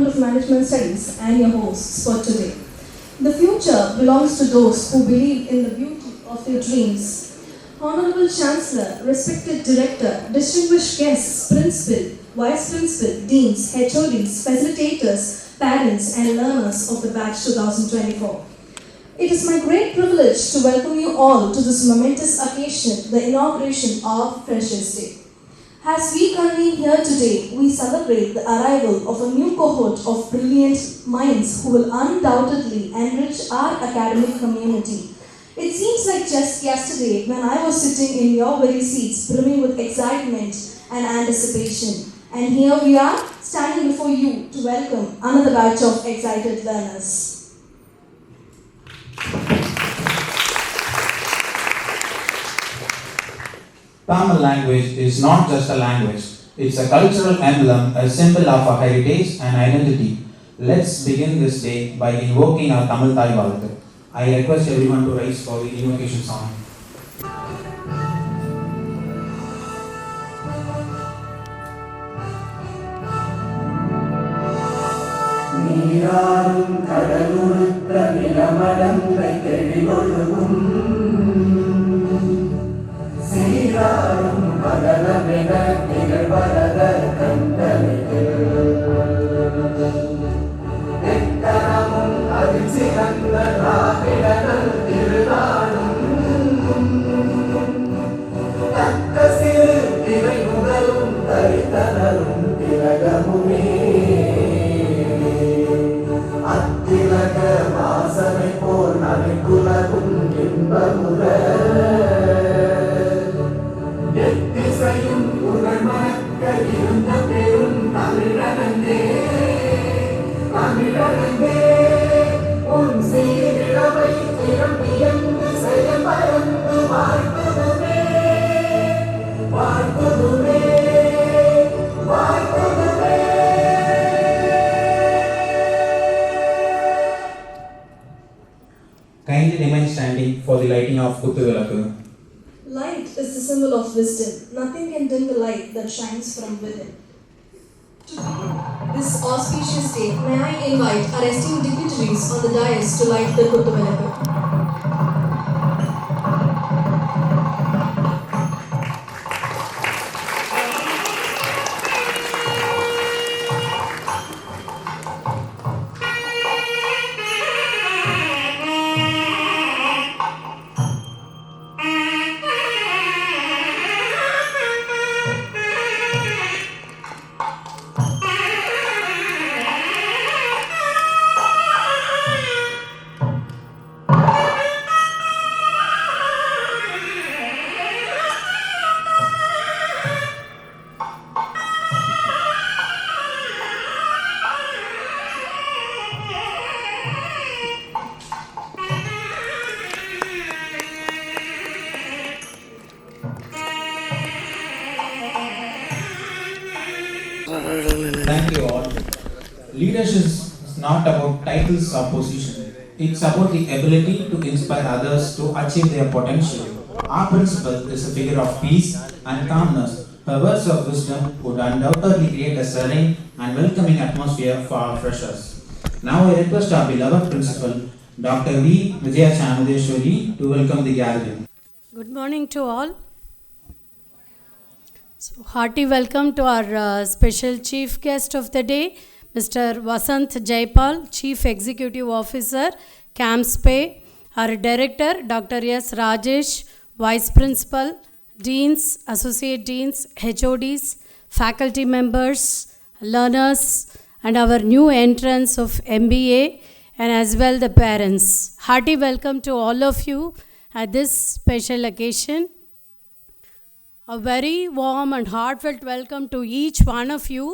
Department of Management Studies and your hosts for today. The future belongs to those who believe in the beauty of their dreams. Honorable Chancellor, respected Director, distinguished guests, Principal, Vice Principal, Deans, HODs, Facilitators, parents and learners of the batch 2024. It is my great privilege to welcome you all to this momentous occasion, the inauguration of Freshers' Day. As we convene here today, we celebrate the arrival of a new cohort of brilliant minds who will undoubtedly enrich our academic community. It seems like just yesterday when I was sitting in your very seats, brimming with excitement and anticipation. And here we are, standing before you to welcome another batch of excited learners. Tamil language is not just a language, it's a cultural emblem, a symbol of our heritage and identity. Let's begin this day by invoking our Tamil Thai Valthu. I request everyone to rise for the invocation song. நீராறும் கடலுறுத்த நிலமடங்கை தெளிவொழுகும் சீராறும் பகலமென நிகழ்வரத கண்டலிகள் எத்தனமும் அதில் சிறந்த ராவிடனல் திருநாளும் தக்க சிறு திரை முதலும் தரித்தனரும் திலகமுமே அத்திலக வாசனை போல் நனைக்குலகும் இன்பமுற எத்திசையும் புகழ் மணக்க இருந்த பெரும் தமிழனந்தே தமிழனந்தே உன் சீரிழமை திறம்பியந்து செயல்பரந்து வாழ்த்துதுமே வாழ்த்துதுமே வாழ்த்துதுமே. Kindly remain standing for the lighting of Kuthu Vilakku. Light is the symbol of wisdom. Nothing can dim the light that shines from within. To begin this auspicious day, may I invite our esteemed dignitaries on the dais to light the Kuthu Vilakku. Thank you all. Leadership is not about titles or position. It's about the ability to inspire others to achieve their potential. Our principal is a figure of peace and calmness. Her words of wisdom would undoubtedly create a serene and welcoming atmosphere for our freshers. Now I request our beloved principal, Dr. Veeraiyan, to welcome the gathering. Good morning to all. So, hearty welcome to our special chief guest of the day, Mr. Vasanth Jeyapaul, Chief Executive Officer, CAMSPay, our Director, Dr. S. Rajesh, Vice Principal, Deans, Associate Deans, HODs, faculty members, learners, and our new entrants of MBA, and as well the parents. Hearty welcome to all of you at this special occasion. A very warm and heartfelt welcome to each one of you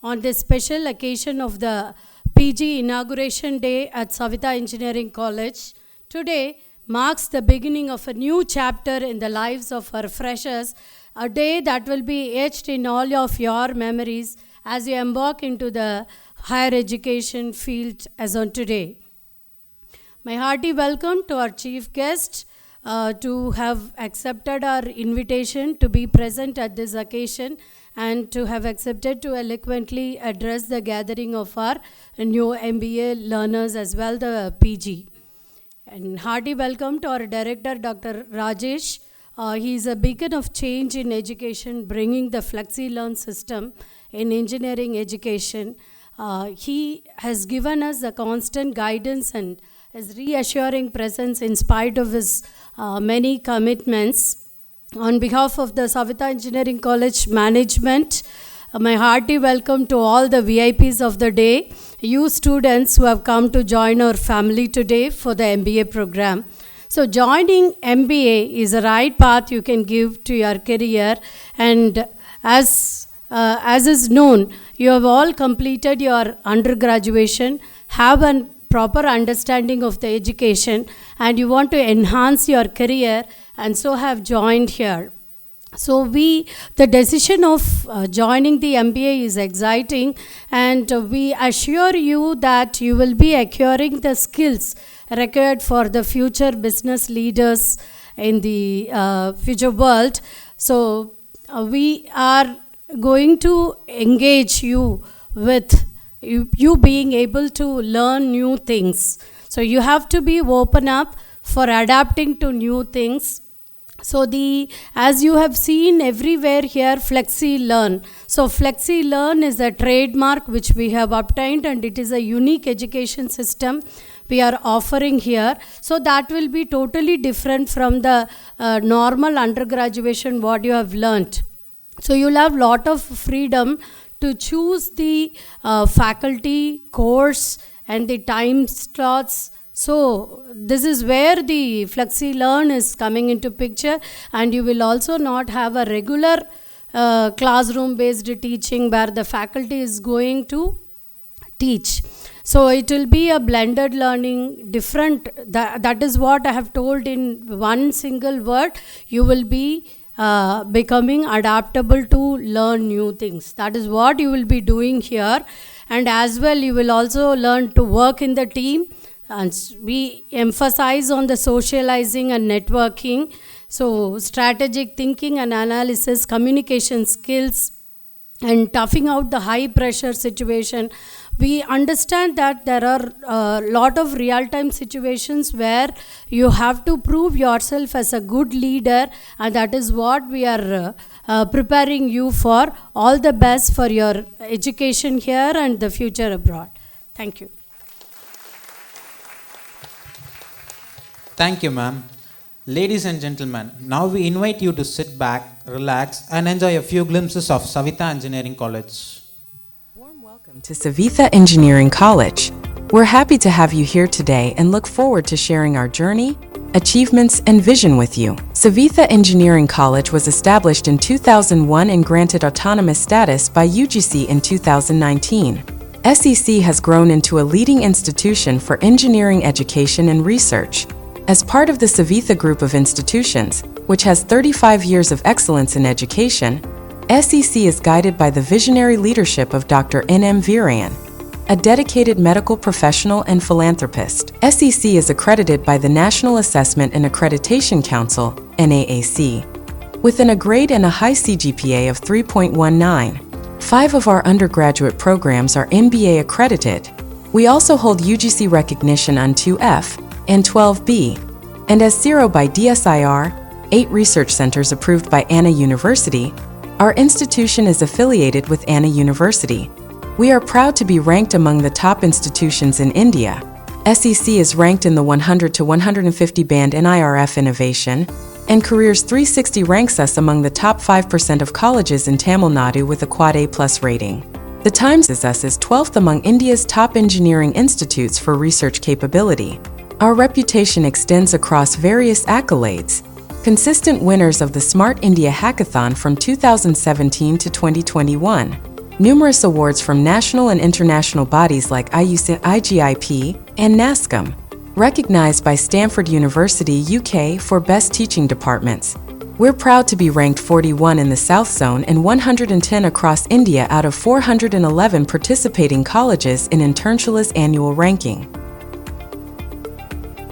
on this special occasion of the PG Inauguration Day at Saveetha Engineering College. Today marks the beginning of a new chapter in the lives of our freshers, a day that will be etched in all of your memories as you embark into the higher education field as on today. My hearty welcome to our chief guest, to have accepted our invitation to be present at this occasion, and to have accepted to eloquently address the gathering of our new MBA learners as well, the PG. And hearty welcome to our director, Dr. Rajesh. He is a beacon of change in education, bringing the flexi-learn system in engineering education. He has given us a constant guidance and his reassuring presence in spite of his many commitments. On behalf of the Saveetha Engineering College management, my hearty welcome to all the VIPs of the day, you students who have come to join our family today for the MBA program. So joining MBA is a right path you can give to your career, and as is known, you have all completed your undergraduation, have a proper understanding of the education, and you want to enhance your career, and so have joined here. So the decision of joining the MBA is exciting, and we assure you that you will be acquiring the skills required for the future business leaders in the future world. So we are going to engage you with you being able to learn new things. So you have to be open up for adapting to new things. So as you have seen everywhere here, Flexi Learn. So Flexi Learn is a trademark which we have obtained, and it is a unique education system we are offering here. So that will be totally different from the normal undergraduation what you have learnt. So you'll have lot of freedom to choose the faculty, course, and the time slots. So this is where the Flexi Learn is coming into picture, and you will also not have a regular classroom based teaching where the faculty is going to teach. So it will be a blended learning, different. That is what I have told in one single word. You will be becoming adaptable to learn new things. That is what you will be doing here. And as well, you will also learn to work in the team. And we emphasize on the socializing and networking. So strategic thinking and analysis, communication skills, and toughing out the high pressure situation. We understand that there are a lot of real-time situations where you have to prove yourself as a good leader, and that is what we are preparing you for. All the best for your education here and the future abroad. Thank you. Thank you, ma'am. Ladies and gentlemen, now we invite you to sit back, relax, and enjoy a few glimpses of Saveetha Engineering College. Warm welcome to Saveetha Engineering College. We're happy to have you here today and look forward to sharing our journey, achievements, and vision with you. Saveetha Engineering College was established in 2001 and granted autonomous status by UGC in 2019. SEC has grown into a leading institution for engineering education and research. As part of the Saveetha Group of Institutions, which has 35 years of excellence in education, SEC is guided by the visionary leadership of Dr. N.M. Veeraiyan, a dedicated medical professional and philanthropist. SEC is accredited by the National Assessment and Accreditation Council, NAAC, within a grade and a high CGPA of 3.19. 5 of our undergraduate programs are MBA accredited. We also hold UGC recognition on 2F and 12B, and as 0 by DSIR, 8 research centers approved by Anna University. Our institution is affiliated with Anna University. We are proud to be ranked among the top institutions in India. SEC is ranked in the 100 to 150 band NIRF Innovation, and Careers 360 ranks us among the top 5% of colleges in Tamil Nadu with a Quad A+ rating. The Times is us as 12th among India's top engineering institutes for research capability. Our reputation extends across various accolades. Consistent winners of the Smart India Hackathon from 2017 to 2021. Numerous awards from national and international bodies like IGIP and NASCOM. Recognized by Stanford University, UK for Best Teaching Departments. We're proud to be ranked 41 in the South Zone and 110 across India out of 411 participating colleges in Internshala's annual ranking.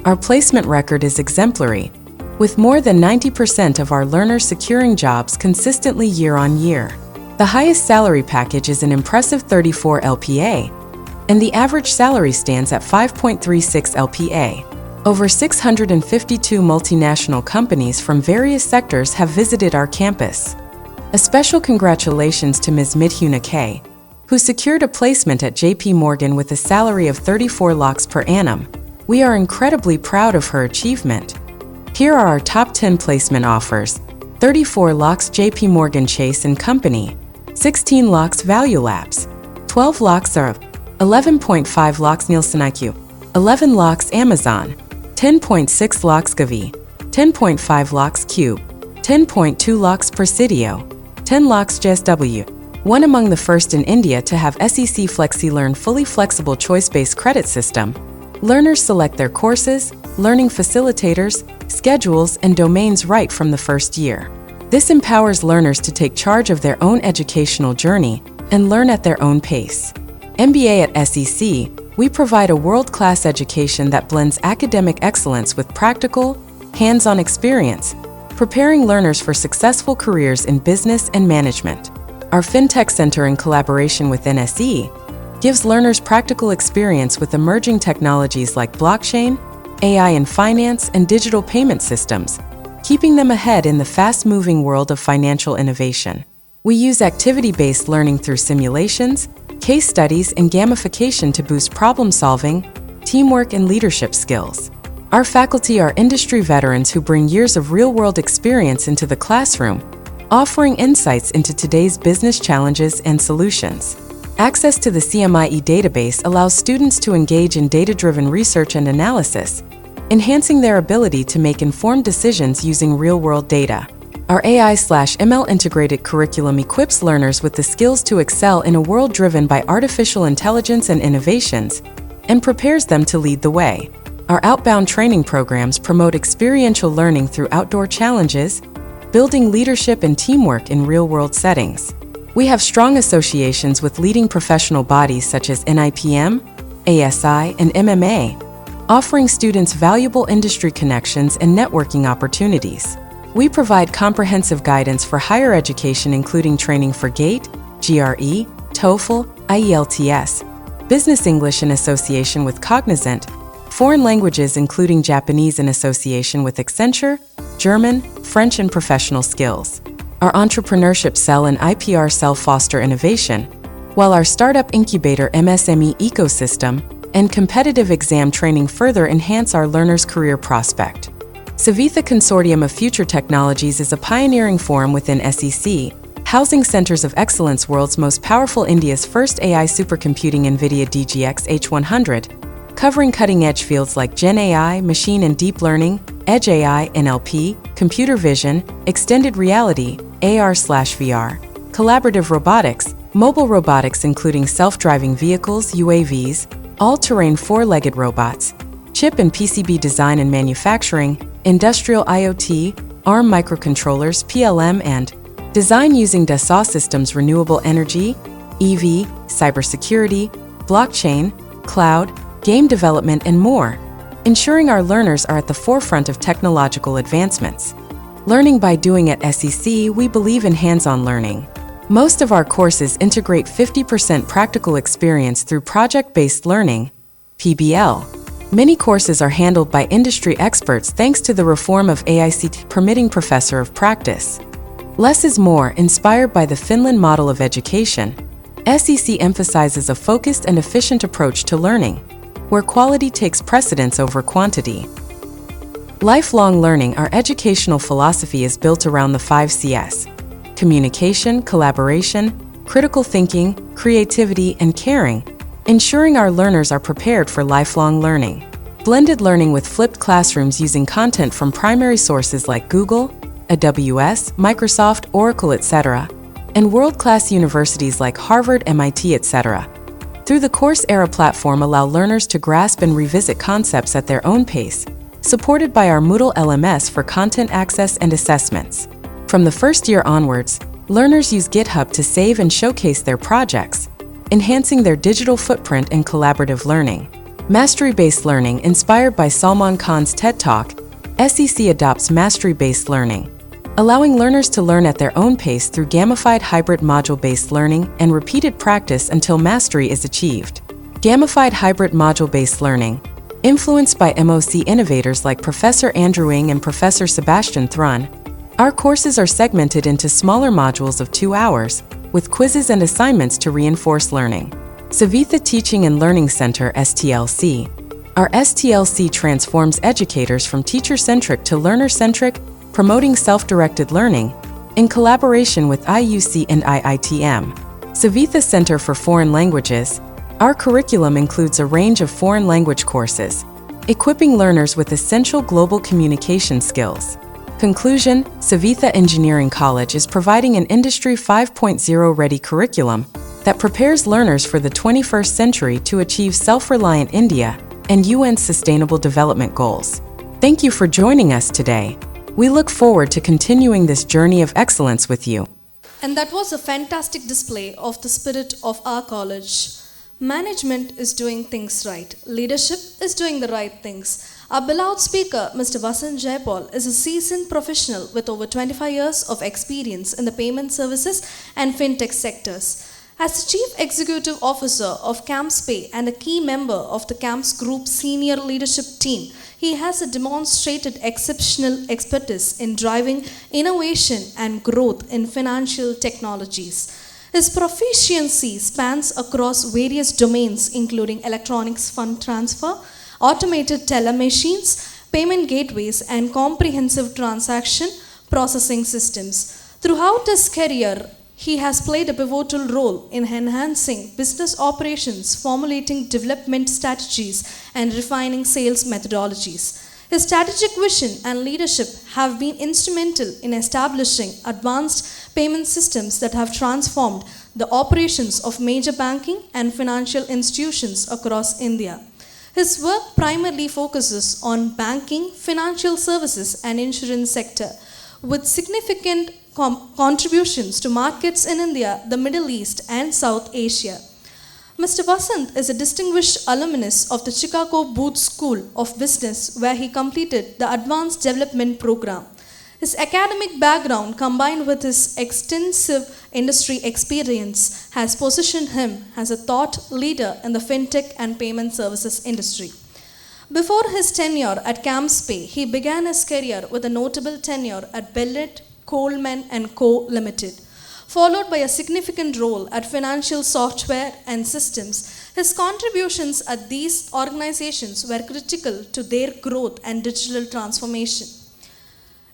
Our placement record is exemplary, with more than 90% of our learners securing jobs consistently year on year. The highest salary package is an impressive 34 LPA, and the average salary stands at 5.36 LPA. Over 652 multinational companies from various sectors have visited our campus. A special congratulations to Ms. Midhuna K, who secured a placement at JP Morgan with a salary of 34 lakhs per annum. We are incredibly proud of her achievement. Here are our top 10 placement offers. 34 lakhs JP Morgan Chase & Company, 16 lakhs Value Labs, 12 lakhs are 11.5 lakhs Nielsen IQ, 11 lakhs Amazon, 10.6 lakhs Gavi, 10.5 lakhs Cube, 10.2 lakhs Presidio, 10 lakhs JSW. One among the first in India to have SEC FlexiLearn fully flexible choice-based credit system. Learners select their courses, learning facilitators, schedules, and domains right from the first year. This empowers learners to take charge of their own educational journey and learn at their own pace. MBA at SEC, we provide a world-class education that blends academic excellence with practical, hands-on experience, preparing learners for successful careers in business and management. Our FinTech Center, in collaboration with NSE, gives learners practical experience with emerging technologies like blockchain, AI in finance, and digital payment systems, keeping them ahead in the fast-moving world of financial innovation. We use activity-based learning through simulations, case studies, and gamification to boost problem-solving, teamwork, and leadership skills. Our faculty are industry veterans who bring years of real-world experience into the classroom, offering insights into today's business challenges and solutions. Access to the CMIE database allows students to engage in data-driven research and analysis, enhancing their ability to make informed decisions using real-world data. Our AI/ML integrated curriculum equips learners with the skills to excel in a world driven by artificial intelligence and innovations, and prepares them to lead the way. Our outbound training programs promote experiential learning through outdoor challenges, building leadership and teamwork in real-world settings. We have strong associations with leading professional bodies such as NIPM, ASI, and MMA, offering students valuable industry connections and networking opportunities. We provide comprehensive guidance for higher education, including training for GATE, GRE, TOEFL, IELTS, Business English in association with Cognizant, foreign languages including Japanese in association with Accenture, German, French, and professional skills. Our entrepreneurship cell and IPR cell foster innovation, while our startup incubator MSME ecosystem and competitive exam training further enhance our learners' career prospect. Saveetha Consortium of Future Technologies is a pioneering forum within SEC, housing centers of excellence, world's most powerful, India's first AI supercomputing NVIDIA DGX H100, covering cutting-edge fields like Gen AI, machine and deep learning, Edge AI, NLP, computer vision, extended reality, AR/VR, collaborative robotics, mobile robotics including self-driving vehicles, UAVs, all-terrain four-legged robots, chip and PCB design and manufacturing, industrial IoT, ARM microcontrollers, PLM, and design using Dassault Systems, renewable energy, EV, cybersecurity, blockchain, cloud, game development, and more, ensuring our learners are at the forefront of technological advancements. Learning by doing at SEC, we believe in hands-on learning. Most of our courses integrate 50% practical experience through project-based learning, PBL. Many courses are handled by industry experts thanks to the reform of AICT permitting professor of practice. Less is more, inspired by the Finland model of education. SEC emphasizes a focused and efficient approach to learning, where quality takes precedence over quantity. Lifelong learning, our educational philosophy is built around the 5 Cs: communication, collaboration, critical thinking, creativity, and caring, ensuring our learners are prepared for lifelong learning. Blended learning with flipped classrooms using content from primary sources like Google, AWS, Microsoft, Oracle, etc., and world-class universities like Harvard, MIT, etc. Through the Coursera platform, allow learners to grasp and revisit concepts at their own pace, supported by our Moodle LMS for content access and assessments. From the first year onwards, learners use GitHub to save and showcase their projects, enhancing their digital footprint and collaborative learning. Mastery-based learning, inspired by Salman Khan's TED Talk, SEC adopts mastery-based learning. allowing learners to learn at their own pace through gamified hybrid module-based learning and repeated practice until mastery is achieved. Gamified hybrid module-based learning, influenced by MOC innovators like Professor Andrew Ng and Professor Sebastian Thrun, our courses are segmented into smaller modules of 2 hours, with quizzes and assignments to reinforce learning. Saveetha Teaching and Learning Center (STLC). Our STLC transforms educators from teacher-centric to learner-centric, promoting self-directed learning, in collaboration with IUC and IITM. Saveetha Center for Foreign Languages. Our curriculum includes a range of foreign language courses, equipping learners with essential global communication skills. Conclusion: Saveetha Engineering College is providing an Industry 5.0 ready curriculum that prepares learners for the 21st century to achieve self-reliant India and UN's Sustainable Development Goals. Thank you for joining us today. We look forward to continuing this journey of excellence with you. And that was a fantastic display of the spirit of our college. Management is doing things right. Leadership is doing the right things. Our beloved speaker, Mr. Vasanth Jeyapaul, is a seasoned professional with over 25 years of experience in the payment services and fintech sectors. As the Chief Executive Officer of CAMSPay and a key member of the CAMS Group senior leadership team, he has demonstrated exceptional expertise in driving innovation and growth in financial technologies. His proficiency spans across various domains including electronics fund transfer, automated teller machines, payment gateways, and comprehensive transaction processing systems. Throughout his career, he has played a pivotal role in enhancing business operations, formulating development strategies, and refining sales methodologies. His strategic vision and leadership have been instrumental in establishing advanced payment systems that have transformed the operations of major banking and financial institutions across India. His work primarily focuses on banking, financial services, and insurance sector, with significant contributions to markets in India, the Middle East, and South Asia. Mr. Vasanth is a distinguished alumnus of the Chicago Booth School of Business, where he completed the Advanced Development Program. His academic background, combined with his extensive industry experience, has positioned him as a thought leader in the fintech and payment services industry. Before his tenure at CAMSPay, he began his career with a notable tenure at Bellett, Coleman & Co. Limited. Followed by a significant role at Financial Software and Systems, his contributions at these organizations were critical to their growth and digital transformation.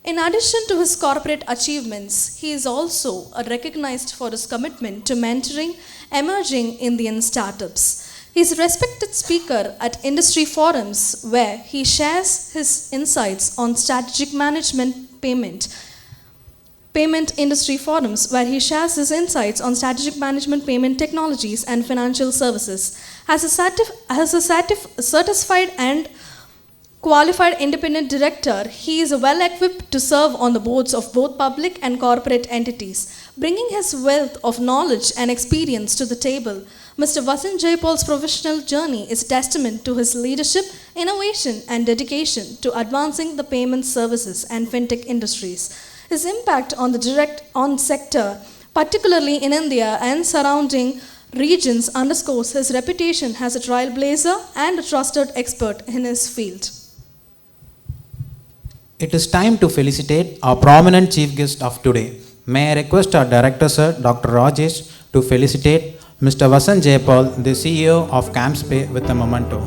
In addition to his corporate achievements, he is also recognized for his commitment to mentoring emerging Indian startups. He is a respected speaker at industry forums where he shares his insights on strategic management payment industry forums where he shares his insights on strategic management payment technologies and financial services. As a certified and qualified independent director, he is well equipped to serve on the boards of both public and corporate entities. Bringing his wealth of knowledge and experience to the table, Mr. Vasanth Jeyapaul's professional journey is a testament to his leadership, innovation, and dedication to advancing the payment services and fintech industries. His impact on the sector, particularly in India and surrounding regions, underscores his reputation as a trailblazer and a trusted expert in his field. It is time to felicitate our prominent chief guest of today. May I request our Director Sir, Dr. Rajesh, to felicitate Mr. Vasanth Jeyapaul, the CEO of CAMSPay, with a memento.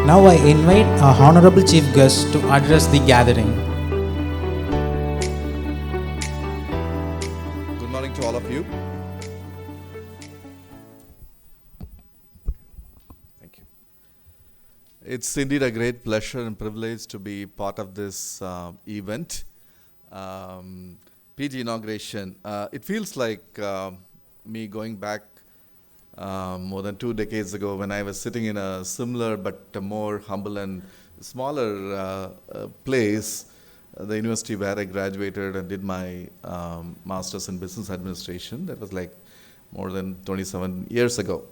Now, Now I invite our honorable chief guest to address the gathering. It's indeed a great pleasure and privilege to be part of this event. PG inauguration. It feels like me going back more than 2 decades ago when I was sitting in a similar but a more humble and smaller place, the university where I graduated and did my master's in business administration. That was like more than 27 years ago.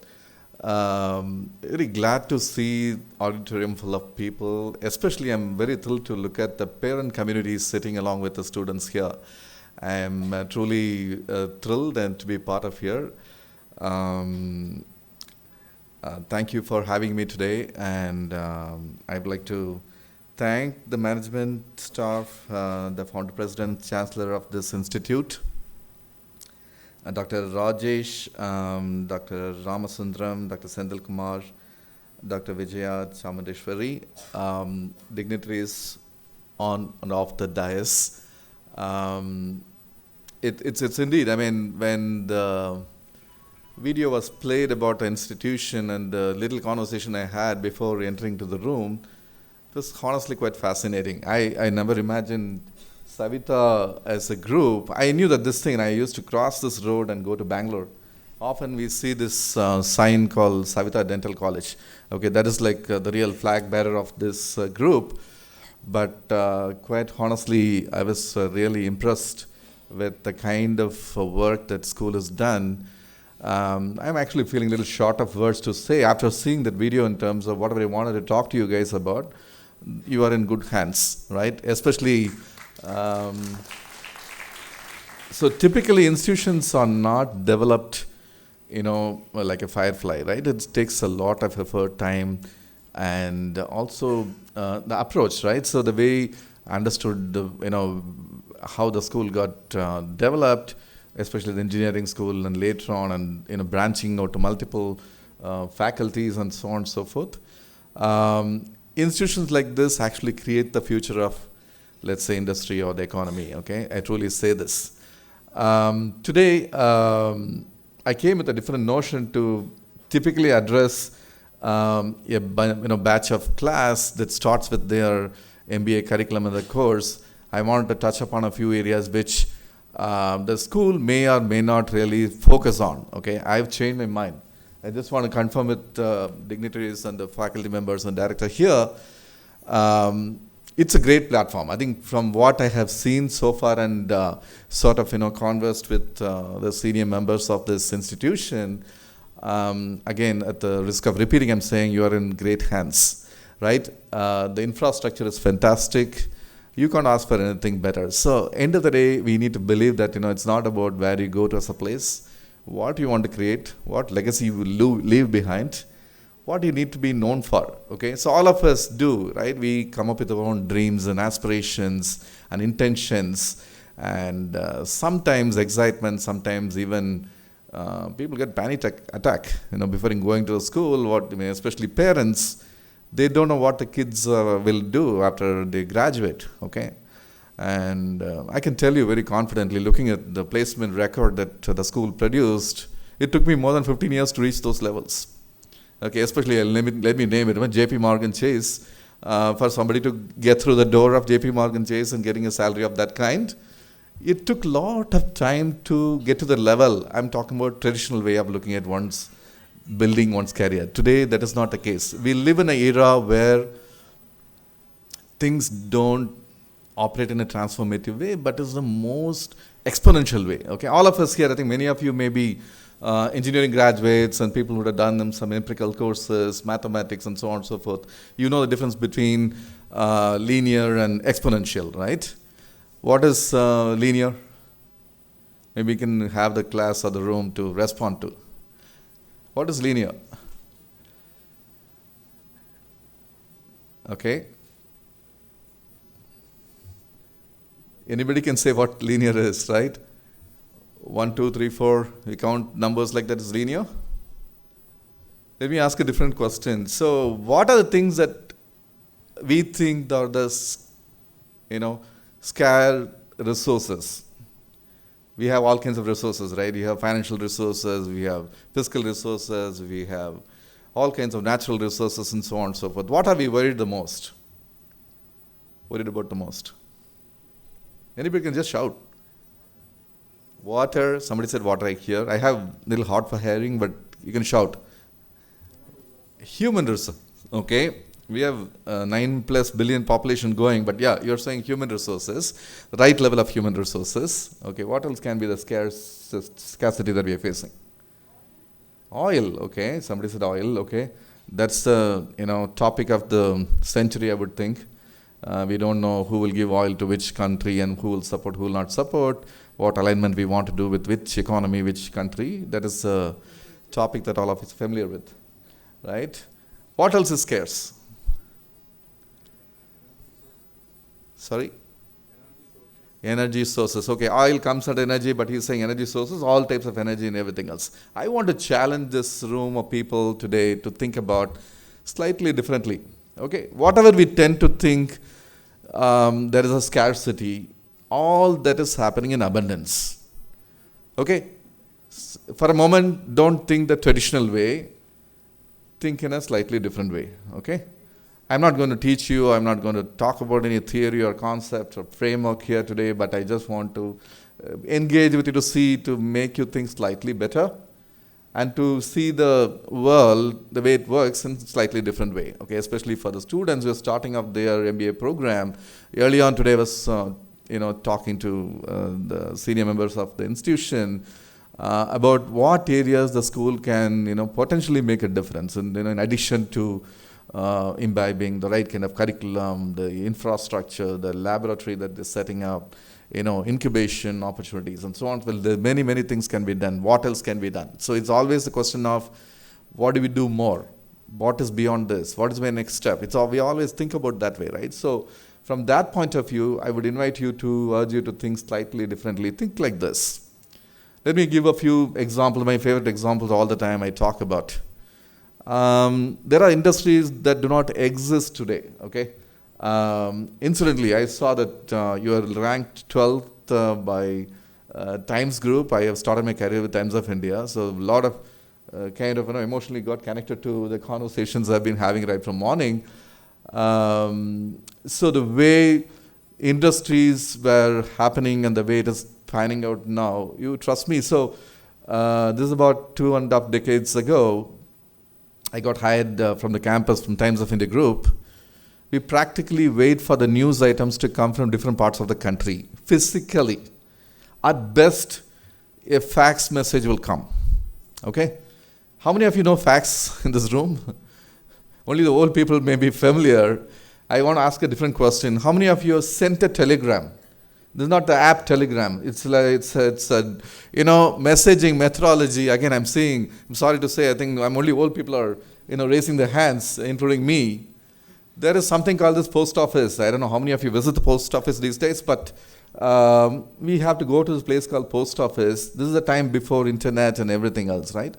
Really glad to see auditorium full of people. Especially, I'm very thrilled to look at the parent community sitting along with the students here. I'm truly thrilled and to be part of here. Thank you for having me today, and I'd like to thank the management staff, the founder, president, chancellor of this institute, Dr. Rajesh, Dr. Ramasundram, Dr. Sendil Kumar, Dr. Vijaya Chamundeshwari, dignitaries on and off the dais. It's indeed, I mean, when the video was played about the institution and the little conversation I had before entering to the room, it was honestly quite fascinating. I never imagined Saveetha as a group. I knew that this thing, I used to cross this road and go to Bangalore. Often we see this sign called Saveetha Dental College. Okay, that is like the real flag bearer of this group. But quite honestly, I was really impressed with the kind of work that school has done. I'm actually feeling a little short of words to say after seeing that video in terms of whatever I wanted to talk to you guys about. You are in good hands, right? Especially, so typically institutions are not developed, like a firefly, right? It takes a lot of effort, time, and also the approach, right? So the way I understood, how the school got developed, especially the engineering school, and later on, and branching out to multiple faculties and so on and so forth. Institutions like this actually create the future of, let's say, industry or the economy. Okay, I truly say this. Today, I came with a different notion to typically address a batch of class that starts with their MBA curriculum and the course. I wanted to touch upon a few areas which the school may or may not really focus on. Okay, I've changed my mind. I just want to confirm with dignitaries and the faculty members and director here. It's a great platform. I think from what I have seen so far and sort of conversed with the senior members of this institution, again, at the risk of repeating, I'm saying you are in great hands, right? The infrastructure is fantastic. You can't ask for anything better. So, end of the day, we need to believe that it's not about where you go to as a place, what you want to create, what legacy you will leave behind, what you need to be known for. Okay, so all of us do, right? We come up with our own dreams and aspirations and intentions, and sometimes excitement, sometimes even people get panic attack. Before going to school, especially parents. They don't know what the kids will do after they graduate, okay? And I can tell you very confidently, looking at the placement record that the school produced, it took me more than 15 years to reach those levels. Okay, especially, let me name it, JP Morgan Chase. For somebody to get through the door of JP Morgan Chase and getting a salary of that kind, it took a lot of time to get to the level. I'm talking about traditional way of looking at building one's career. Today, that is not the case. We live in an era where things don't operate in a transformative way, but is the most exponential way. Okay, all of us here, I think many of you may be engineering graduates and people who have done some empirical courses, mathematics, and so on and so forth. You know the difference between linear and exponential, right? What is linear? Maybe we can have the class or the room to respond to. What is linear? Okay. Anybody can say what linear is, right? 1, 2, 3, 4. We count numbers like that is linear. Let me ask a different question. So, what are the things that we think are the, scarce resources? We have all kinds of resources, right? We have financial resources, we have fiscal resources, we have all kinds of natural resources and so on and so forth. What are we worried the most? Worried about the most? Anybody can just shout. Water, somebody said water right here. I have a little hard for hearing, but you can shout. Human resource, okay? We have 9+ billion population going, but yeah, you're saying human resources, right level of human resources. Okay, what else can be the scarcity that we are facing? Oil, okay, somebody said oil, okay. That's the topic of the century, I would think. We don't know who will give oil to which country and who will support, who will not support, what alignment we want to do with which economy, which country. That is a topic that all of us are familiar with, right? What else is scarce? Sorry? Energy sources. Okay, oil comes under energy, but he's saying energy sources, all types of energy and everything else. I want to challenge this room of people today to think about slightly differently. Okay, whatever we tend to think there is a scarcity, all that is happening in abundance. Okay, for a moment, don't think the traditional way, think in a slightly different way. Okay, I'm not going to teach you, I'm not going to talk about any theory or concept or framework here today, but I just want to engage with you to see, to make you think slightly better and to see the world, the way it works in a slightly different way. Okay, especially for the students who are starting up their MBA program. Early on today I was talking to the senior members of the institution about what areas the school can potentially make a difference. And in addition to imbibing the right kind of curriculum, the infrastructure, the laboratory that they're setting up, incubation opportunities and so on. Well, there many, many things can be done. What else can be done? So it's always the question of what do we do more? What is beyond this? What is my next step? We always think about that way, right? So from that point of view, I would urge you to think slightly differently. Think like this. Let me give a few examples, my favorite examples all the time I talk about. There are industries that do not exist today, okay? Incidentally, I saw that you are ranked 12th by Times Group. I have started my career with Times of India, so a lot of emotionally got connected to the conversations I've been having right from morning. So the way industries were happening and the way it is panning out now, you trust me. So this is about 2.5 decades ago. I got hired from the campus from Times of India Group. We practically wait for the news items to come from different parts of the country, physically. At best, a fax message will come. Okay? How many of you know fax in this room? Only the old people may be familiar. I want to ask a different question. How many of you have sent a telegram? This is not the app Telegram. It's a messaging methodology. Again, I'm sorry to say, I think only old people are raising their hands, including me. There is something called this post office. I don't know how many of you visit the post office these days, but we have to go to this place called post office. This is the time before internet and everything else, right?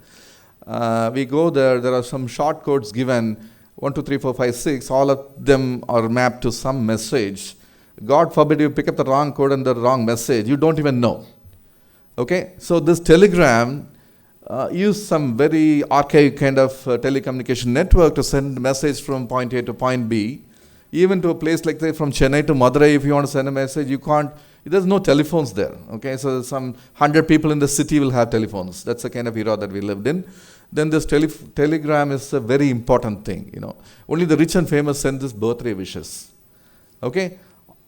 We go there. There are some short codes given, 1, 2, 3, 4, 5, 6. All of them are mapped to some message. God forbid you pick up the wrong code and the wrong message. You don't even know. Okay? So this telegram used some very archaic kind of telecommunication network to send a message from point A to point B. Even to a place like, say, from Chennai to Madurai, if you want to send a message, you can't. There's no telephones there. Okay? So some 100 people in the city will have telephones. That's the kind of era that we lived in. Then this telegram is a very important thing. Only the rich and famous send this birthday wishes. Okay?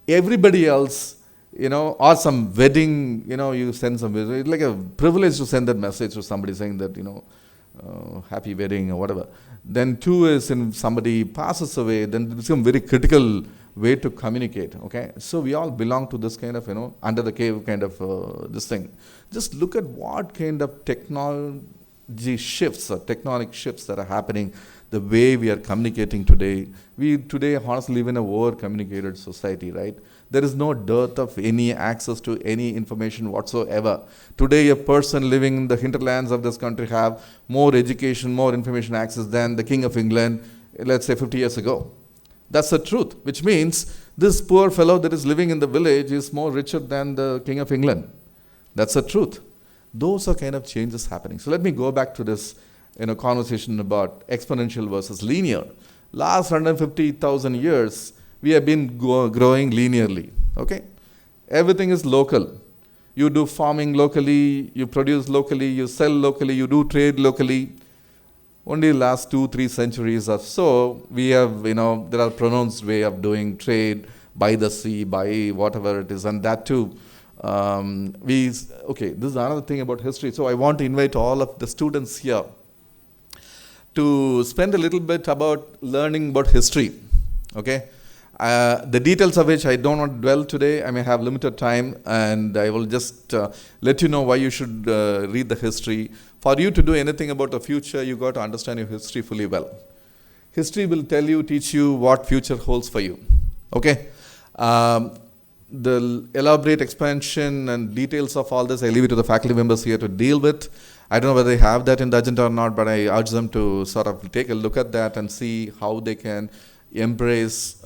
Everybody else, or some wedding, you send some, it's like a privilege to send that message to somebody saying that, happy wedding or whatever. Then 2 is when somebody passes away, then it becomes a very critical way to communicate, okay? So we all belong to this kind of, under the cave kind of this thing. Just look at what kind of technology shifts or tectonic shifts that are happening, the way we are communicating today. We today honestly live in a over-communicated society, right? There is no dearth of any access to any information whatsoever. Today, a person living in the hinterlands of this country have more education, more information access than the King of England, let's say 50 years ago. That's the truth, which means this poor fellow that is living in the village is more richer than the King of England. That's the truth. Those are kind of changes happening. So let me go back to this conversation about exponential versus linear. Last 150,000 years, we have been growing linearly. Okay, everything is local. You do farming locally, you produce locally, you sell locally, you do trade locally. Only last 2-3 centuries or so, we have, there are pronounced way of doing trade by the sea, by whatever it is, and that too. This is another thing about history. So I want to invite all of the students here to spend a little bit about learning about history. Okay. The details of which I don't want to dwell today. I may have limited time, and I will just let you know why you should read the history. For you to do anything about the future, you got to understand your history fully well. History will teach you what future holds for you. Okay. The elaborate expansion and details of all this, I leave it to the faculty members here to deal with. I don't know whether they have that in the agenda or not, but I urge them to sort of take a look at that and see how they can embrace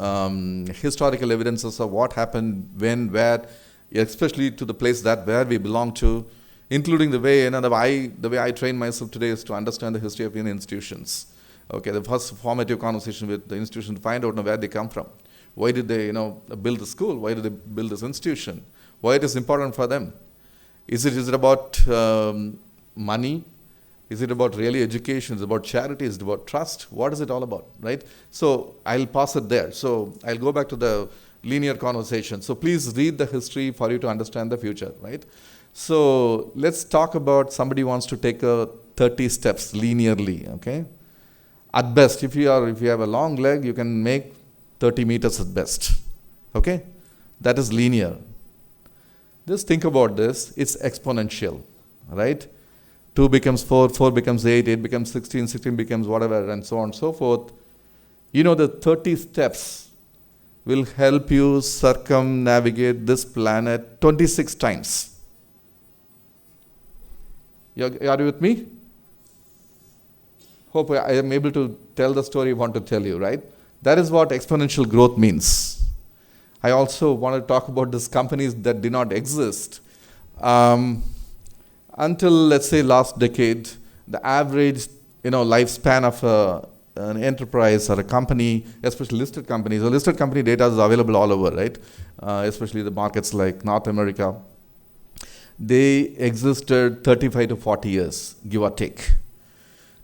historical evidences of what happened, when, where, especially to the place where we belong to, including the way I train myself today is to understand the history of institutions. Okay, the first formative conversation with the institution to find out where they come from. Why did they, build the school? Why did they build this institution? Why it is important for them? Is it about money? Is it about really education? Is it about charity? Is it about trust? What is it all about, right? So I'll pass it there. So I'll go back to the linear conversation. So please read the history for you to understand the future, right? So let's talk about somebody wants to take 30 steps linearly, okay? At best, if you have a long leg, you can make 30 meters at best, okay? That is linear. Just think about this. It's exponential, right? 2 becomes 4, 4 becomes 8, 8 becomes 16, 16 becomes whatever, and so on and so forth. The 30 steps will help you circumnavigate this planet 26 times. Are you with me? Hope I am able to tell the story I want to tell you, right? That is what exponential growth means. I also want to talk about these companies that did not exist. Until, let's say, last decade, the average, lifespan of an enterprise or a company, especially listed companies, so listed company data is available all over, right? Especially the markets like North America. They existed 35 to 40 years, give or take.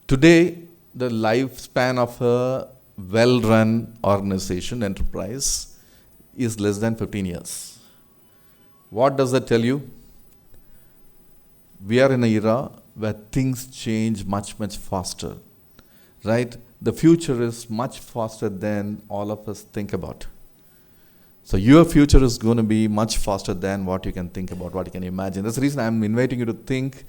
Today, the lifespan of a well-run organization, enterprise, is less than 15 years. What does that tell you? We are in an era where things change much, much faster, right? The future is much faster than all of us think about. So your future is going to be much faster than what you can think about, what you can imagine. That's the reason I'm inviting you to think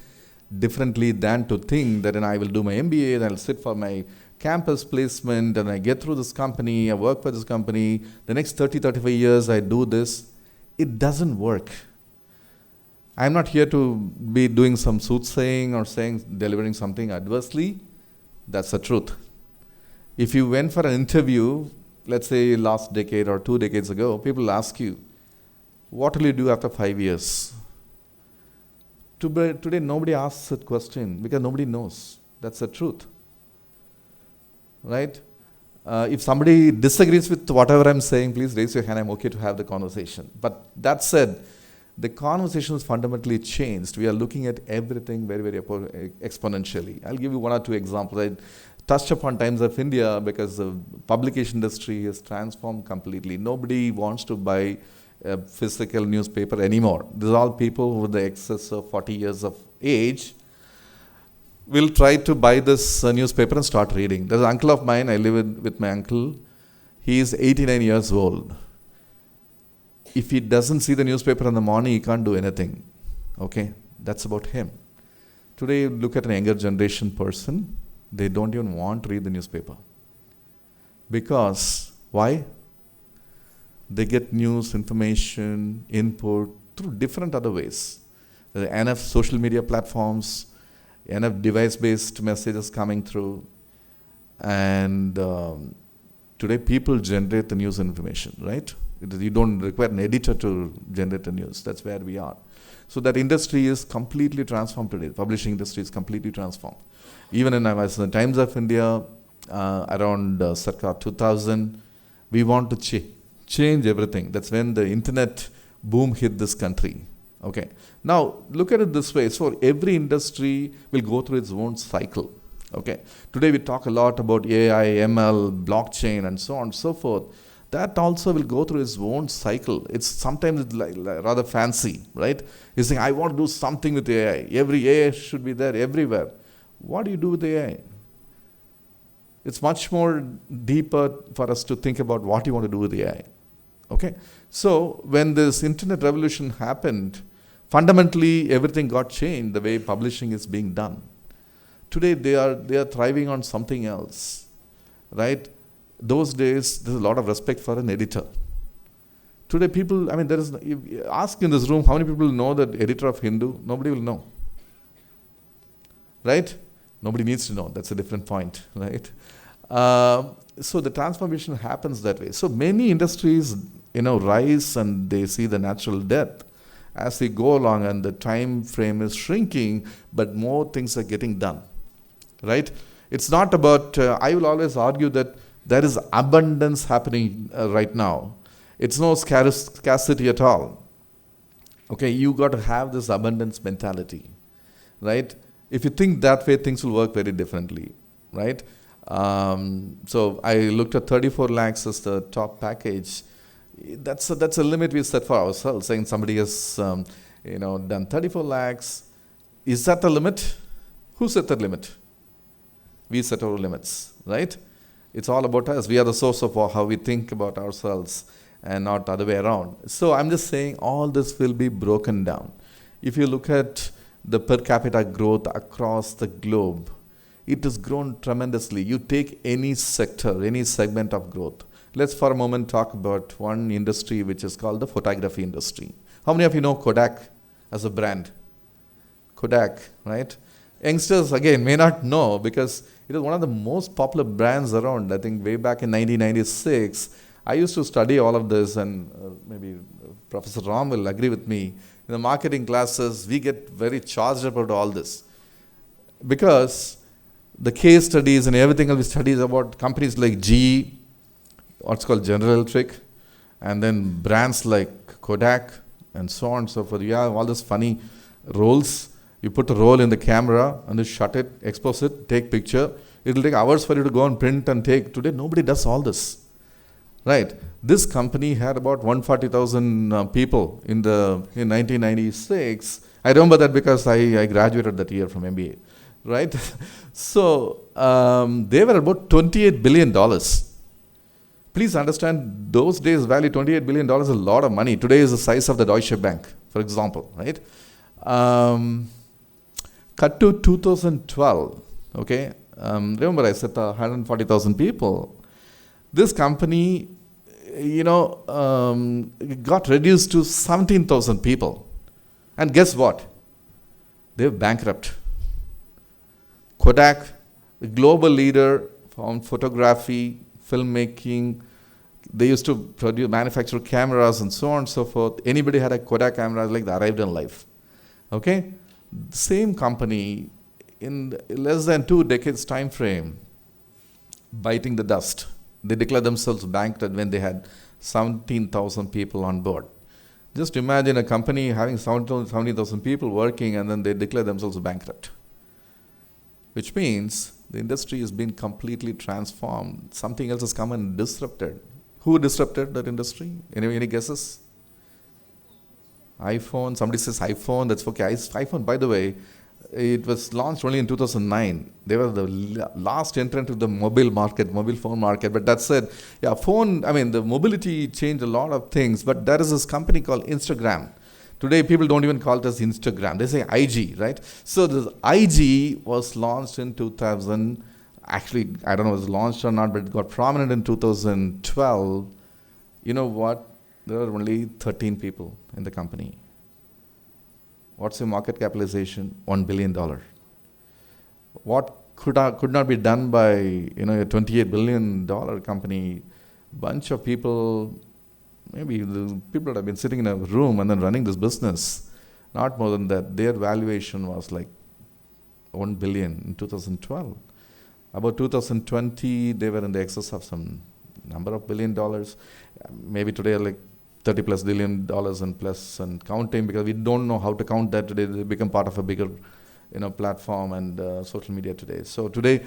differently than to think that I will do my MBA, then I'll sit for my campus placement, and I get through this company, I work for this company, the next 30, 35 years I do this. It doesn't work. I'm not here to be doing some soothsaying or delivering something adversely. That's the truth. If you went for an interview, let's say last decade or 2 decades ago, people ask you, what will you do after 5 years? Today, nobody asks that question because nobody knows. That's the truth. Right? If somebody disagrees with whatever I'm saying, please raise your hand. I'm okay to have the conversation. But that said, the conversation is fundamentally changed. We are looking at everything very, very exponentially. I'll give you 1 or 2 examples. I touched upon Times of India because the publication industry has transformed completely. Nobody wants to buy a physical newspaper anymore. These are all people with the excess of 40 years of age will try to buy this newspaper and start reading. There's an uncle of mine, I live with my uncle. He is 89 years old. If he doesn't see the newspaper in the morning, he can't do anything. Okay? That's about him. Today, look at an younger generation person. They don't even want to read the newspaper. Because, why? They get news, information, input through different other ways. There are enough social media platforms, enough device-based messages coming through. And today, people generate the news and information, right? You don't require an editor to generate a news. That's where we are. So that industry is completely transformed today. Publishing industry is completely transformed. Even in the Times of India, around circa 2000, we want to change everything. That's when the internet boom hit this country. Okay. Now, look at it this way. So every industry will go through its own cycle. Okay. Today we talk a lot about AI, ML, blockchain, and so on and so forth. That also will go through its own cycle. It's sometimes like rather fancy, right? You're saying, I want to do something with AI. Every AI should be there everywhere. What do you do with AI? It's much more deeper for us to think about what you want to do with AI. Okay? So when this internet revolution happened, fundamentally everything got changed the way publishing is being done. Today they are thriving on something else, right? Those days there's a lot of respect for an editor. Today people, ask in this room how many people know that editor of Hindu? Nobody will know, right? Nobody needs to know. That's a different point, right? So the transformation happens that way. So many industries, rise and they see the natural death as they go along, and the time frame is shrinking, but more things are getting done, right? It's not about, I will always argue that there is abundance happening right now. It's no scarcity at all. Okay, you got to have this abundance mentality, right? If you think that way, things will work very differently, right? So I looked at 34 lakhs as the top package. That's a limit we set for ourselves, saying somebody has done 34 lakhs. Is that the limit? Who set that limit? We set our limits, right? It's all about us. We are the source of how we think about ourselves and not the other way around. So I'm just saying all this will be broken down. If you look at the per capita growth across the globe, it has grown tremendously. You take any sector, any segment of growth. Let's for a moment talk about one industry which is called the photography industry. How many of you know Kodak as a brand? Kodak, right? Youngsters, again, may not know because it is one of the most popular brands around. I think way back in 1996, I used to study all of this, and maybe Professor Ram will agree with me. In the marketing classes, we get very charged about all this because the case studies and everything else we study is about companies like GE, what's called General Electric, and then brands like Kodak, and so on and so forth. You have all these funny rolls. You put a roll in the camera and then shut it, expose it, take picture. It will take hours for you to go and print and take. Today, nobody does all this, right? This company had about 140,000 people in 1996. I remember that because I graduated that year from MBA, right? So they were about $28 billion. Please understand, those days value $28 billion is a lot of money. Today is the size of the Deutsche Bank, for example, right? Cut to 2012, okay? Remember I said 140,000 people. This company, got reduced to 17,000 people. And guess what? They're bankrupt. Kodak, the global leader on photography, filmmaking, they used to manufacture cameras and so on and so forth. Anybody had a Kodak camera, like they arrived in life. Okay? Same company, in less than 2 decades time frame, biting the dust. They declared themselves bankrupt when they had 17,000 people on board. Just imagine a company having 70,000 people working and then they declare themselves bankrupt. Which means the industry has been completely transformed. Something else has come and disrupted. Who disrupted that industry? Any guesses? iPhone. Somebody says iPhone. That's okay. iPhone, by the way, it was launched only in 2009. They were the last entrant to the mobile phone market. But that said, the mobility changed a lot of things. But there is this company called Instagram. Today, people don't even call it as Instagram. They say IG, right? So this IG was launched in 2000. Actually, I don't know if it was launched or not, but it got prominent in 2012. You know what? There are only 13 people in the company. What's the market capitalization? $1 billion. What could not be done by a $28 billion company? Bunch of people maybe the people that have been sitting in a room and then running this business, not more than that, their valuation was like 1 billion in 2012. About 2020, they were in the excess of some number of $1 billion. Maybe today like $30 plus billion and plus and counting, because we don't know how to count that today. They become part of a bigger, platform and social media today. So today,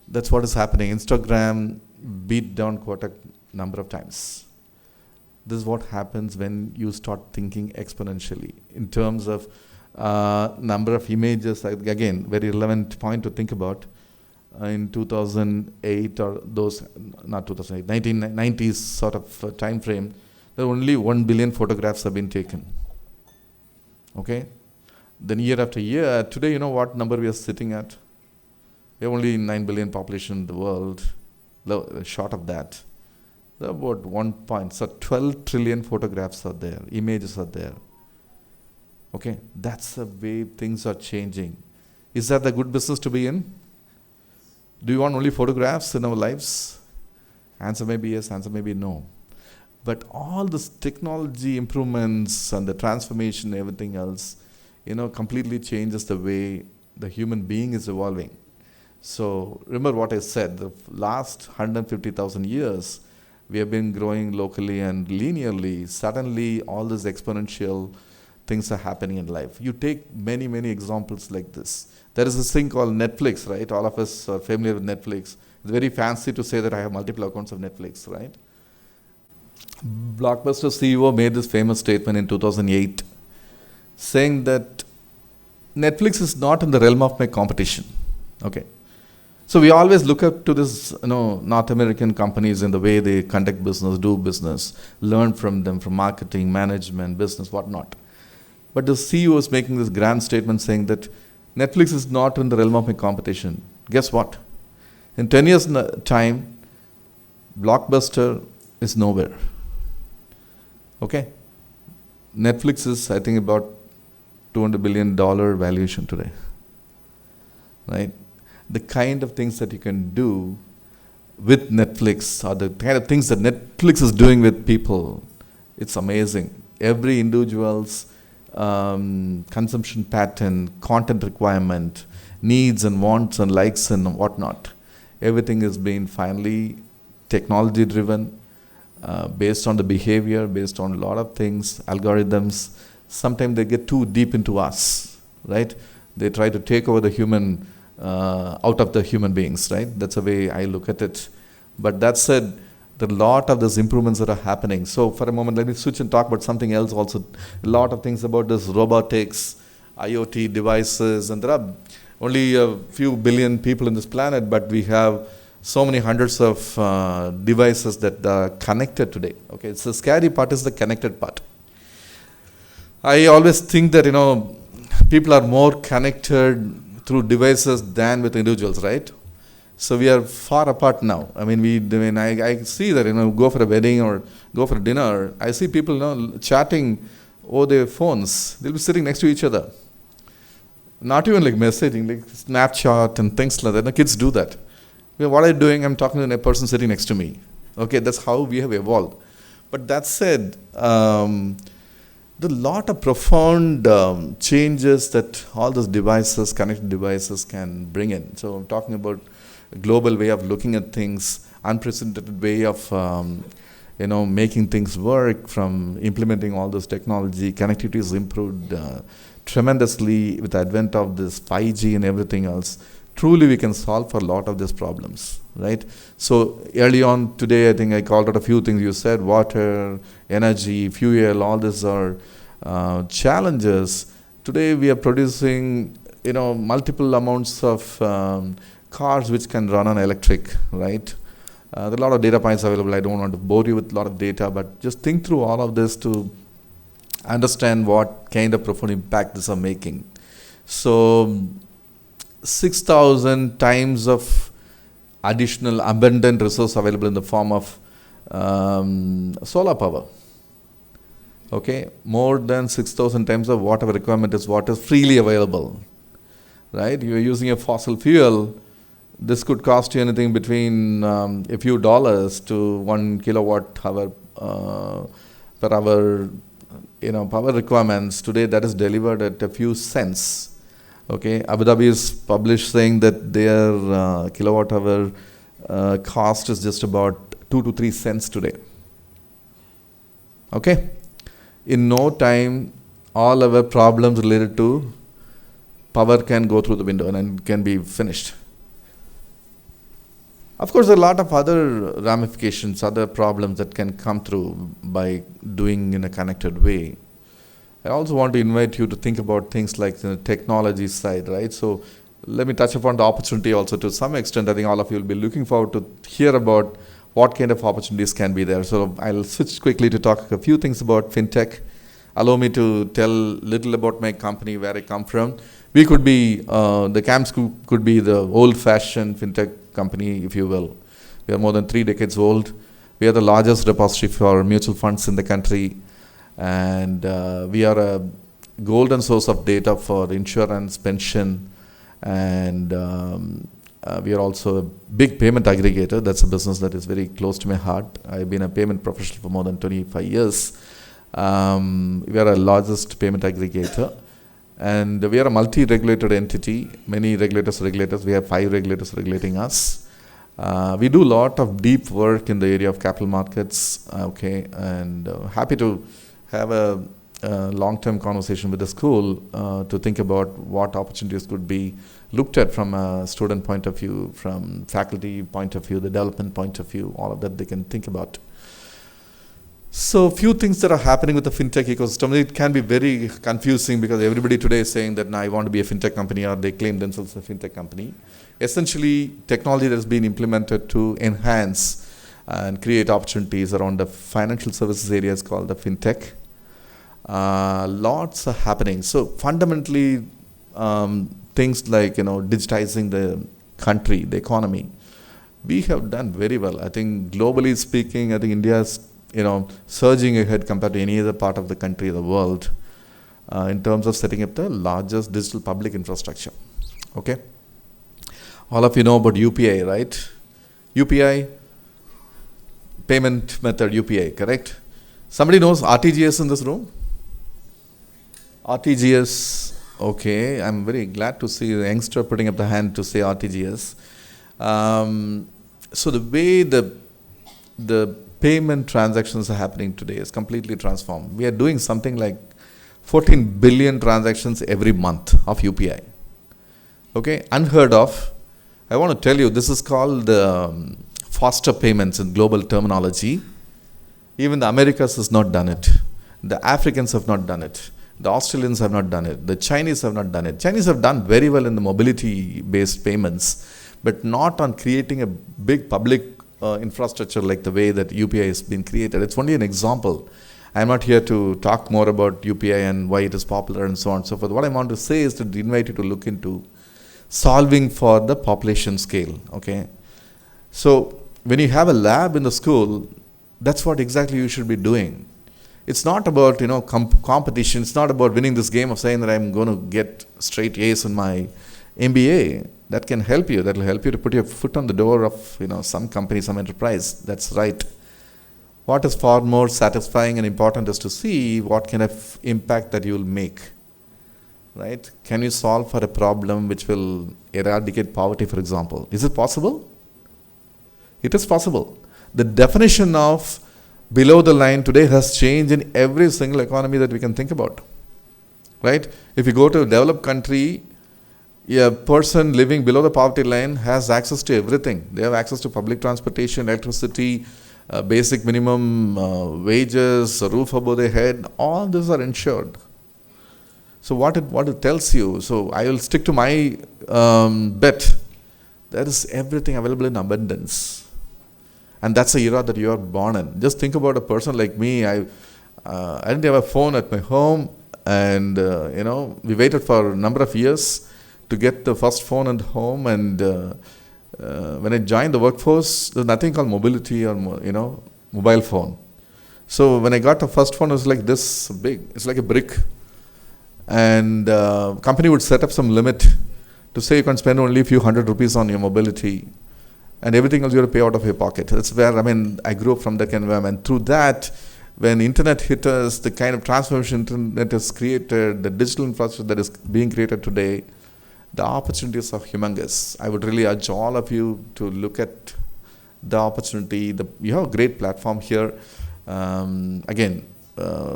that's what is happening. Instagram beat down quite a number of times. This is what happens when you start thinking exponentially in terms of number of images. Again, very relevant point to think about. In 2008 or those, not 2008, 1990s sort of time frame, there were only 1 billion photographs have been taken. Okay? Then year after year, today you know what number we are sitting at? We have only 9 billion population in the world, short of that. There are about 1 point, so 12 trillion photographs are there, images are there. Okay? That's the way things are changing. Is that the good business to be in? Do you want only photographs in our lives? Answer may be yes, answer may be no. But all this technology improvements and the transformation, everything else, completely changes the way the human being is evolving. So remember what I said, the last 150,000 years, we have been growing locally and linearly. Suddenly, all these exponential things are happening in life. You take many, many examples like this. There is this thing called Netflix, right? All of us are familiar with Netflix. It's very fancy to say that I have multiple accounts of Netflix, right? Blockbuster CEO made this famous statement in 2008 saying that Netflix is not in the realm of my competition. Okay. So we always look up to this, North American companies in the way they conduct business, do business, learn from them, from marketing, management, business, whatnot. But the CEO is making this grand statement saying that Netflix is not in the realm of my competition. Guess what? In 10 years' time, Blockbuster is nowhere. Okay? Netflix is, I think, about $200 billion valuation today. Right? The kind of things that you can do with Netflix, or the kind of things that Netflix is doing with people, it's amazing. Every individual's consumption pattern, content requirement, needs and wants and likes and whatnot, everything is being finally technology driven, based on the behavior, based on a lot of things, algorithms. Sometimes they get too deep into us, right? They try to take over the human, out of the human beings, right? That's the way I look at it. But that said, there are a lot of these improvements that are happening. So for a moment, let me switch and talk about something else also. A lot of things about this robotics, IoT devices, and there are only a few billion people in this planet, but we have so many hundreds of devices that are connected today. Okay, so the scary part is the connected part. I always think that, people are more connected through devices than with individuals, right? So we are far apart now. I mean, I see that, go for a wedding or go for a dinner, I see people, chatting over their phones. They'll be sitting next to each other. Not even like messaging, like Snapchat and things like that. The kids do that. What I'm doing, I'm talking to a person sitting next to me. Okay, that's how we have evolved. But that said, the lot of profound changes that all those devices, connected devices can bring in. So I'm talking about a global way of looking at things, unprecedented way of making things work, from implementing all this technology. Connectivity is improved tremendously with the advent of this 5G and everything else. Truly we can solve for a lot of these problems, right? So early on today, I think I called out a few things you said: water, energy, fuel, all these are challenges. Today we are producing, multiple amounts of cars which can run on electric, right? There are a lot of data points available. I don't want to bore you with a lot of data, but just think through all of this to understand what kind of profound impact this are making. So 6,000 times of additional abundant resource available in the form of solar power. Okay, more than 6,000 times of whatever requirement is what is freely available, right? You are using a fossil fuel. This could cost you anything between a few dollars to 1 kilowatt hour per our power requirements. Today that is delivered at a few cents. Okay, Abu Dhabi is published saying that their kilowatt hour cost is just about 2 to 3 cents today. Okay, in no time, all our problems related to power can go through the window and can be finished. Of course, there are a lot of other ramifications, other problems that can come through by doing in a connected way. I also want to invite you to think about things like the technology side, right? So let me touch upon the opportunity also to some extent. I think all of you will be looking forward to hear about what kind of opportunities can be there. So I'll switch quickly to talk a few things about fintech. Allow me to tell a little about my company, where I come from. We could be, the CAMSPay could be the old-fashioned fintech company, if you will. We are more than 3 decades old. We are the largest repository for mutual funds in the country. And we are a golden source of data for insurance, pension, and we are also a big payment aggregator. That's a business that is very close to my heart. I've been a payment professional for more than 25 years. We are a largest payment aggregator. And we are a multi-regulated entity. Many regulators regulate us. We have 5 regulators regulating us. We do a lot of deep work in the area of capital markets. Okay, and happy to have a long-term conversation with the school to think about what opportunities could be looked at from a student point of view, from faculty point of view, the development point of view, all of that they can think about. So a few things that are happening with the fintech ecosystem. It can be very confusing because everybody today is saying that I want to be a fintech company, or they claim themselves a fintech company. Essentially, technology that has been implemented to enhance and create opportunities around the financial services areas called the fintech. Lots are happening. So fundamentally, things like digitizing the country, the economy, we have done very well. I think globally speaking, I think India is surging ahead compared to any other part of the country, the world, in terms of setting up the largest digital public infrastructure. Okay, all of you know about UPI, right? UPI, payment method UPI, correct? Somebody knows RTGS in this room? RTGS, okay, I'm very glad to see the youngster putting up the hand to say RTGS. So the way the payment transactions are happening today is completely transformed. We are doing something like 14 billion transactions every month of UPI. Okay, unheard of. I want to tell you, this is called faster payments in global terminology. Even the Americas has not done it. The Africans have not done it. The Australians have not done it. The Chinese have not done it. Chinese have done very well in the mobility-based payments, but not on creating a big public infrastructure like the way that UPI has been created. It's only an example. I'm not here to talk more about UPI and why it is popular and so on and so forth. What I want to say is to invite you to look into solving for the population scale. Okay, so when you have a lab in the school, that's what exactly you should be doing. It's not about competition. It's not about winning this game of saying that I'm going to get straight A's in my MBA. That can help you. That will help you to put your foot on the door of some company, some enterprise. That's right. What is far more satisfying and important is to see what kind of impact that you will make. Right? Can you solve for a problem which will eradicate poverty, for example? Is it possible? It is possible. The definition of below the line today has changed in every single economy that we can think about. Right? If you go to a developed country, a person living below the poverty line has access to everything. They have access to public transportation, electricity, basic minimum wages, a roof above their head. All these are insured. So what it tells you, so I will stick to my bet. There is everything available in abundance. And that's the era that you are born in. Just think about a person like me. I didn't have a phone at my home, and we waited for a number of years to get the first phone at home. And when I joined the workforce, there's nothing called mobility or mobile phone. So when I got the first phone, it was like this big. It's like a brick. And company would set up some limit to say you can spend only a few ₹100 on your mobility, and everything else you have to pay out of your pocket. That's where I grew up from that environment. Through that, when internet hit us, the kind of transformation internet has created, the digital infrastructure that is being created today, the opportunities are humongous. I would really urge all of you to look at the opportunity. You have a great platform here. Again,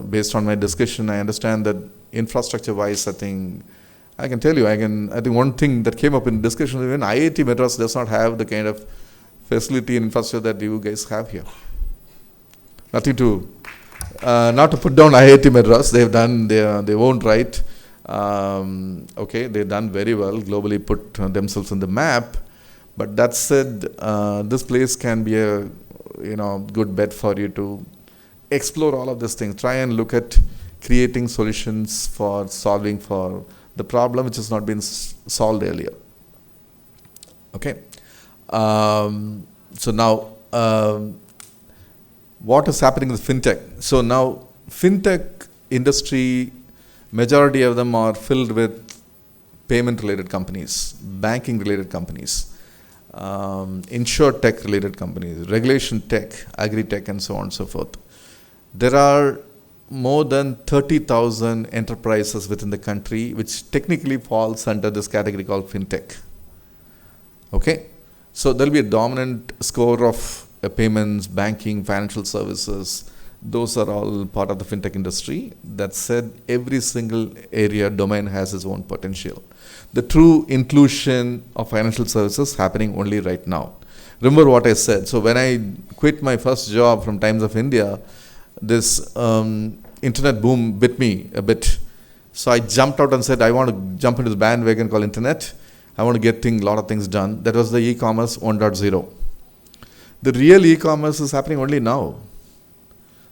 based on my discussion, I understand that infrastructure-wise, I can tell you, I think one thing that came up in discussion, even IIT Madras does not have the kind of facility and infrastructure that you guys have here. Nothing to, not to put down IIT Madras, they've done their own right. Okay, they've done very well, globally put themselves on the map. But that said, this place can be a good bet for you to explore all of these things. Try and look at creating solutions for solving for the problem which has not been solved earlier. Okay. So now, what is happening with fintech? So now, fintech industry, majority of them are filled with payment-related companies, banking-related companies, insure-tech-related companies, regulation tech, agri-tech, and so on and so forth. There are more than 30,000 enterprises within the country which technically falls under this category called fintech. Okay? So there will be a dominant score of payments, banking, financial services. Those are all part of the fintech industry. That said, every single area, domain has its own potential. The true inclusion of financial services happening only right now. Remember what I said. So when I quit my first job from Times of India, this internet boom bit me a bit. So I jumped out and said, I want to jump into the bandwagon called internet. I want to get a lot of things done. That was the e-commerce 1.0. The real e-commerce is happening only now.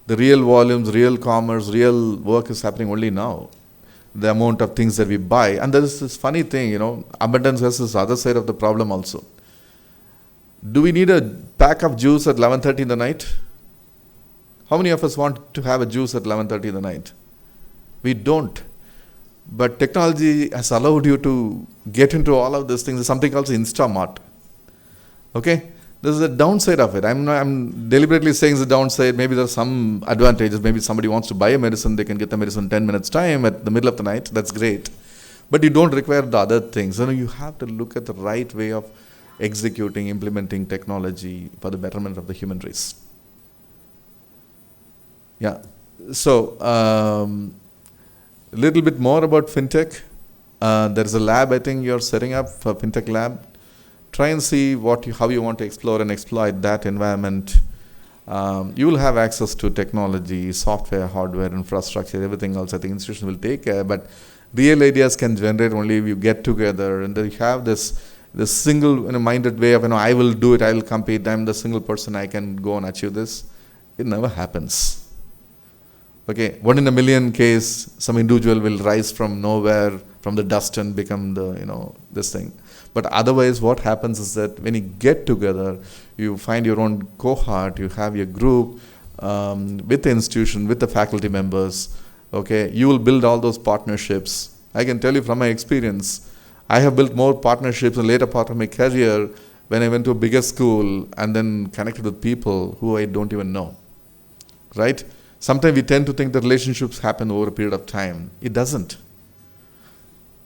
The real volumes, real commerce, real work is happening only now. The amount of things that we buy. And there is this funny thing, abundance has this other side of the problem also. Do we need a pack of juice at 11:30 in the night? How many of us want to have a juice at 11:30 in the night? We don't. But technology has allowed you to get into all of these things. There's something called Instamart. Okay? This is the downside of it. I'm deliberately saying the downside. Maybe there's some advantages. Maybe somebody wants to buy a medicine, they can get the medicine in 10 minutes time at the middle of the night. That's great. But you don't require the other things. You have to look at the right way of executing, implementing technology for the betterment of the human race. Yeah. So, a little bit more about fintech. There's a lab, I think you're setting up for fintech lab. Try and see how you want to explore and exploit that environment. You will have access to technology, software, hardware, infrastructure, everything else. I think institution will take care. But real ideas can generate only if you get together and then you have this single-minded way of, I will do it, I will compete, I'm the single person, I can go and achieve this. It never happens. Okay, 1 in a million case, some individual will rise from nowhere, from the dust and become this thing. But otherwise, what happens is that when you get together, you find your own cohort, you have your group with the institution, with the faculty members. Okay, you will build all those partnerships. I can tell you from my experience, I have built more partnerships in the later part of my career when I went to a bigger school and then connected with people who I don't even know. Right? Sometimes we tend to think that relationships happen over a period of time. It doesn't.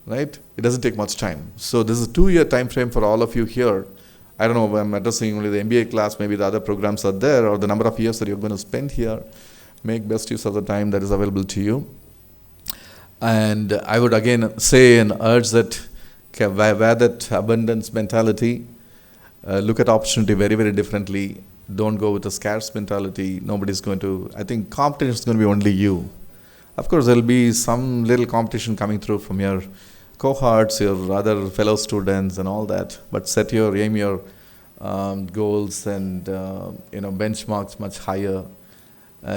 Right? It doesn't take much time. So this is a 2-year time frame for all of you here. I don't know if I'm addressing only the MBA class, maybe the other programs are there, or the number of years that you're going to spend here. Make best use of the time that is available to you. And I would again say and urge that where that abundance mentality, look at opportunity very, very differently. Don't go with a scarce mentality. Nobody's going to, I think competition is going to be only you. Of course, there will be some little competition coming through from your cohorts, your other fellow students and all that. But aim your goals and benchmarks much higher.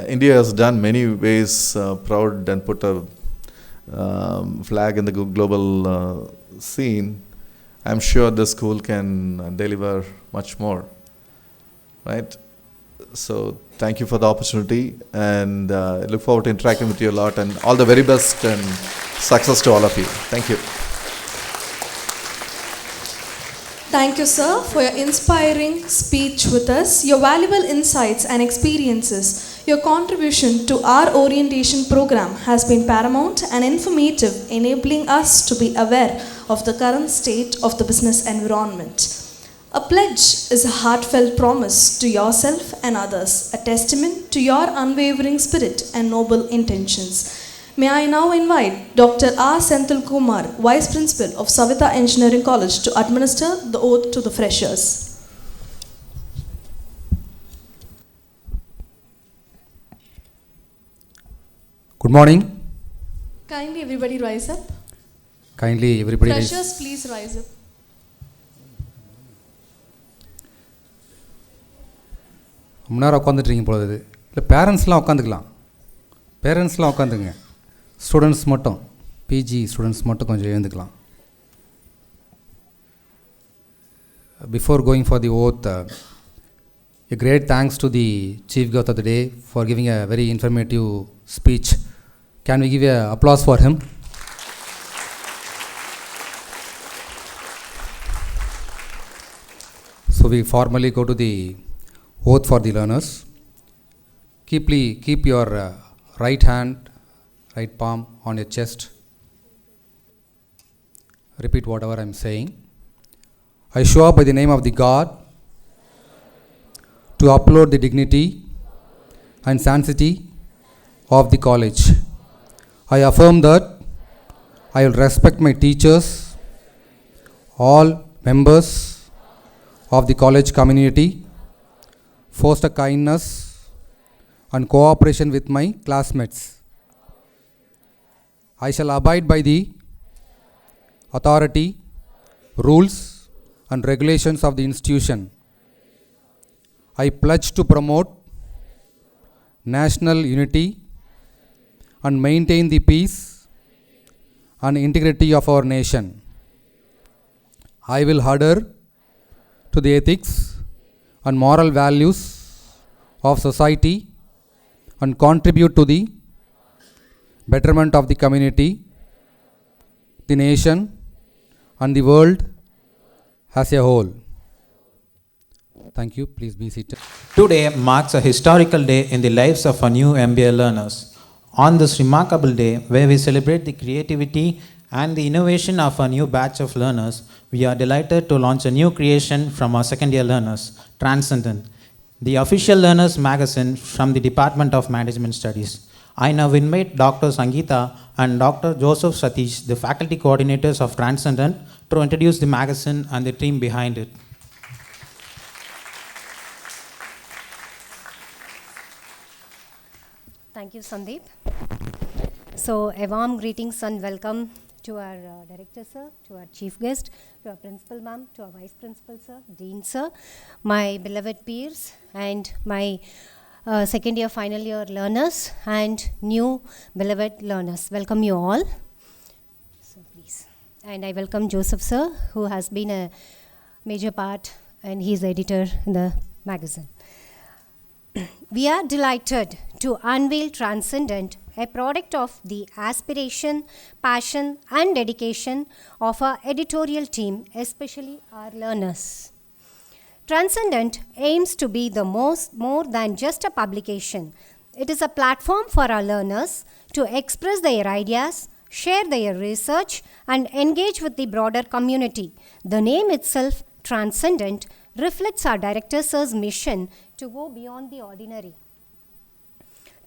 India has done many ways proud and put a flag in the global scene. I'm sure the school can deliver much more. Right? So thank you for the opportunity and look forward to interacting with you a lot and all the very best and success to all of you. Thank you. Thank you, sir, for your inspiring speech with us. Your valuable insights and experiences Your contribution to our orientation program has been paramount and informative, enabling us to be aware of the current state of the business environment. A pledge is a heartfelt promise to yourself and others, a testament to your unwavering spirit and noble intentions. May I now invite Dr. R. Senthil Kumar, Vice Principal of Saveetha Engineering College, to administer the oath to the freshers. Good morning. Kindly everybody rise up. Kindly everybody rise. Freshers, please rise up. ரொம்ப நேரம் உட்காந்துட்ருக்கீங்க பொழுது இல்லை பேரண்ட்ஸ்லாம் உட்காந்துக்கலாம், பேரண்ட்ஸ்லாம் உட்காந்துங்க, students மட்டும், PG students மட்டும் கொஞ்சம் எழுந்துக்கலாம். Before going for the oath, a great thanks to the Chief Guest of the day for giving a very informative speech. Can we give an applause for him? So we formally go to the oath for the learners. Keep your right hand, right palm on your chest. Repeat whatever I am saying. I swear by the name of the God to uphold the dignity and sanctity of the college. I affirm that I will respect my teachers, all members of the college community, foster kindness and cooperation with my classmates. I shall abide by the authority, rules and regulations of the institution. I pledge to promote national unity and maintain the peace and integrity of our nation. I will adhere to the ethics and moral values of society and contribute to the betterment of the community, the nation and the world as a whole. Thank you. Please be seated. Today marks a historical day in the lives of our new MBA learners. On this remarkable day, where we celebrate the creativity and the innovation of our new batch of learners, we are delighted to launch a new creation from our second year learners, Transcendent, the official learners magazine from the Department of Management Studies. I now invite Dr. Sangeeta and Dr. Joseph Satish, the faculty coordinators of Transcendent, to introduce the magazine and the team behind it. Thank you, Sandeep. So, a warm greetings and welcome to our director, sir, to our chief guest, to our principal, ma'am, to our vice principal, sir, dean, sir, my beloved peers, and my second year, final year learners, and new beloved learners. Welcome you all. So, please. And I welcome Joseph, sir, who has been a major part, and he is the editor in the magazine. We are delighted to unveil Transcendent, a product of the aspiration, passion and dedication of our editorial team, especially our learners. Transcendent aims to be the more than just a publication. It is a platform for our learners to express their ideas, share their research and engage with the broader community. The name itself, Transcendent, reflects our director's mission to go beyond the ordinary,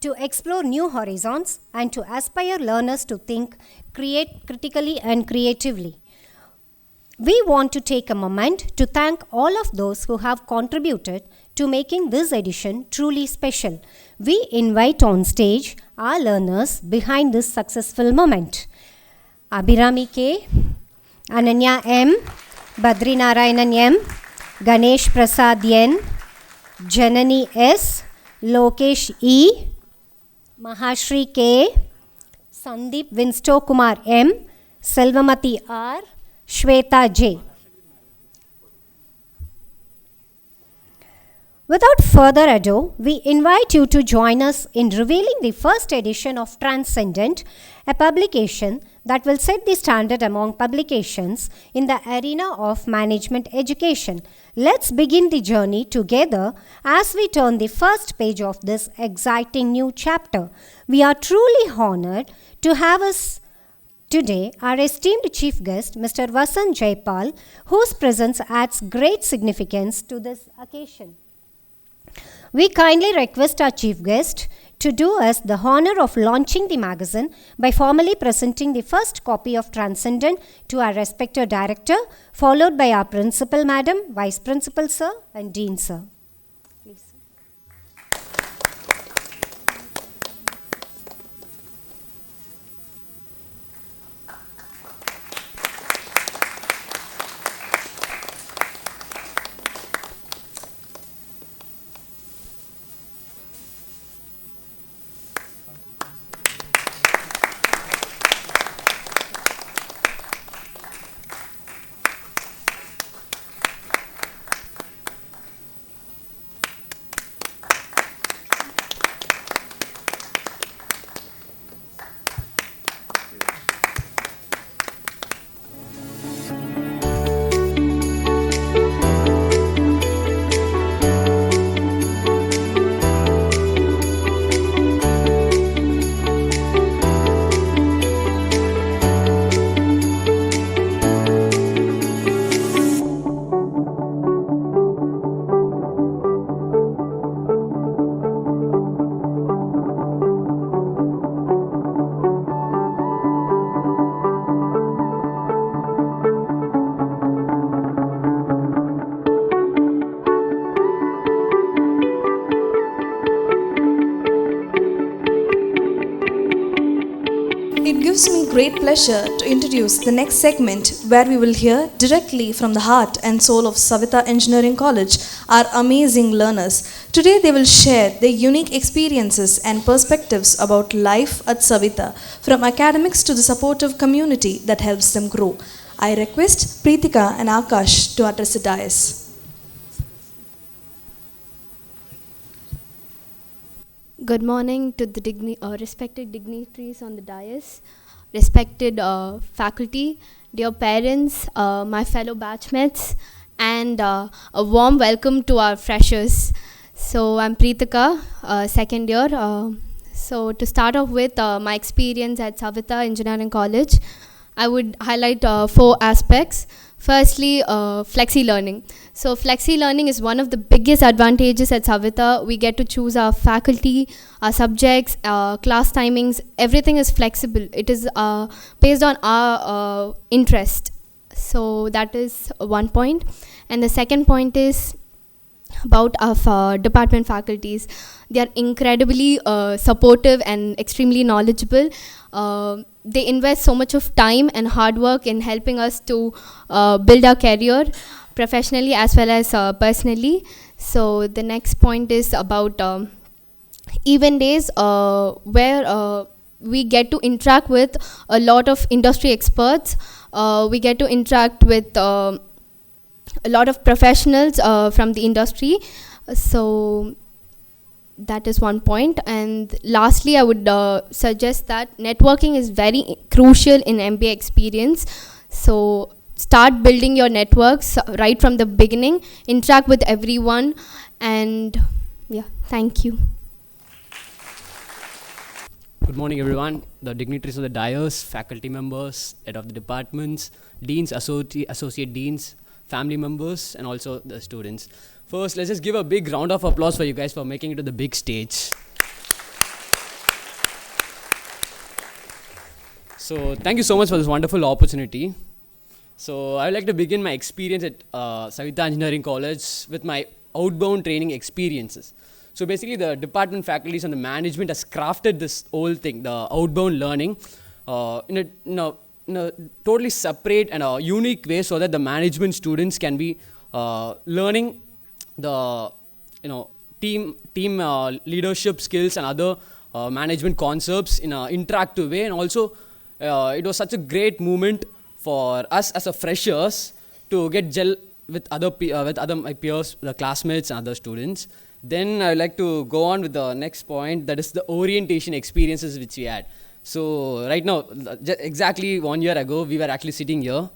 to explore new horizons and to aspire learners to think, create critically and creatively. We want to take a moment to thank all of those who have contributed to making this edition truly special. We invite on stage our learners behind this successful moment. Abhirami K, Ananya M, Badrinarayanan M, Ganesh Prasad N, Janani S, Lokesh E, Mahashri K, Sandeep Winsto Kumar M, Selvamati R, Shweta J. Without further ado, we invite you to join us in revealing the first edition of Transcendent, a publication that will set the standard among publications in the arena of management education. Let's begin the journey together as we turn the first page of this exciting new chapter. We are truly honored to have us today our esteemed chief guest, Mr. Vasanth Jeyapaul, whose presence adds great significance to this occasion. We kindly request our chief guest to do us the honor of launching the magazine by formally presenting the first copy of Transcendent to our respected director, followed by our principal madam, vice principal sir, and dean sir. Please. It gives me great pleasure to introduce the next segment where we will hear directly from the heart and soul of Saveetha Engineering College, our amazing learners. Today they will share their unique experiences and perspectives about life at Saveetha, from academics to the supportive community that helps them grow. I request Preetika and Akash to address the dais. Good morning to the respected dignitaries on the dais, respected faculty, dear parents, my fellow batchmates, and a warm welcome to our freshers. So I'm Preetika, second year. So to start off with my experience at Saveetha Engineering College, I would highlight 4 aspects. Firstly, flexi learning. So flexi learning is one of the biggest advantages at Saveetha. We get to choose our faculty, our subjects, class timings. Everything is flexible. It is based on our interest. So that is one point. And the second point is about our department faculties. They are incredibly supportive and extremely knowledgeable. They invest so much of time and hard work in helping us to build our career professionally as well as personally. So the next point is about event days where we get to interact with a lot of industry experts. We get to interact with a lot of professionals from the industry. So that is one point. And lastly, I would suggest that networking is very crucial in MBA experience. So start building your networks right from the beginning, interact with everyone, and yeah, thank you. Good morning, everyone. The dignitaries of the dais, faculty members, head of the departments, deans, associate deans, family members, and also the students. First, let's just give a big round of applause for you guys for making it to the big stage. So, thank you so much for this wonderful opportunity. So, I would like to begin my experience at Saveetha Engineering College with my outbound training experiences. So, basically, the department faculties and the management has crafted this whole thing, the outbound learning, in a totally separate and a unique way, so that the management students can be learning the team leadership skills and other management concepts in an interactive way. And also it was such a great moment for us as a freshers to get with other my peers, the classmates, and other students. Then I would like to go on with the next point, that is the orientation experiences which we had. So right now, exactly 1 year ago, we were actually sitting here,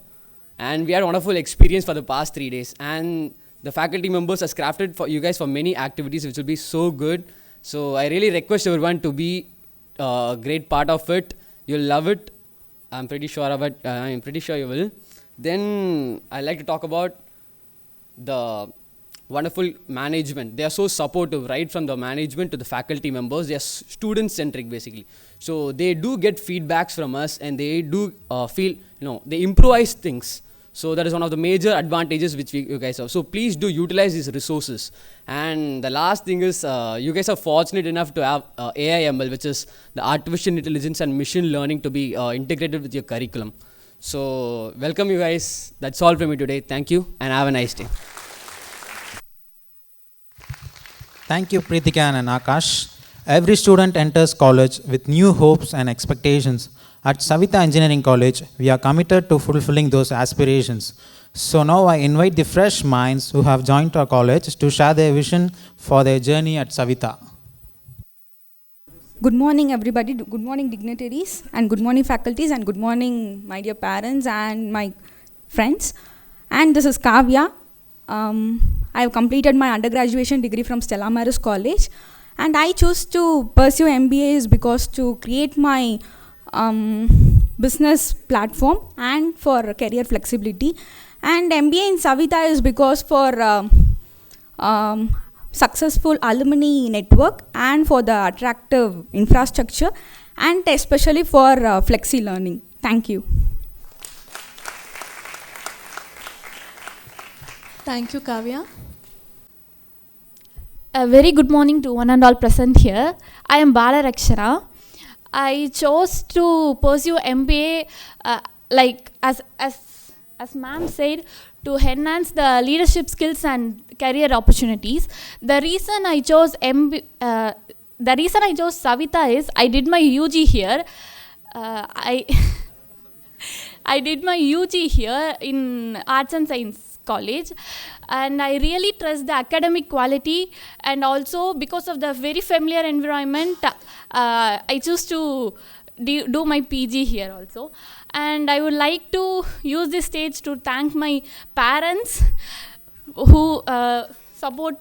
and we had a wonderful experience for the past 3 days. And the faculty members has crafted for you guys for many activities which will be so good. So I really request everyone to be a great part of it. You'll love it. I'm pretty sure of it. I'm pretty sure you will. Then I like to talk about the wonderful management. They are so supportive, right from the management to the faculty members. They are student-centric, basically. So they do get feedbacks from us, and they do feel, they improvise things. So that is one of the major advantages which you guys have. So please do utilize these resources. And the last thing is, you guys are fortunate enough to have AIML, which is the artificial intelligence and machine learning, to be integrated with your curriculum. So welcome you guys. That's all from me today. Thank you, and have a nice day. Thank you, Pritika and Akash. Every student enters college with new hopes and expectations. At Saveetha Engineering College, we are committed to fulfilling those aspirations. So now I invite the fresh minds who have joined our college to share their vision for their journey at Saveetha. Good morning, everybody. Good morning, dignitaries, and good morning, faculties, and good morning, my dear parents and my friends. And this is Kavya. I have completed my undergraduation degree from Stella Maris College, and I chose to pursue MBA because to create my business platform and for career flexibility. And MBA in Saveetha is because for successful alumni network and for the attractive infrastructure, and especially for flexi learning. Thank you. Thank you, Kavya. A very good morning to one and all present here. I am Bala Rakshana. I chose to pursue MBA as ma'am said, to enhance the leadership skills and career opportunities. The reason I chose Saveetha is I did my UG here. I did my UG here in Arts and Science College, and I really trust the academic quality, and also because of the very familiar environment, I choose to do my PG here also. And I would like to use this stage to thank my parents who supports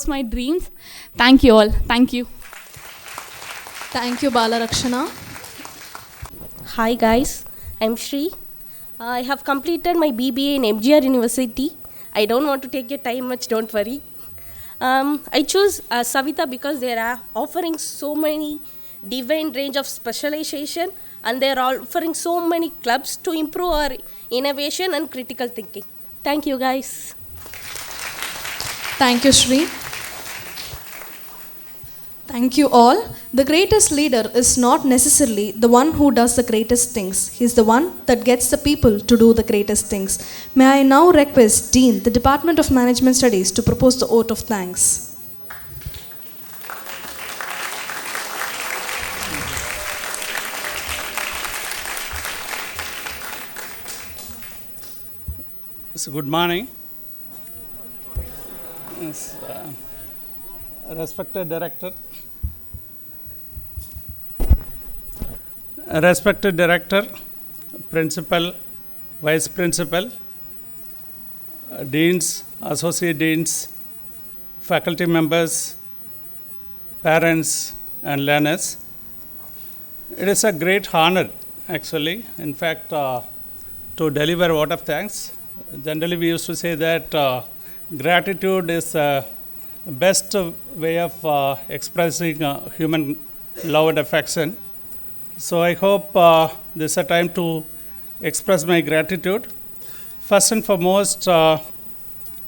my dreams. Thank you all. Thank you. Thank you, Bala Rakshana. Hi guys, I'm Shri. I have completed my BBA in MGR University. I don't want to take your time much, don't worry. I choose Saveetha because they are offering so many divine range of specialization, and they are offering so many clubs to improve our innovation and critical thinking. Thank you guys. Thank you, Shri. Thank you all. The greatest leader is not necessarily the one who does the greatest things. He is the one that gets the people to do the greatest things. May I now request Dean, the Department of Management Studies, to propose the oath of thanks. So good morning. Respected Director, Principal, Vice Principal, Deans, Associate Deans, faculty members, parents, and learners. It is a great honor, actually, in fact, to deliver a vote of thanks. Generally, we used to say that gratitude is the best way of expressing human love and affection. So I hope this is a time to express my gratitude. First and foremost, I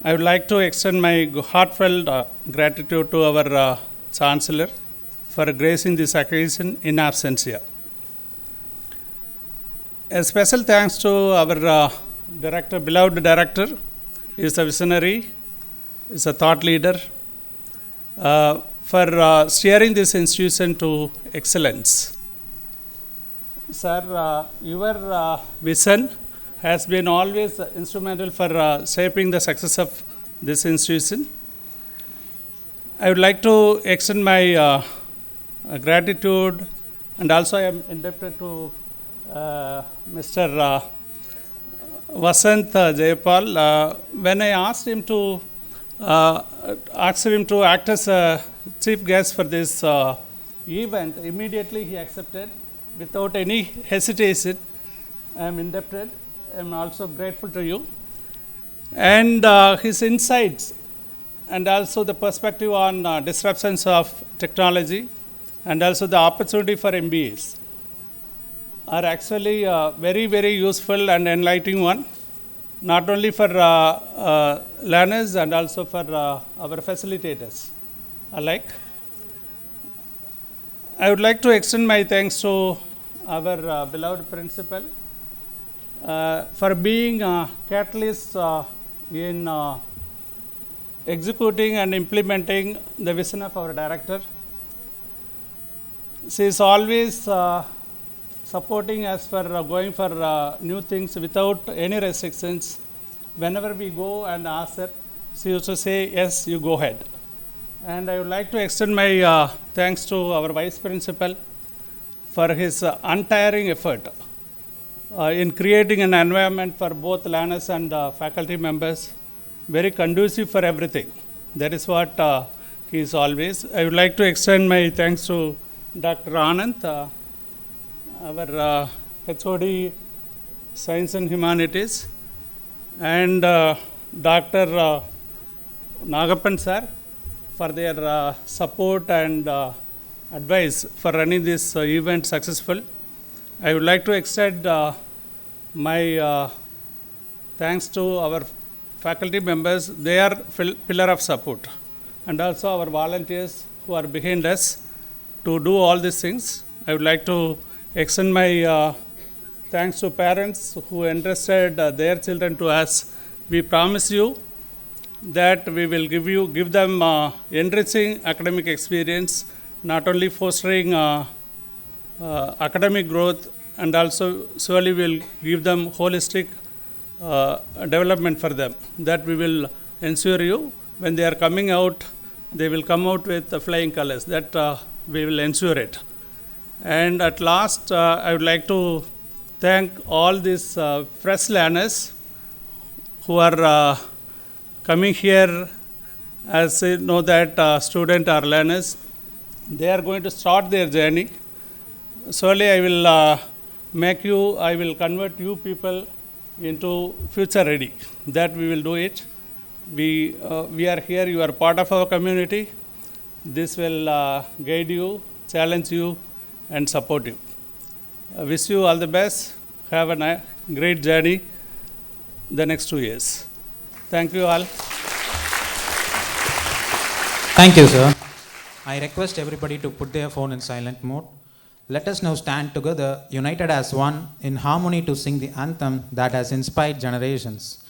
would like to extend my heartfelt gratitude to our Chancellor for gracing this occasion in absentia. A special thanks to our director, beloved director. He is a visionary, is a thought leader, for steering this institution to excellence. Sir, your vision has been always instrumental for shaping the success of this institution. I would like to extend my gratitude, and also I am indebted to Mr. Vasanth Jeyapaul. When I asked him to act as a chief guest for this event, immediately he accepted without any hesitation. I am indebted. I am also grateful to you. And his insights and also the perspective on disruptions of technology and also the opportunity for MBAs are actually very, very useful and enlightening one, not only for learners and also for our facilitators alike. I would like to extend my thanks to our beloved principal for being a catalyst in executing and implementing the vision of our director. She is always supporting us for going for new things without any restrictions. Whenever we go and ask her, she used to say, yes, you go ahead. And I would like to extend my thanks to our vice principal for his untiring effort in creating an environment for both learners and faculty members, very conducive for everything. That is what he is always. I would like to extend my thanks to Dr. Anand, our HOD Science and Humanities, and Dr. Nagappan sir for their support and advice for running this event successful. I would like to extend my thanks to our faculty members. They are pillar of support, and also our volunteers who are behind us to do all these things. I would like to extend my thanks to parents who entrusted their children to us. We promise you that we will give them enriching academic experience, not only fostering academic growth, and also surely will give them holistic development for them. That we will ensure you when they are coming out, they will come out with flying colors. That we will ensure it. And at last, I would like to thank all these fresh learners who are coming here. As you know that students are learners, they are going to start their journey. Surely I will I will convert you people into future ready. That we will do it. We are here, you are part of our community. This will guide you, challenge you, and support you. I wish you all the best. Have a great journey the next 2 years. Thank you all. Thank you, sir. I request everybody to put their phone in silent mode. Let us now stand together, united as one, in harmony to sing the anthem that has inspired generations.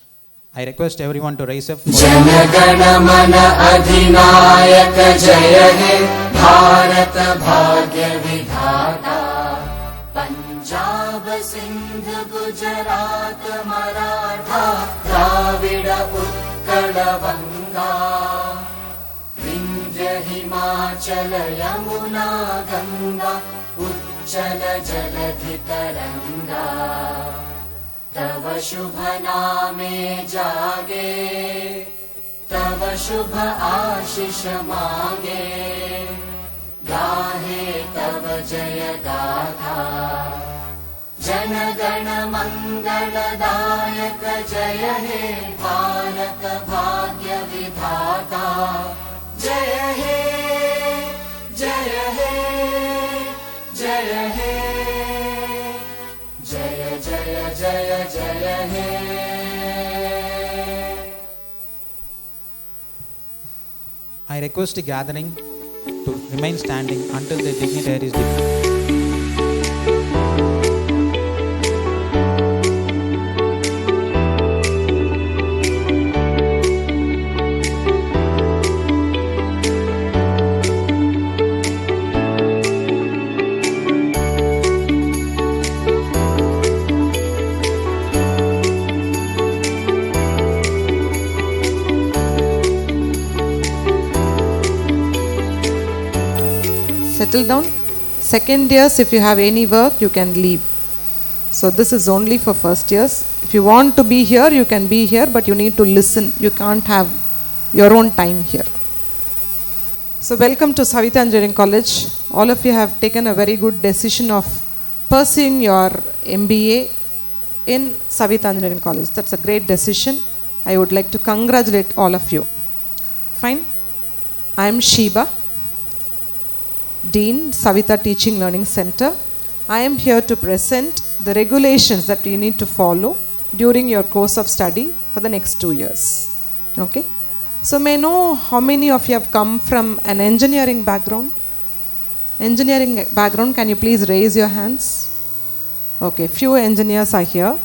I request everyone to raise up. Jana Gana Mana Adhinayaka Jaya He Bharat Bhagya Vidhata Punjab Sindh Gujarat Maratha Dravida Utkala Vanga Vindhya Himachala Yamuna Ganga Uchchala Jaladhi Taranga तव शुभ नामे जागे तव शुभ आशीष मांगे गाहे तव जय गाथा जन गण मंगलदायक जय हे भारत भाग्य विधाता जय हे जय हे जय हे जय जय जय जय हे I request the gathering to remain standing until the dignitaries depart. settle down. Second years, if you have any work, you can leave. So this is only for first years. If you want to be here, you can be here, but you need to listen. You can't have your own time here. So welcome to Saveetha Engineering College. All of you have taken a very good decision of pursuing your MBA in Saveetha Engineering College. That's a great decision. I would like to congratulate all of you. Fine. I am Sheba, Dean, Saveetha Teaching Learning Center. I am here to present the regulations that you need to follow during your course of study for the next 2 years. Okay. So may I know how many of you have come from an engineering background? Engineering background, can you please raise your hands? Okay, few engineers are here.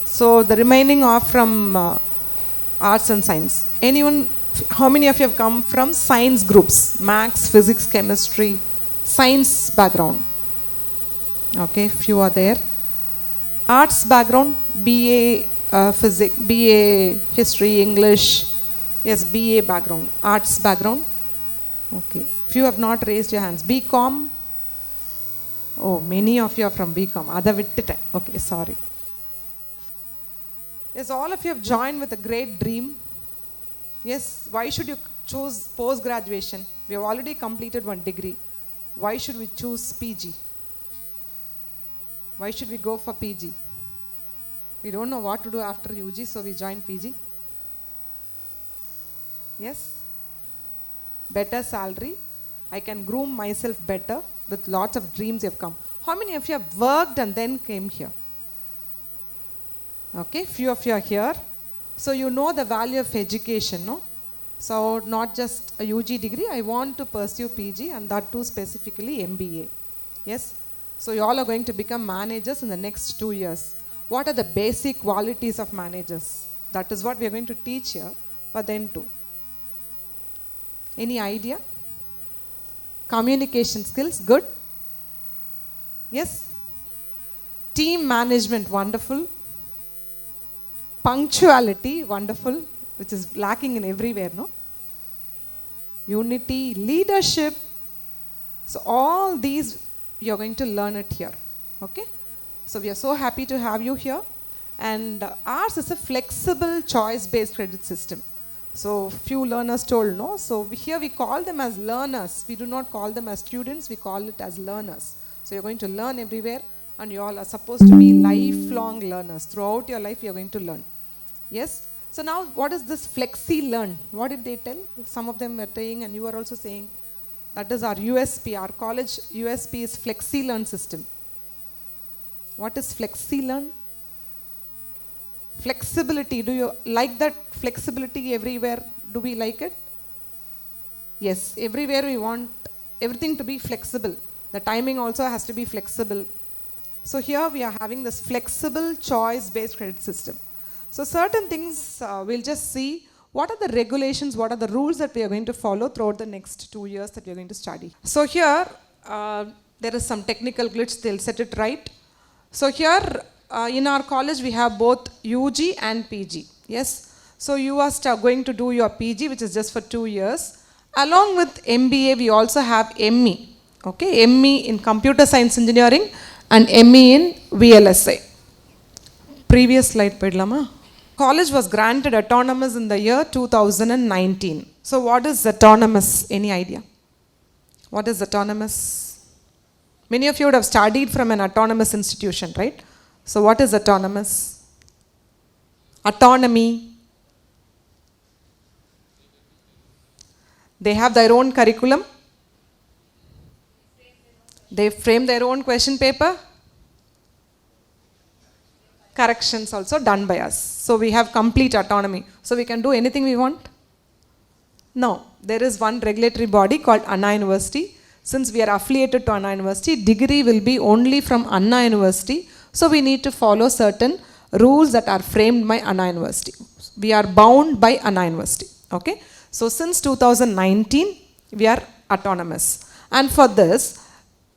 So the remaining are from arts and science. Anyone, how many of you have come from science groups? Maths, physics, chemistry, science background. Okay, few are there. Arts background, BA physics, BA history, English. Yes, BA background. Arts background. Okay. Few have not raised your hands. BCom. Oh, many of you are from BCom. Okay, sorry. Yes, all of you have joined with a great dream. Yes, why should you choose post-graduation? We have already completed one degree. Why should we choose PG? Why should we go for PG? We don't know what to do after UG, so we joined PG. Yes? Better salary. I can groom myself better. With lots of dreams you have come. How many of you have worked and then came here? Okay, few of you are here. So you know the value of education, no? So not just a UG degree, I want to pursue PG and that too specifically MBA. Yes? So you all are going to become managers in the next 2 years. What are the basic qualities of managers? That is what we are going to teach here, but then too. Any idea? Communication skills, good. Yes? Team management, wonderful. Punctuality, wonderful, which is lacking in everywhere, no? Unity, leadership. So all these you are going to learn it here. Okay? So we are so happy to have you here. And ours is a flexible choice-based credit system. So few learners told, no? So here we call them as learners. We do not call them as students, we call it as learners. So you're going to learn everywhere and you all are supposed to be lifelong learners. Throughout your life you're going to learn. Yes? So now what is this flexi learn? What did they tell? Some of them were saying and you are also saying, that is our USP, our college USP is flexi learn system. What is flexi learn? Flexibility, do you like that flexibility everywhere? Do we like it? Yes, everywhere we want everything to be flexible. The timing also has to be flexible. So here we are having this flexible choice-based credit system. So certain things we'll just see what are the regulations, what are the rules that we are going to follow throughout the next 2 years that we are going to study. So here there is some technical glitch, they'll set it right. So here in our college we have both UG and PG. Yes. So you are going to do your PG, which is just for 2 years. Along with MBA we also have ME. Okay, ME in Computer Science Engineering and ME in VLSI. Previous slide pedlama. College was granted autonomous in the year 2019. So what is autonomous? Any idea? What is autonomous? Many of you would have studied from an autonomous institution, right? So what is autonomous? Autonomy. They have their own curriculum. They frame their own question paper. Corrections also done by us. So we have complete autonomy. So we can do anything we want? No. There is one regulatory body called Anna University. Since we are affiliated to Anna University, degree will be only from Anna University. So we need to follow certain rules that are framed by Anna University. We are bound by Anna University. Okay. So since 2019, we are autonomous. And for this,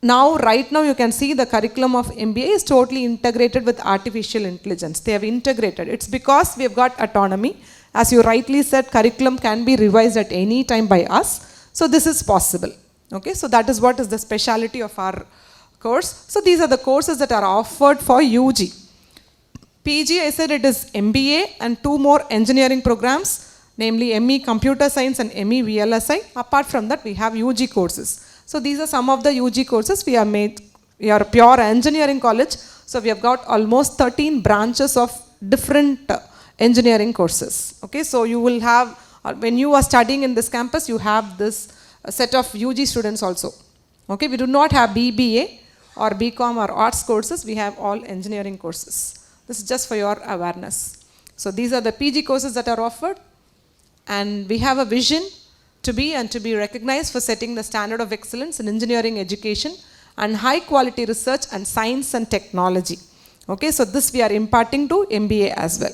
right now you can see the curriculum of MBA is totally integrated with artificial intelligence. They have integrated. It's because we have got autonomy. As you rightly said, curriculum can be revised at any time by us. So this is possible. Okay, so that is what is the speciality of our course. So these are the courses that are offered for UG. PG, I said it is MBA and 2 more engineering programs, namely ME Computer Science and ME VLSI. Apart from that, we have UG courses. So these are some of the UG courses we are a pure engineering college. So we have got almost 13 branches of different engineering courses. Okay, so you will have, when you are studying in this campus, you have this set of UG students also. Okay, we do not have BBA or BCom or arts courses, we have all engineering courses. This is just for your awareness. So these are the PG courses that are offered, and we have a vision to be and to be recognized for setting the standard of excellence in engineering education and high quality research and science and technology. Okay, so this we are imparting to MBA as well.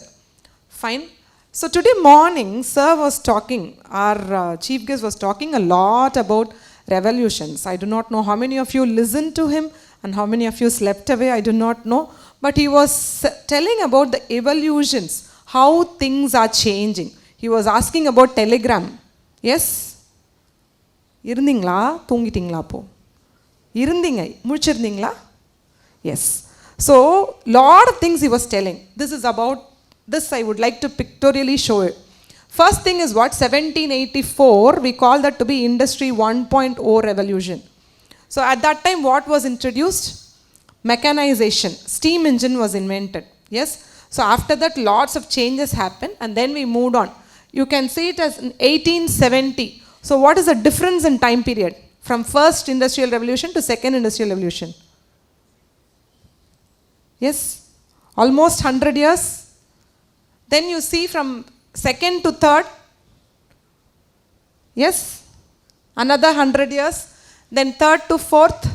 Fine. So today morning, sir was talking, our chief guest was talking a lot about revolutions. I do not know how many of you listened to him and how many of you slept away, I do not know. But he was telling about the evolutions, how things are changing. He was asking about Telegram. Yes? Irundingla, thungitingla po. Irundingai, muchirundingla? Yes. So, lot of things he was telling. This is about, this I would like to pictorially show it. First thing is what? 1784, we call that to be Industry 1.0 revolution. So at that time, what was introduced? Mechanization. Steam engine was invented. Yes? So after that, lots of changes happened, and then we moved on. You can see it as in 1870. So what is the difference in time period from first industrial revolution to second industrial revolution? Yes? Almost 100 years. Then you see from second to third. Yes? Another 100 years. Then third to fourth.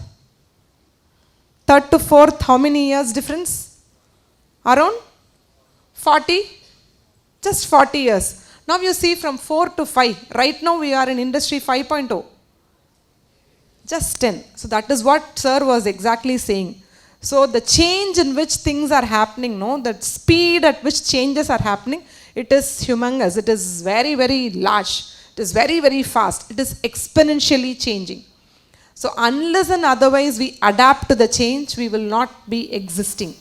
Third to fourth, how many years difference? Around 40? Just 40 years. Now you see from 4 to 5. Right now we are in industry 5.0. Just 10. So that is what sir was exactly saying. So the change in which things are happening, no, the speed at which changes are happening, it is humongous. It is very, very large. It is very, very fast. It is exponentially changing. So unless and otherwise we adapt to the change, we will not be existing.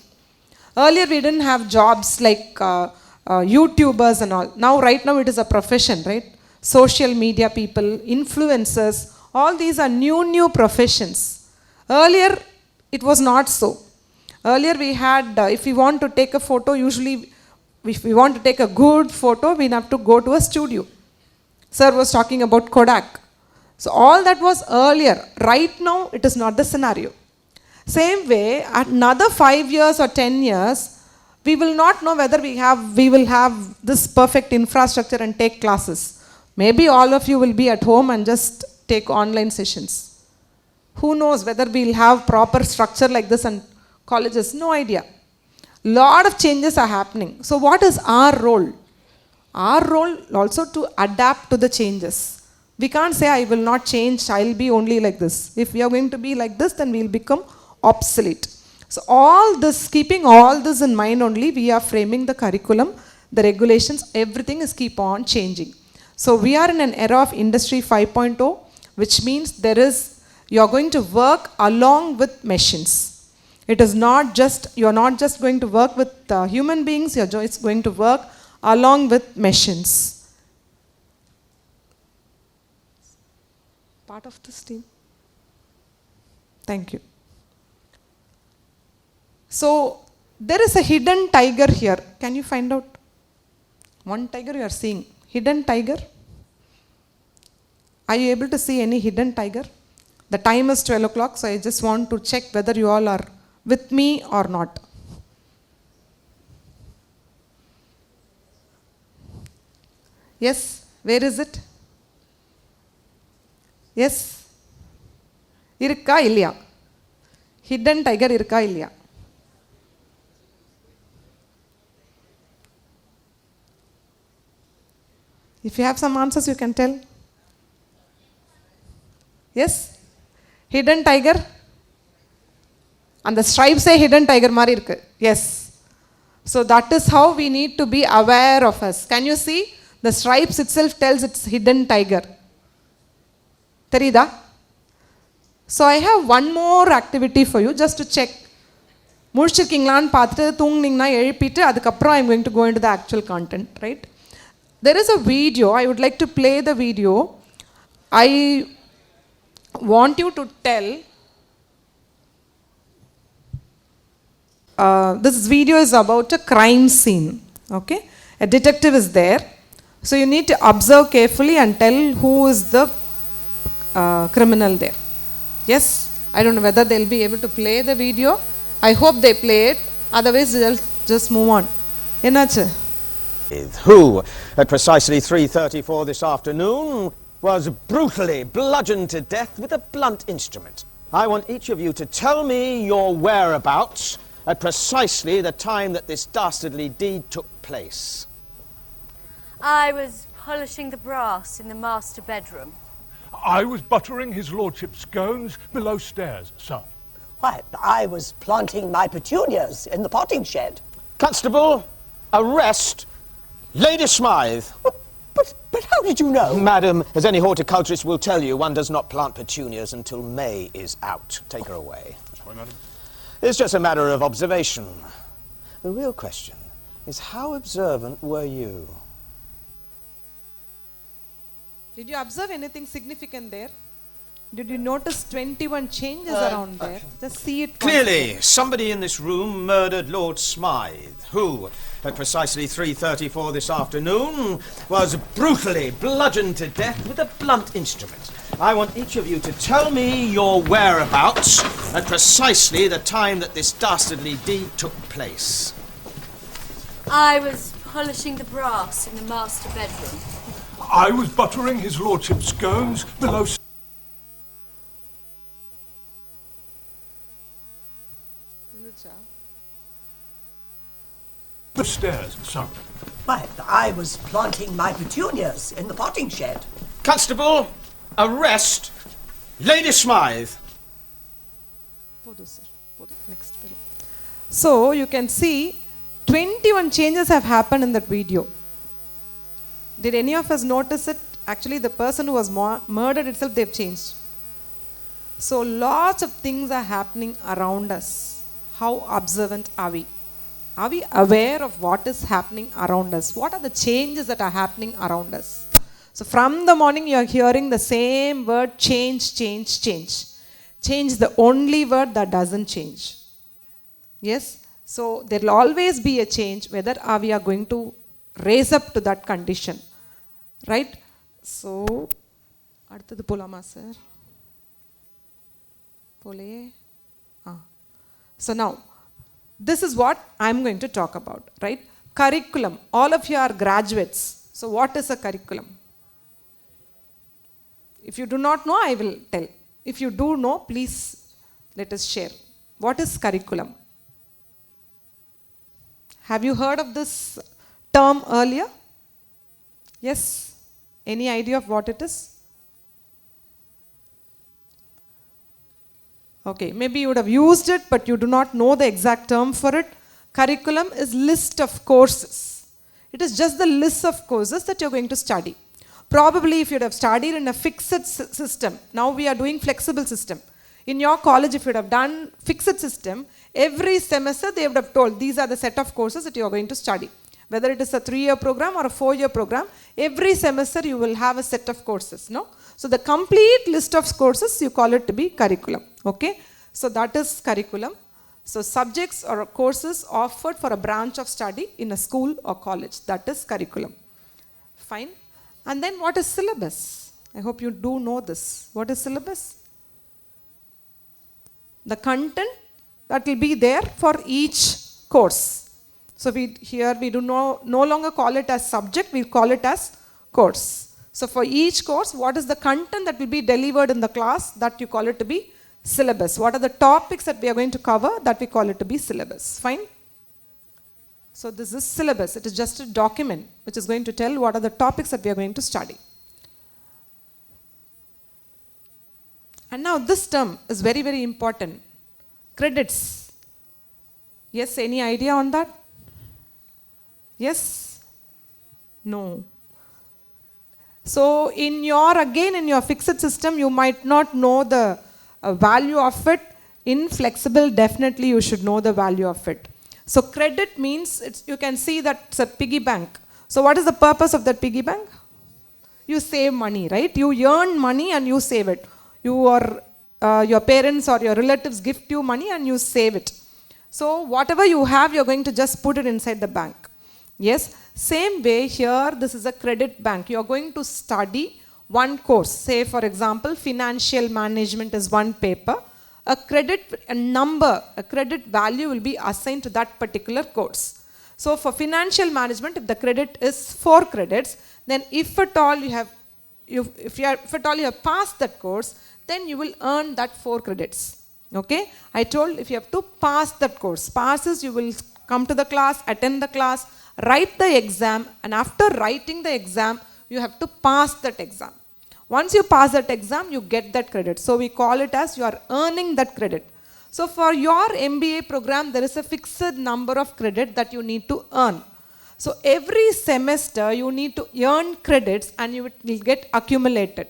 Earlier we didn't have jobs like YouTubers and all. Now, right now it is a profession, right? Social media people, influencers, all these are new professions. Earlier it was not so. Earlier we had, if we want to take a photo, usually if we want to take a good photo, we have to go to a studio. Sir was talking about Kodak. So all that was earlier. Right now, it is not the scenario. Same way, another 5 years or 10 years, we will not know whether we will have this perfect infrastructure and take classes. Maybe all of you will be at home and just take online sessions. Who knows whether we will have proper structure like this and colleges? No idea. Lot of changes are happening. So what is our role? Our role also to adapt to the changes. We can't say, I will not change, I will be only like this. If we are going to be like this, then we will become obsolete. So all this, keeping all this in mind only, we are framing the curriculum, the regulations, everything is keep on changing. So we are in an era of Industry 5.0, which means you are going to work along with machines. It is not just, you are not just going to work with human beings, you are just going to work along with machines. Part of this team. Thank you. So there is a hidden tiger here. Can you find out? One tiger you are seeing. Hidden tiger. Are you able to see any hidden tiger? The time is 12 o'clock, so I just want to check whether you all are with me or not. Yes, where is it? Yes? Irukka illaya? Hidden tiger irukka illaya? If you have some answers, you can tell. Yes? Hidden tiger? And the stripes say hidden tiger mari irukku. Yes. So that is how we need to be aware of us. Can you see? The stripes itself tells it's hidden tiger. Terida? So I have one more activity for you just to check. முடிச்சிருக்கீங்களான்னு பார்த்துட்டு தூங்குனீங்கன்னா எழுப்பிட்டு அதுக்கப்புறம் I'm going to go into the actual content, right? There is a video. I would like to play the video. I want you to tell. This video is about a crime scene. Okay? A detective is there. So you need to observe carefully and tell who is the criminal there. Yes? I don't know whether they'll be able to play the video. I hope they play it. Otherwise, they'll just move on. Ennachu? Who, at precisely 3:34 this afternoon, was brutally bludgeoned to death with a blunt instrument. I want each of you to tell me your whereabouts at precisely the time that this dastardly deed took place. I was polishing the brass in the master bedroom. I was buttering his lordship's scones below stairs, sir. Why, I was planting my petunias in the potting shed. Constable, arrest Lady Smythe. But how did you know? Madam, as any horticulturist will tell you, one does not plant petunias until May is out. Take her away. Sorry, madam. It's just a matter of observation. The real question is, how observant were you? Did you observe anything significant there? Did you notice 21 changes around there? Just see it. Clearly, somebody in this room murdered Lord Smythe, who, at precisely 3:34 this afternoon, was brutally bludgeoned to death with a blunt instrument. I want each of you to tell me your whereabouts at precisely the time that this dastardly deed took place. I was polishing the brass in the master bedroom. I was buttering his lordship's scones below the stairs, sir. Why, I was planting my petunias in the potting shed. Constable, arrest Lady Smythe. Next. So you can see 21 changes have happened in that video. Did any of us notice it? Actually, the person who was murdered itself, they've changed. So lots of things are happening around us. How observant are we? Are we aware of what is happening around us? What are the changes that are happening around us? So from the morning you are hearing the same word, change, change, change. Change is the only word that doesn't change. Yes? So there will always be a change, whether we are going to raise up to that condition. Right? So, அடுத்தது போலாமா sir? போலையே? So now, this is what I'm going to talk about, right? Curriculum. All of you are graduates. So what is a curriculum? If you do not know, I will tell. If you do know, please let us share. What is curriculum? Have you heard of this term earlier? Yes? Any idea of what it is? Okay, maybe you would have used it, but you do not know the exact term for it. Curriculum is list of courses. It is just the list of courses that you're going to study. Probably if you'd have studied in a fixed system, now we are doing flexible system. In your college, if you'd have done fixed system, every semester they would have told these are the set of courses that you are going to study. Whether it is a 3-year program or a 4-year program, every semester you will have a set of courses, no? So the complete list of courses, you call it to be curriculum, okay? So that is curriculum. So subjects or courses offered for a branch of study in a school or college, that is curriculum. Fine. And then what is syllabus? I hope you do know this. What is syllabus? The content that will be there for each course. So we do no longer call it as subject, we call it as course. So for each course, what is the content that will be delivered in the class, that you call it to be syllabus. What are the topics that we are going to cover, that we call it to be syllabus. Fine? So this is syllabus. It is just a document which is going to tell what are the topics that we are going to study. And now this term is very, very important. Credits. Yes, any idea on that? Yes? No. So in your fixed system, you might not know the value of it. Inflexible, definitely you should know the value of it. So credit means, you can see that it's a piggy bank. So what is the purpose of that piggy bank? You save money, right? You earn money and you save it. Your parents or your relatives gift you money and you save it. So whatever you have, you're going to just put it inside the bank. Yes, same way here, this is a credit bank. You're going to study one course. Say for example, financial management is one paper. A credit value will be assigned to that particular course. So for financial management, if the credit is 4 credits, then if at all you have passed that course, then you will earn that 4 credits. Okay? I told if you have to pass that course. Passes, you will come to the class, attend the class, write the exam, and after writing the exam, you have to pass that exam. Once you pass that exam, you get that credit. So we call it as you are earning that credit. So for your MBA program, there is a fixed number of credit that you need to earn. So every semester, you need to earn credits and you will get accumulated.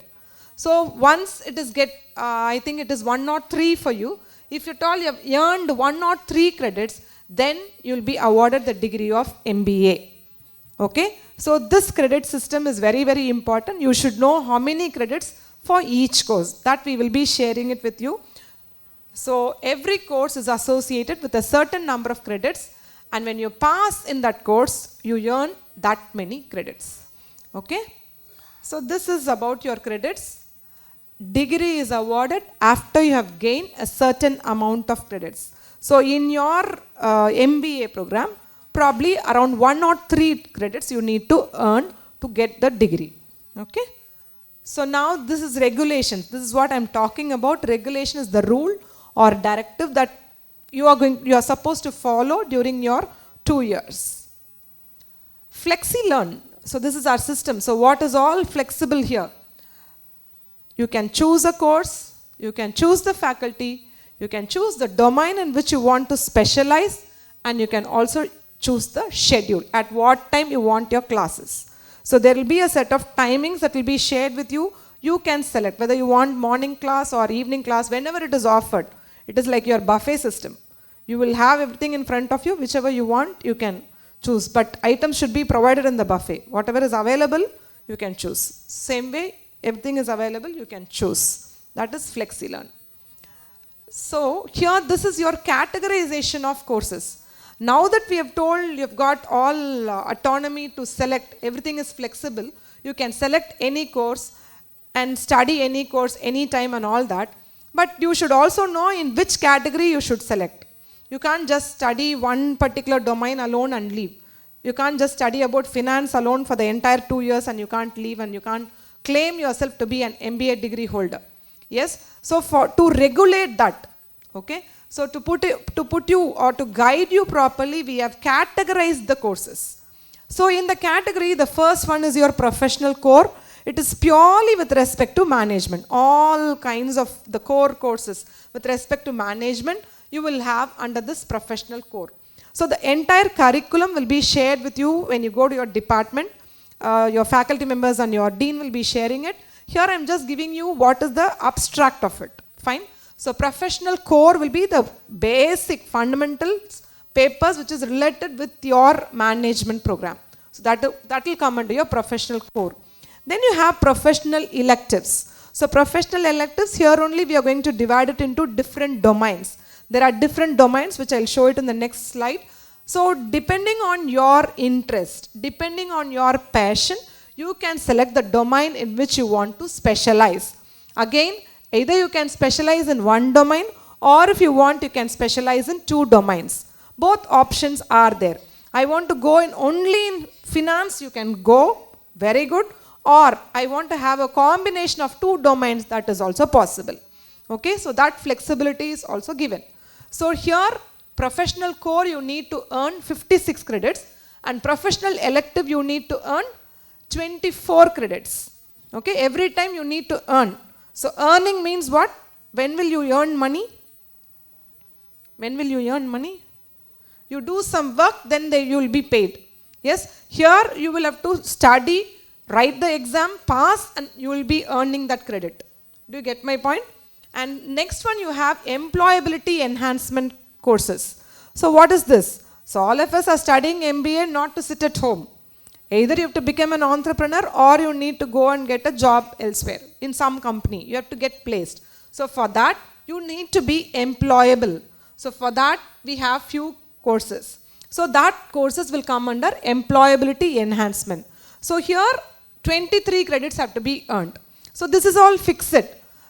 So once it is I think it is 103 for you. If you have earned 103 credits, then you will be awarded the degree of MBA. Okay? So this credit system is very, very important. You should know how many credits for each course. That we will be sharing it with you. So every course is associated with a certain number of credits, and when you pass in that course, you earn that many credits. Okay? So this is about your credits. Degree is awarded after you have gained a certain amount of credits. So in your MBA program, probably around 1 or 3 credits you need to earn to get the degree. Okay? So now this is regulations. This is what I'm talking about. Regulation is the rule or directive that you are supposed to follow during your 2 years. Flexi-learn. So this is our system. So what is all flexible here? You can choose a course, you can choose the faculty, you can choose the domain in which you want to specialize, and you can also choose the schedule, at what time you want your classes. So there will be a set of timings that will be shared with you. You can select whether you want morning class or evening class, whenever it is offered. It is like your buffet system. You will have everything in front of you, whichever you want, you can choose. But items should be provided in the buffet. Whatever is available, you can choose. Same way, everything is available, you can choose. That is Flexi-learn. So here, this is your categorization of courses. Now that we have told you've got all autonomy to select, everything is flexible, you can select any course and study any course anytime and all that. But you should also know in which category you should select. You can't just study one particular domain alone and leave. You can't just study about finance alone for the entire 2 years and you can't leave and you can't claim yourself to be an MBA degree holder. Yes? So to regulate that, okay? So to put you or to guide you properly, we have categorized the courses. So in the category, the first one is your professional core. It is purely with respect to management. All kinds of the core courses with respect to management, you will have under this professional core. So the entire curriculum will be shared with you when you go to your department. Your faculty members and your dean will be sharing it. Here I am just giving you what is the abstract of it. Fine. So professional core will be the basic fundamentals papers which is related with your management program. So that will come under your professional core. Then you have professional electives. So professional electives, here only we are going to divide it into different domains. There are different domains which I will show it in the next slide. So depending on your interest, depending on your passion, you can select the domain in which you want to specialize. Again, either you can specialize in one domain, or if you want, you can specialize in 2 domains. Both options are there. I want to go in only in finance, you can go, very good. Or I want to have a combination of 2 domains, that is also possible. Okay, so that flexibility is also given. So here, professional core you need to earn 56 credits, and professional elective you need to earn 24 credits. Okay, every time you need to earn. So earning means what? When will you earn money? When will you earn money? You do some work, then you will be paid. Yes, here you will have to study, write the exam, pass, and you will be earning that credit. Do you get my point? And next one you have employability enhancement courses. So what is this? So all of us are studying MBA not to sit at home. Either you have to become an entrepreneur or you need to go and get a job elsewhere in some company. You have to get placed. So for that, you need to be employable. So for that, we have few courses. So that courses will come under employability enhancement. So here, 23 credits have to be earned. So this is all fixed.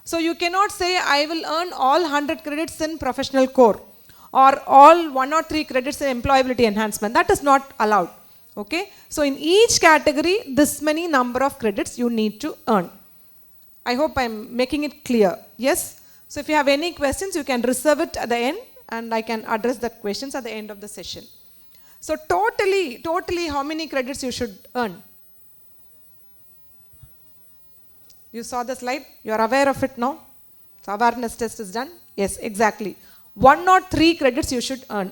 So you cannot say, I will earn all 100 credits in professional core or all 1 or 3 credits in employability enhancement. That is not allowed. Okay? So in each category, this many number of credits you need to earn. I hope I'm making it clear. Yes? So if you have any questions, you can reserve it at the end and I can address that questions at the end of the session. So totally how many credits you should earn? You saw the slide? You are aware of it now? So awareness test is done? Yes, exactly. 1 or 3 credits you should earn.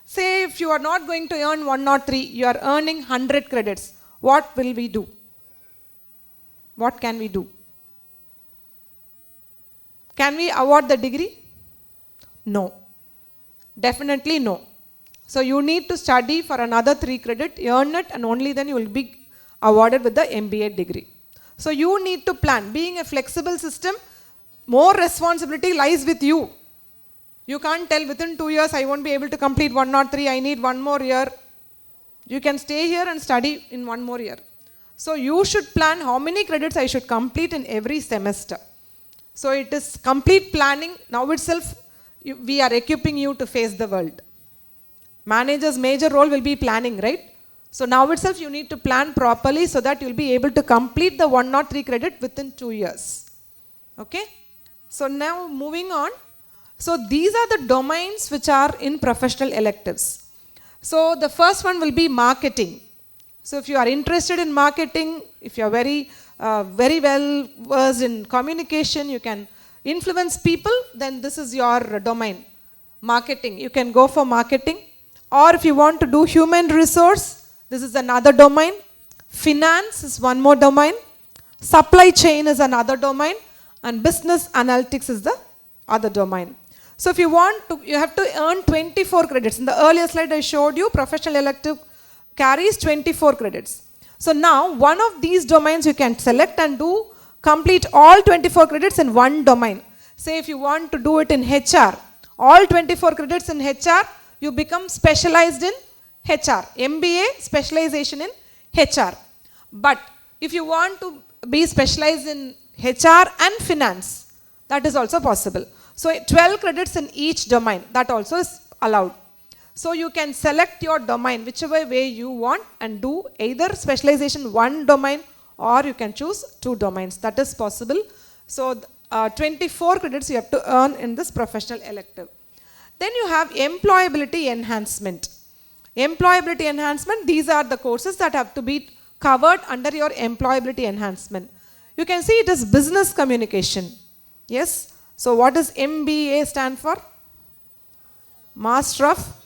Say if you are not going to earn 1 or 3, you are earning 100 credits. What will we do? What can we do? Can we award the degree? No. Definitely no. So you need to study for another 3 credits, earn it, and only then you will be awarded with the MBA degree. So you need to plan. Being a flexible system, more responsibility lies with you. You can't tell within 2 years I won't be able to complete 1 or 3, I need 1 more year. You can stay here and study in 1 more year. So you should plan how many credits I should complete in every semester. So it is complete planning. Now itself, we are equipping you to face the world. Manager's major role will be planning, right? So now itself you need to plan properly so that you will be able to complete the 1 or 3 credit within 2 years. Okay? So now moving on. So these are the domains which are in professional electives. So the first one will be marketing. So if you are interested in marketing, if you are very well versed in communication, you can influence people, then this is your domain. Marketing. You can go for marketing. Or if you want to do human resource, this is another domain. Finance is one more domain. Supply chain is another domain. And business analytics is the other domain. So if you want to, you have to earn 24 credits. In the earlier slide I showed you, professional elective carries 24 credits. So now one of these domains you can select and do complete all 24 credits in one domain. Say if you want to do it in HR, all 24 credits in HR, you become specialized in HR. MBA, specialization in HR. But if you want to be specialized in HR and finance, that is also possible. So 12 credits in each domain, that also is allowed. So you can select your domain whichever way you want and do either specialization one domain or you can choose 2 domains. That is possible. So 24 credits you have to earn in this professional elective. Then you have employability enhancement. Employability enhancement, these are the courses that have to be covered under your employability enhancement. You can see it is business communication. Yes. So what does MBA stand for? Master of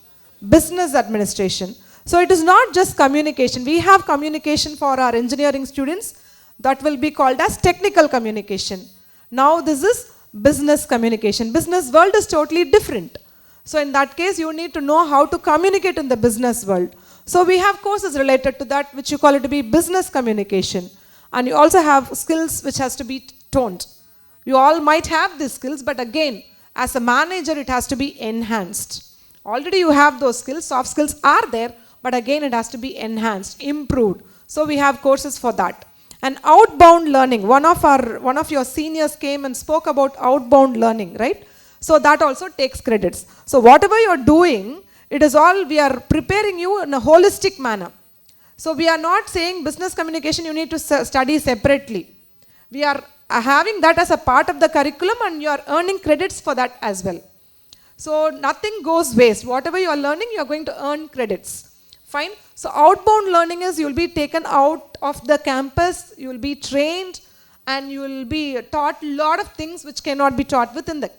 Business Administration. So it is not just communication. We have communication for our engineering students that will be called as technical communication. Now this is business communication. Business world is totally different. So in that case you need to know how to communicate in the business world. So we have courses related to that which you call it to be business communication. And you also have skills which has to be toned. You all might have these skills, but again, as a manager, it has to be enhanced. Already you have those skills, soft skills are there, but again, it has to be enhanced, improved. So we have courses for that. And outbound learning, one of your seniors came and spoke about outbound learning, right? So that also takes credits. So whatever you're doing, it is all, we are preparing you in a holistic manner. So we are not saying business communication you need to study separately. We are having that as a part of the curriculum and you are earning credits for that as well. So nothing goes waste. Whatever you are learning, you are going to earn credits. Fine. So outbound learning is you will be taken out of the campus, you will be trained and you will be taught a lot of things which cannot be taught within the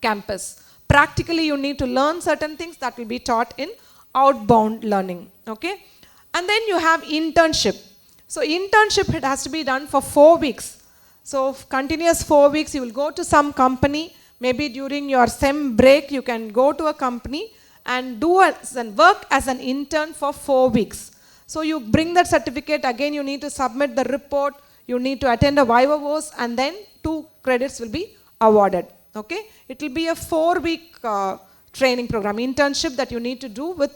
campus. Practically you need to learn certain things that will be taught in outbound learning. Okay. And then you have internship. So internship, it has to be done for 4 weeks. So continuous 4 weeks, you will go to some company. Maybe during your SEM break, you can go to a company and work as an intern for 4 weeks. So you bring that certificate, again you need to submit the report, you need to attend a viva voce, and then 2 credits will be awarded. Okay? It will be a 4-week training program, internship that you need to do with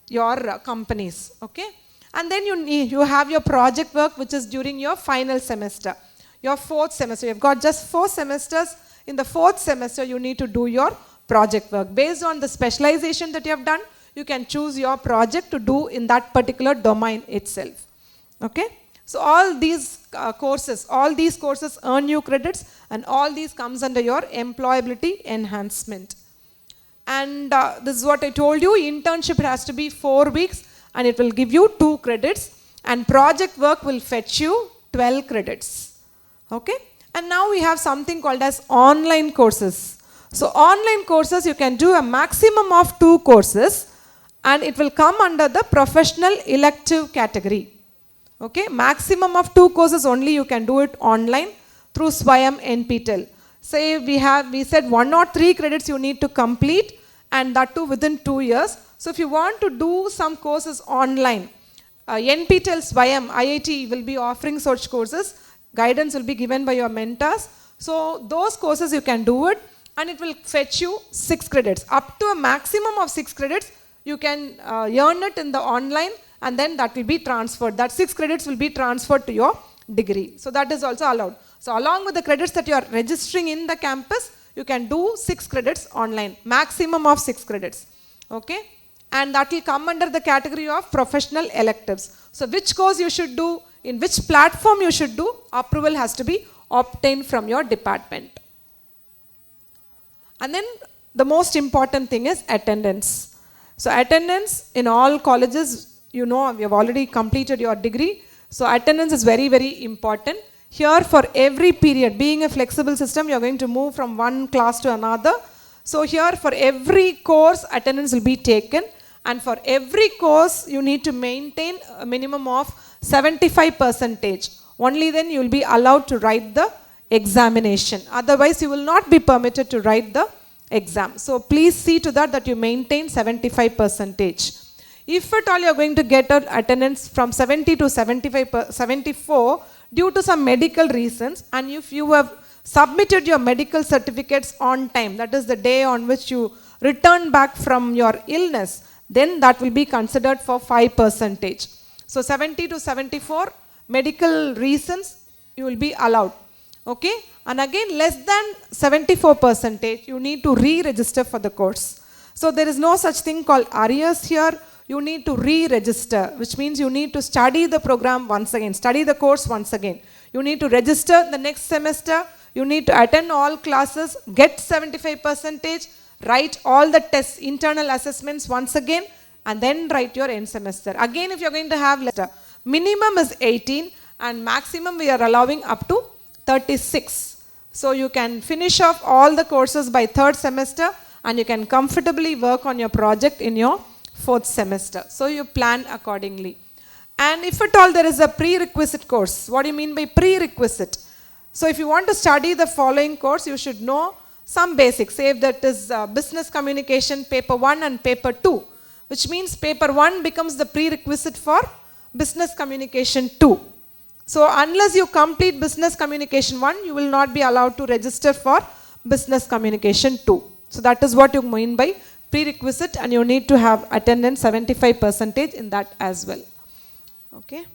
your companies. Okay? And then you have your project work, which is during your final semester, your 4th semester. You've got just 4 semesters. In the 4th semester, you need to do your project work. Based on the specialization that you have done, you can choose your project to do in that particular domain itself. Okay? So all these courses earn you credits, and all these comes under your employability enhancement. And this is what I told you, internship has to be 4 weeks and it will give you 2 credits, and project work will fetch you 12 credits. Okay? And now we have something called as online courses. So online courses, you can do a maximum of 2 courses, and it will come under the professional elective category. Okay, maximum of 2 courses only you can do it online through Swayam NPTEL. Say we said 1 or 3 credits you need to complete, and that too within 2 years. So if you want to do some courses online, NPTEL Swayam IIT will be offering such courses. Guidance will be given by your mentors. So those courses you can do it, and it will fetch you 6 credits. Up to a maximum of 6 credits, you can earn it in the online, and then that will be transferred. That 6 credits will be transferred to your degree. So that is also allowed. So along with the credits that you are registering in the campus, you can do 6 credits online, maximum of 6 credits. Okay? And that will come under the category of professional electives. So which course you should do, in which platform you should do, approval has to be obtained from your department. And then the most important thing is attendance. So attendance in all colleges, you know, we have already completed your degree. So attendance is very, very important. Here for every period, being a flexible system, you are going to move from one class to another. So here for every course, attendance will be taken. And for every course, you need to maintain a minimum of 75%. Only then you will be allowed to write the examination. Otherwise, you will not be permitted to write the exam. So please see to that you maintain 75%. If at all you are going to get an attendance from 70 to 74 due to some medical reasons, and if you have submitted your medical certificates on time, that is the day on which you return back from your illness, then that will be considered for 5%. So 70 to 74 medical reasons you will be allowed. Okay? And again, less than 74%, you need to re-register for the course. So there is no such thing called arrears here. You need to re-register, which means you need to study the program once again, study the course once again. You need to register the next semester. You need to attend all classes, get 75%, write all the tests, internal assessments once again, and then write your end semester. Again, if you're going to have letter, minimum is 18 and maximum we are allowing up to 36. So you can finish off all the courses by 3rd semester, and you can comfortably work on your project in your 4th semester. So you plan accordingly. And if at all there is a prerequisite course, what do you mean by prerequisite? So if you want to study the following course, you should know some basics. Say if that is business communication paper 1 and paper 2, which means paper 1 becomes the prerequisite for business communication 2. So unless you complete business communication 1, you will not be allowed to register for business communication 2. So that is what you mean by prerequisite, and you need to have attendance 75% in that as well. Okay.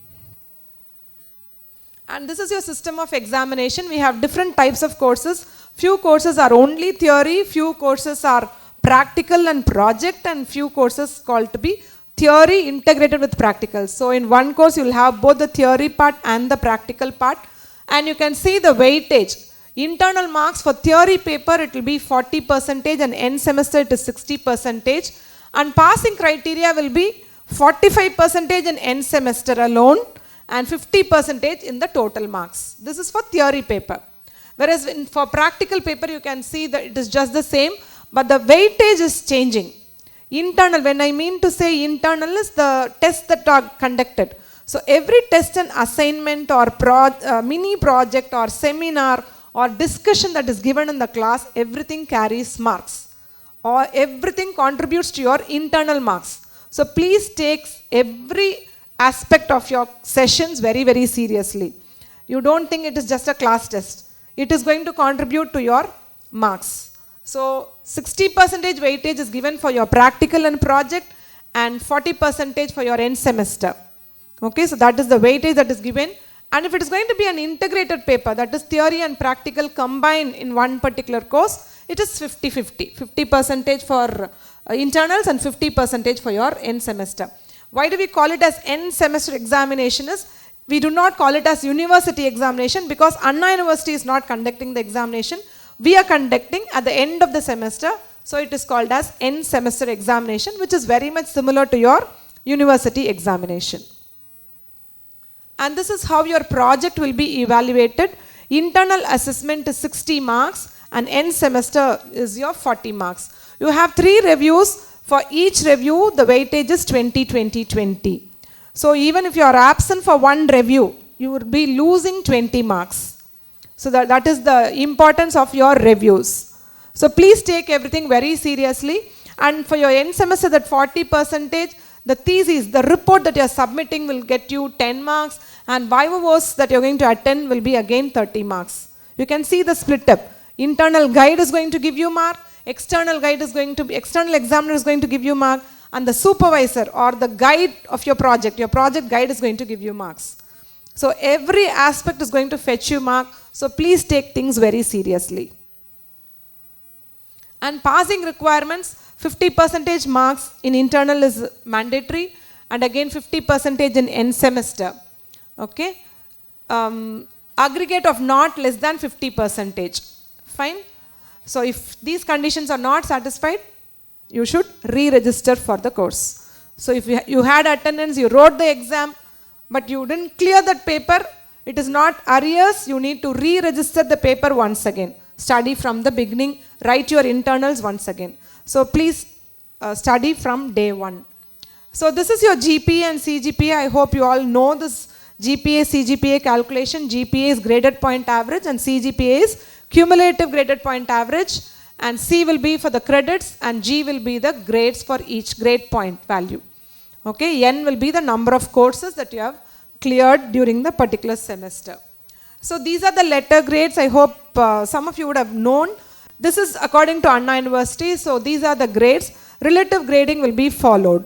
And this is your system of examination. We have different types of courses. Few courses are only theory, few courses are practical and project, and few courses called to be theory integrated with practical. So in one course you will have both the theory part and the practical part, and you can see the weightage. Internal marks for theory paper, it will be 40%, and end semester it is 60%, and passing criteria will be 45% in end semester alone and 50% in the total marks. This is for theory paper. Whereas for practical paper you can see that it is just the same, but the weightage is changing. Internal, when I mean to say internal, is the tests that are conducted. So every test and assignment or mini project or seminar or discussion that is given in the class, everything carries marks, or everything contributes to your internal marks. So please take every aspect of your sessions very, very seriously. You don't think it is just a class test. It is going to contribute to your marks. So 60% weightage is given for your practical and project, and 40% for your end semester. Okay, so that is the weightage that is given. And if it is going to be an integrated paper, that is theory and practical combined in one particular course, it is 50-50. 50% for internals and 50% for your end semester. Why do we call it as end semester examination is, we do not call it as university examination because Anna University is not conducting the examination. We are conducting at the end of the semester. So it is called as end semester examination, which is very much similar to your university examination. And this is how your project will be evaluated. Internal assessment is 60 marks and end semester is your 40 marks. You have 3 reviews. For each review, the weightage is 20-20-20. So even if you are absent for one review, you would be losing 20 marks. So that is the importance of your reviews. So please take everything very seriously. And for your end semester, that 40%, the thesis, the report that you are submitting will get you 10 marks, and vivos that you are going to attend will be again 30 marks. You can see the split up. Internal guide is going to give you mark, external examiner is going to give you mark, and the supervisor or the guide of your project guide is going to give you marks. So every aspect is going to fetch you mark. So please take things very seriously. And passing requirements, 50% marks in internal is mandatory, and again 50% in end semester. Okay. Aggregate of not less than 50%. Fine. So if these conditions are not satisfied, you should re-register for the course. So if you had attendance, you wrote the exam, but you didn't clear that paper, it is not arrears, you need to re-register the paper once again. Study from the beginning, write your internals once again. So please study from day 1. So this is your GPA and CGPA. I hope you all know this GPA, CGPA calculation. GPA is graded point average and CGPA is cumulative graded point average, and C will be for the credits and G will be the grades for each grade point value. Okay, N will be the number of courses that you have cleared during the particular semester. So these are the letter grades. I hope some of you would have known. This is according to Anna University. So these are the grades. Relative grading will be followed.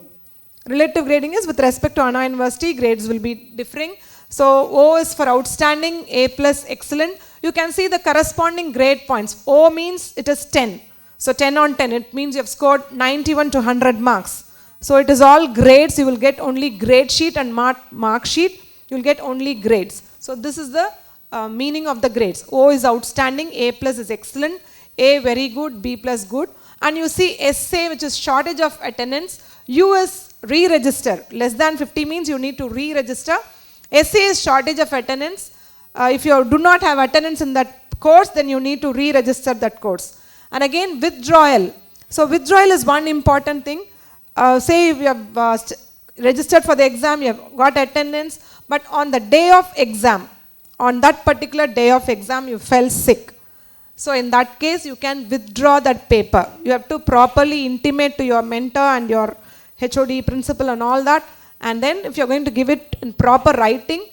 Relative grading is with respect to Anna University, grades will be differing. So O is for outstanding, A plus excellent. You can see the corresponding grade points. O means it is 10. So 10 on 10, it means you have scored 91 to 100 marks. So it is all grades. You will get only grade sheet and mark sheet. You will get only grades. So this is the meaning of the grades. O is outstanding, A plus is excellent, A very good, B plus good. And you see SA, which is shortage of attendance. U is re-register. Less than 50 means you need to re-register. SA is shortage of attendance. If you do not have attendance in that course, then you need to re-register that course. And again, withdrawal. So withdrawal is one important thing. Say if you have registered for the exam, you have got attendance, but on the day of exam, on that particular day of exam, you fell sick. So in that case, you can withdraw that paper. You have to properly intimate to your mentor and your HOD, principal and all that. And then if you're going to give it in proper writing,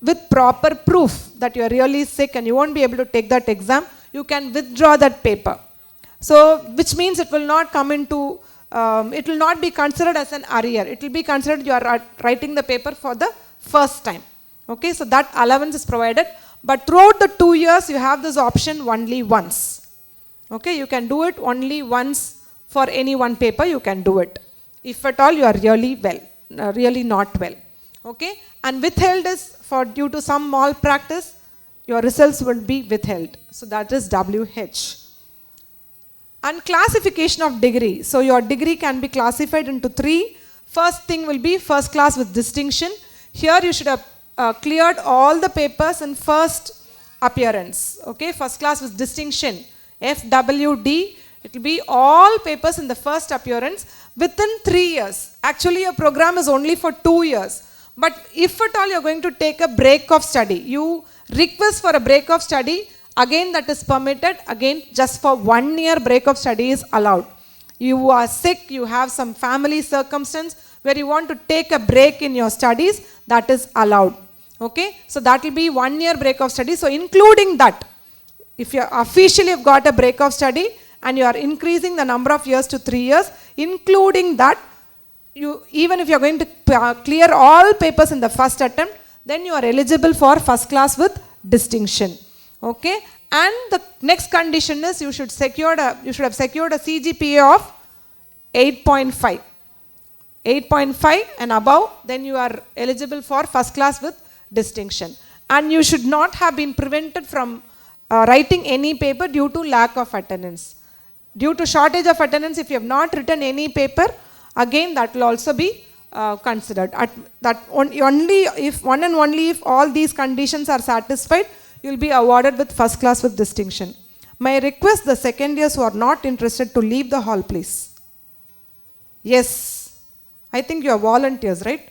with proper proof that you are really sick and you won't be able to take that exam, you can withdraw that paper. So, which means it will not come into, it will not be considered as an arrear. It will be considered you are writing the paper for the first time. Okay, so that allowance is provided. But throughout the 2 years, you have this option only once. Okay, you can do it only once for any one paper, you can do it. If at all you are really well, really not well. Okay, and withheld is for due to some malpractice, your results will be withheld. So that is WH. And classification of degree. So your degree can be classified into 3. First thing will be first class with distinction. Here you should have cleared all the papers in first appearance. Okay, first class with distinction. FWD. It will be all papers in the first appearance within 3 years. Actually, your program is only for 2 years. But if at all you are going to take a break of study, you request for a break of study, again that is permitted, again just for 1 year break of study is allowed. You are sick, you have some family circumstance where you want to take a break in your studies, that is allowed. Okay, so that will be 1 year break of study. So including that, if you officially have got a break of study and you are increasing the number of years to 3 years, including that, even if you are going to clear all papers in the first attempt, then you are eligible for first class with distinction. Okay, and the next condition is you should have secured a CGPA of 8.5. 8.5 and above, then you are eligible for first class with distinction. And you should not have been prevented from writing any paper due to lack of attendance. Due to shortage of attendance, if you have not written any paper, again that will also be considered. Only if all these conditions are satisfied, you will be awarded with first class with distinction. May I request the second years who are not interested to leave the hall, please. Yes, I think you are volunteers, right?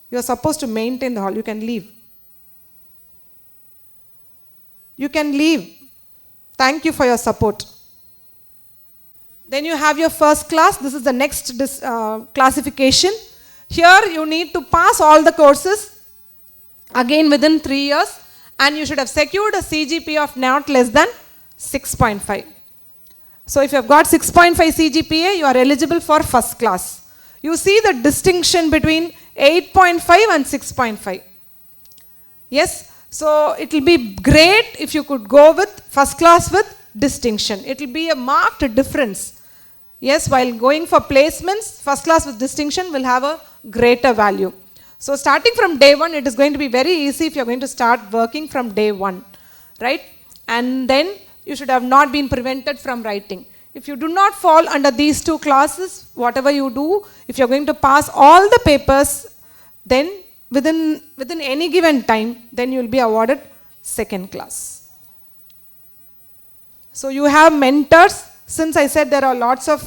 You are supposed to maintain the hall. You can leave. You can leave. Thank you for your support. Then you have your first class. This is the next classification. Here you need to pass all the courses again within 3 years, and you should have secured a CGPA of not less than 6.5. So if you have got 6.5 CGPA, you are eligible for first class. You see the distinction between 8.5 and 6.5. Yes, so it will be great if you could go with first class with distinction. It will be a marked difference. Yes, while going for placements, first class with distinction will have a greater value. So starting from day one, it is going to be very easy if you are going to start working from day one, right? And then you should have not been prevented from writing. If you do not fall under these two classes, whatever you do, if you are going to pass all the papers, then within any given time, then you will be awarded second class. So you have mentors. Since I said there are lots of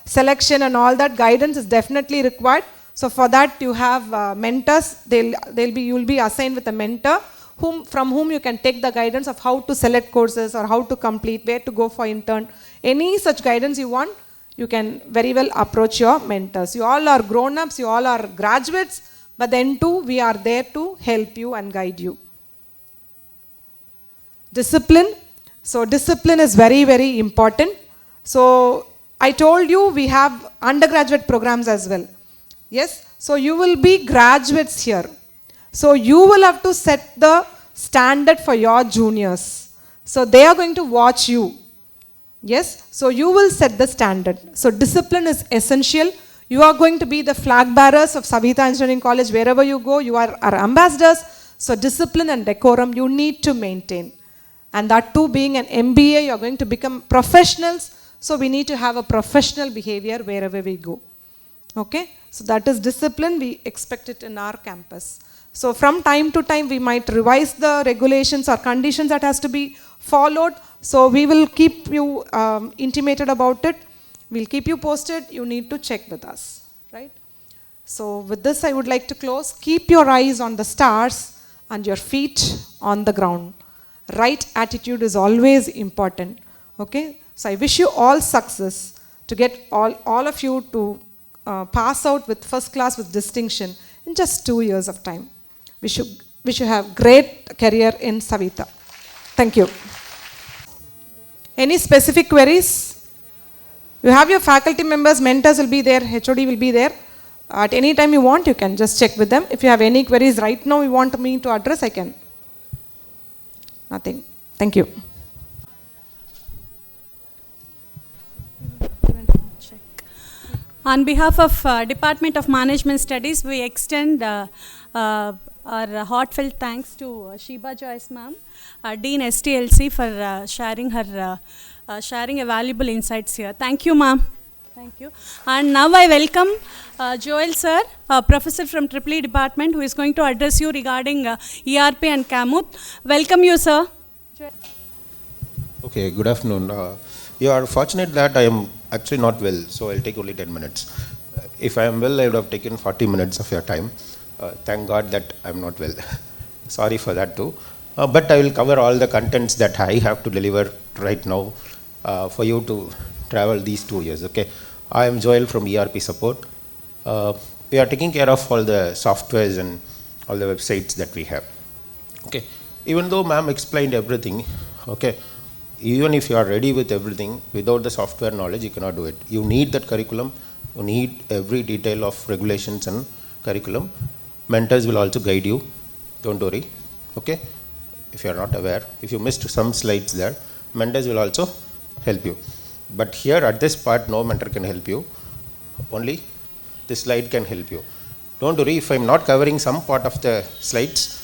selection and all that, guidance is definitely required. So for that you have mentors. You will be assigned with a mentor from whom you can take the guidance of how to select courses or how to complete, where to go for intern. Any such guidance you want, you can very well approach your mentors. You all are grown-ups, you all are graduates, but then too we are there to help you and guide you. Discipline. So discipline is very, very important. So I told you we have undergraduate programs as well. Yes, so you will be graduates here. So you will have to set the standard for your juniors. So they are going to watch you. Yes, so you will set the standard. So discipline is essential. You are going to be the flag bearers of Saveetha Engineering College. Wherever you go, you are our ambassadors. So discipline and decorum you need to maintain. And that too, being an MBA, you are going to become professionals. So we need to have a professional behavior wherever we go. Okay, so that is discipline. We expect it in our campus. So from time to time, we might revise the regulations or conditions that has to be followed. So we will keep you intimated about it. We'll keep you posted. You need to check with us, right? So with this, I would like to close. Keep your eyes on the stars and your feet on the ground. Right attitude is always important. Okay, so I wish you all success to get all of you to pass out with first class with distinction in just 2 years of time. Wish you have great career in Saveetha. Thank you. Any specific queries? You have your faculty members, mentors will be there, HOD will be there. At any time you want, you can just check with them. If you have any queries right now you want me to address, I can. Nothing. Thank you. On behalf of Department of Management Studies, we extend our heartfelt thanks to Sheba Joyce ma'am, Dean STLC, for sharing a valuable insights here. Thank you, ma'am. Thank you. And now I welcome Joel sir, a professor from EEE department, who is going to address you regarding ERP and CAMSPay. Welcome you, sir. Okay, good afternoon. You are fortunate that I am actually not well, so I'll take only 10 minutes. If I am well, I would have taken 40 minutes of your time. Thank God that I'm not well. Sorry for that too. But I will cover all the contents that I have to deliver right now for you to travel these 2 years. Okay. I am Joel from ERP support. We are taking care of all the softwares and all the websites that we have. Okay. Even though ma'am explained everything, okay, even if you are ready with everything, without the software knowledge, you cannot do it. You need that curriculum. You need every detail of regulations and curriculum. Mentors will also guide you. Don't worry. Okay. If you are not aware, if you missed some slides there, mentors will also help you. But here at this part, no mentor can help you. Only this slide can help you. Don't worry, if I'm not covering some part of the slides,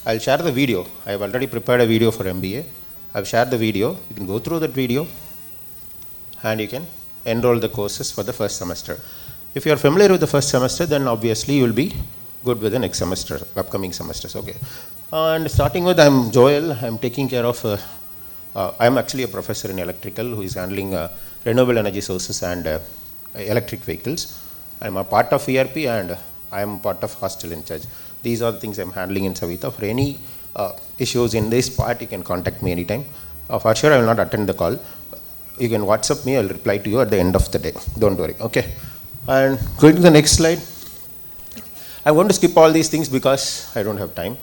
I'll share the video. I have already prepared a video for MBA. I've shared the video. You can go through that video and you can enroll the courses for the first semester. If you are familiar with the first semester, then obviously you will be good with the next semester, upcoming semesters. Okay. And starting with, I'm Joel. I'm taking care of, I'm actually a professor in electrical who is handling renewable energy sources and electric vehicles. I'm a part of ERP and I'm part of hostel in charge. These are the things I'm handling in Saveetha. For any issues in this part, you can contact me anytime. For sure, I will not attend the call. You can WhatsApp me. I'll reply to you at the end of the day. Don't worry. Okay. And going to the next slide. I want to skip all these things because I don't have time.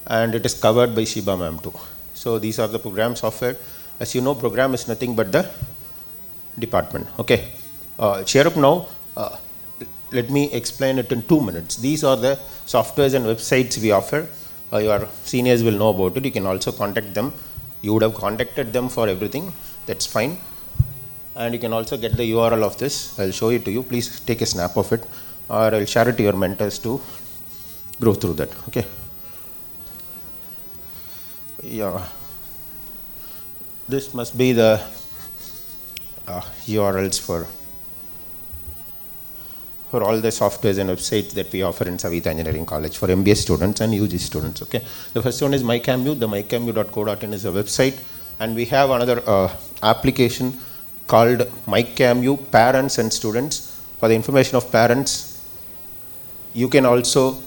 And it is covered by Shiba ma'am too. So these are the program software. As you know, program is nothing but the department. Okay. Cheer up now. Let me explain it in 2 minutes. These are the softwares and websites we offer. Your seniors will know about it. You can also contact them. You would have contacted them for everything. That's fine. And you can also get the URL of this. I'll show it to you. Please take a snap of it, or I'll share it to your mentors to go through that. Okay. Yeah. This must be the URLs for all the softwares and websites that we offer in Saveetha Engineering College for MBA students and UG students. Okay. The first one is mycamu. The mycamu.co.in is a website, and we have another application called mycamu Parents and Students. For the information of parents, you can also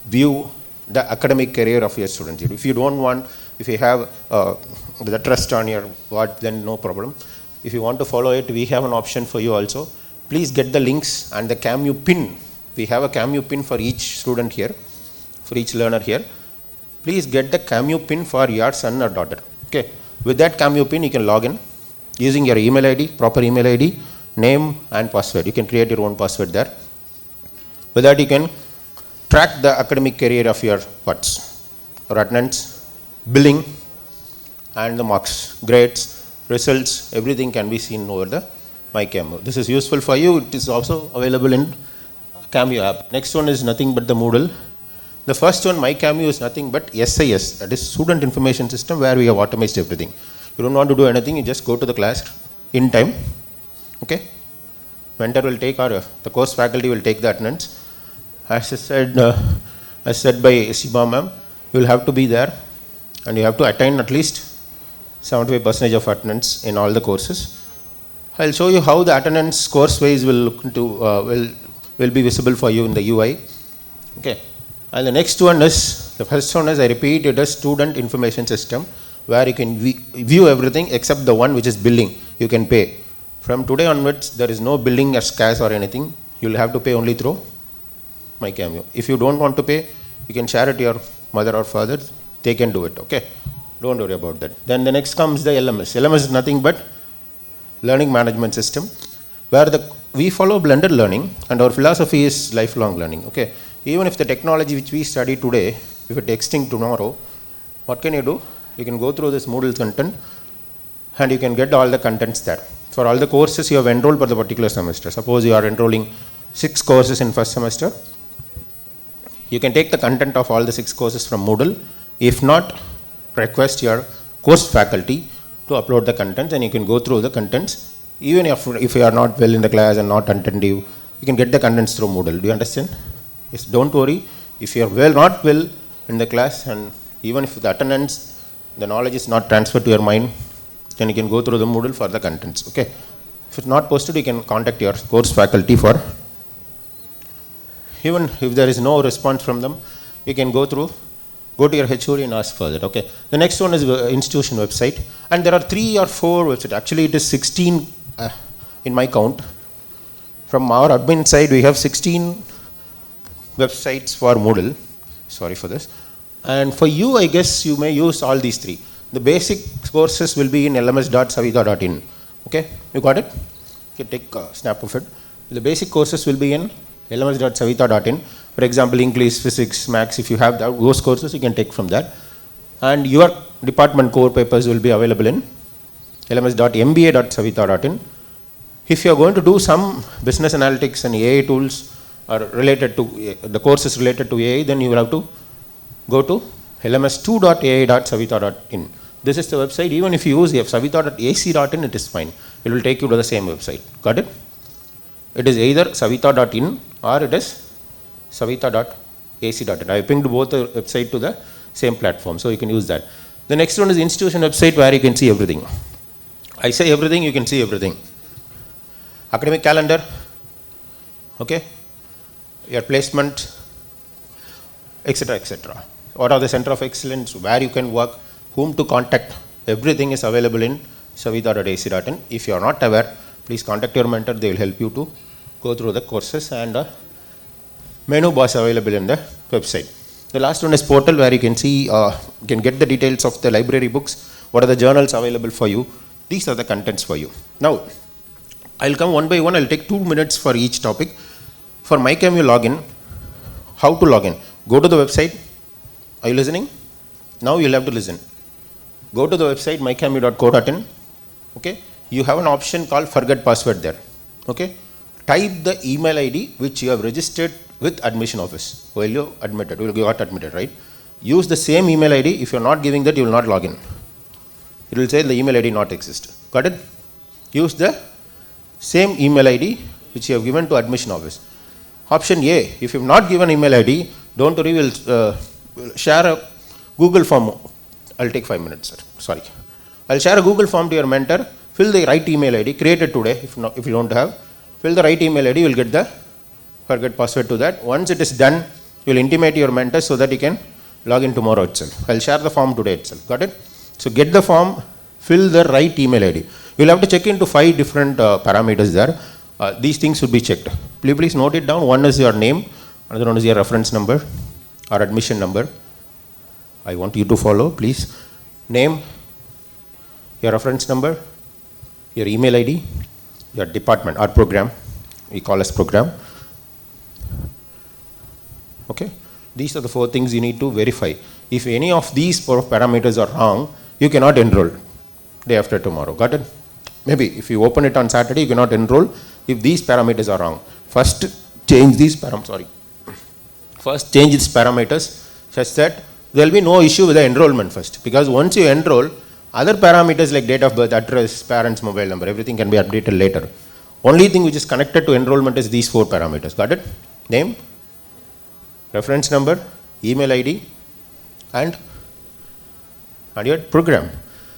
view the academic career of your students. If you don't want, if you have the trust on your what, then no problem. If you want to follow it, we have an option for you also. Please get the links and the CAMU pin. We have a CAMU pin for each student here, for each learner here. Please get the CAMU pin for your son or daughter. Okay. With that CAMU pin, you can log in using your email ID, proper email ID, name and password. You can create your own password there. With that, you can track the academic career of your attendance, billing, and the marks, grades, results, everything can be seen over the mycamu. This is useful for you. It is also available in CAMU app. Next one is nothing but the Moodle. The first one, mycamu, is nothing but SIS, that is Student Information System, where we have automated everything. You don't want to do anything, you just go to the class in time. Okay. Mentor will take, or the course faculty will take the attendance. As I said by Shiba ma'am, you will have to be there and you have to attain at least 75% of attendance in all the courses. I'll show you how the attendance course wise will look into will be visible for you in the UI. Okay. And the next one is, the first one is, I repeat, it is Student Information System, where you can view everything except the one which is billing. You can pay. From today onwards, there is no billing as cash or anything. You will have to pay only through mycamu. If you don't want to pay, you can share it to your mother or father. They can do it. Okay. Don't worry about that. Then the next comes the LMS. LMS is nothing but Learning Management System, where we follow blended learning, and our philosophy is lifelong learning. Okay. Even if the technology which we study today, if it extinct tomorrow, what can you do? You can go through this Moodle content and you can get all the contents there. For all the courses you have enrolled for the particular semester. Suppose you are enrolling 6 courses in first semester. You can take the content of all the 6 courses from Moodle. If not, request your course faculty to upload the contents, and you can go through the contents. Even if you are not well in the class and not attentive, you can get the contents through Moodle. Do you understand? Yes, don't worry. If you are not well in the class, and even if the attendance, the knowledge is not transferred to your mind, then you can go through the Moodle for the contents. Okay. If it's not posted, you can contact your course faculty for even if there is no response from them, you can go to your HOD and ask for that. Okay. The next one is institution website, and there are 3 or 4 websites. Actually, it is 16 in my count. From our admin side, we have 16 websites for Moodle. Sorry for this. And for you, I guess you may use all these 3. The basic courses will be in lms.saveetha.in. Okay, you got it? You can take a snap of it. The basic courses will be in lms.saveetha.in. For example, English, Physics, Maths, if you have those courses, you can take from that. And your department core papers will be available in lms.mba.saveetha.in. If you are going to do some business analytics and AI tools or related to the courses related to AI, then you will have to go to lms2.ai.saveetha.in. This is the website. Even if you use saveetha.ac.in, it is fine. It will take you to the same website. Got it? It is either saveetha.in or it is saveetha.ac.in. I have pinged both the website to the same platform, so you can use that. The next one is institution website, where you can see everything. I say everything, you can see everything. Academic calendar, okay, your placement, etc., etc. What are the center of excellence, where you can work, whom to contact, everything is available in saveetha.ac.in. If you are not aware, please contact your mentor, they will help you to go through the courses, and menu bar is available in the website. The last one is portal, where you can see, you can get the details of the library books, what are the journals available for you. These are the contents for you. Now, I'll come one by one. I'll take 2 minutes for each topic. For MyCamU login, how to log in? Go to the website. Are you listening? Now you'll have to listen. Go to the website mycamu.co.in. Okay. You have an option called forget password there. Okay. Type the email ID which you have registered with admission office. Well, you admitted. You got admitted, right? Use the same email ID. If you're not giving that, you will not log in. It will say the email ID not exist. Got it? Use the same email ID which you have given to admission office. Option A, if you have not given email ID, don't worry, we'll share a Google form. I'll take 5 minutes, sir. Sorry. I'll share a Google form to your mentor. Fill the right email ID, create it today. If you don't have, fill the right email ID, you'll get the forget password to that. Once it is done, you'll intimate your mentor so that you can log in tomorrow itself. I'll share the form today itself. Got it? So get the form, fill the right email ID. You'll have to check into 5 different parameters there. These things should be checked. Please note it down. One is your name, another one is your reference number or admission number. I want you to follow, please. Name, your reference number, your email ID, your department or program. We call as program. Okay. These are the 4 things you need to verify. If any of these 4 parameters are wrong, you cannot enroll day after tomorrow. Got it? Maybe if you open it on Saturday, you cannot enroll if these parameters are wrong. First, change these parameters. First, change its parameters such that there will be no issue with the enrollment first. Because once you enroll, other parameters like date of birth, address, parents' mobile number, everything can be updated later. Only thing which is connected to enrollment is these 4 parameters. Got it? Name, reference number, email ID, and your program.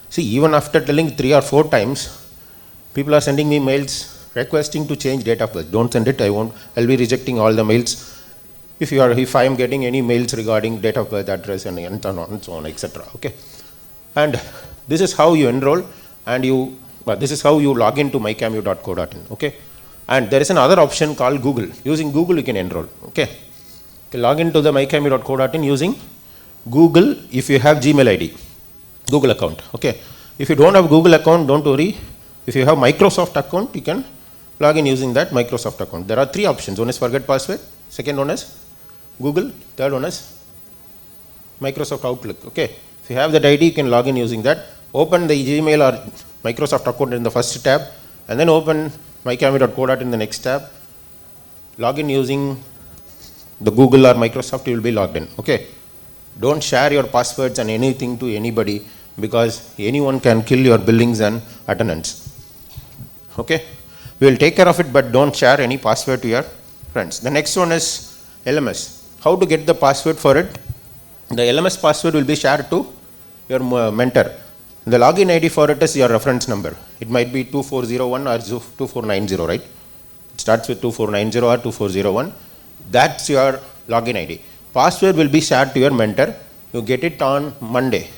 See, even after telling 3 or 4 times, people are sending me mails requesting to change date of birth. Don't send it. I'll be rejecting all the mails. If I am getting any mails regarding date of birth, address, and so on, etc. Okay. And this is how you enroll, and this is how you log into mycamu.co.in. Okay. And there is another option called Google. Using Google, you can enroll. Okay. You can log into the mycamu.co.in using Google if you have Gmail ID, Google account. Okay. If you don't have Google account, don't worry. If you have Microsoft account, you can log in using that Microsoft account. There are 3 options. One is forget password. Second one is Google. Third one is Microsoft Outlook. Okay. If you have that ID, you can log in using that. Open the Gmail or Microsoft account in the first tab, and then open mycamu.co.in in the next tab. Log in using the Google or Microsoft, you will be logged in. Okay. Don't share your passwords and anything to anybody, because anyone can kill your billings and attendance. Okay. We will take care of it, but don't share any password to your friends. The next one is LMS. How to get the password for it? The LMS password will be shared to your mentor. The login ID for it is your reference number. It might be 2401 or 2490, right? It starts with 2490 or 2401. That's your login ID. Password will be shared to your mentor. You get it on Monday.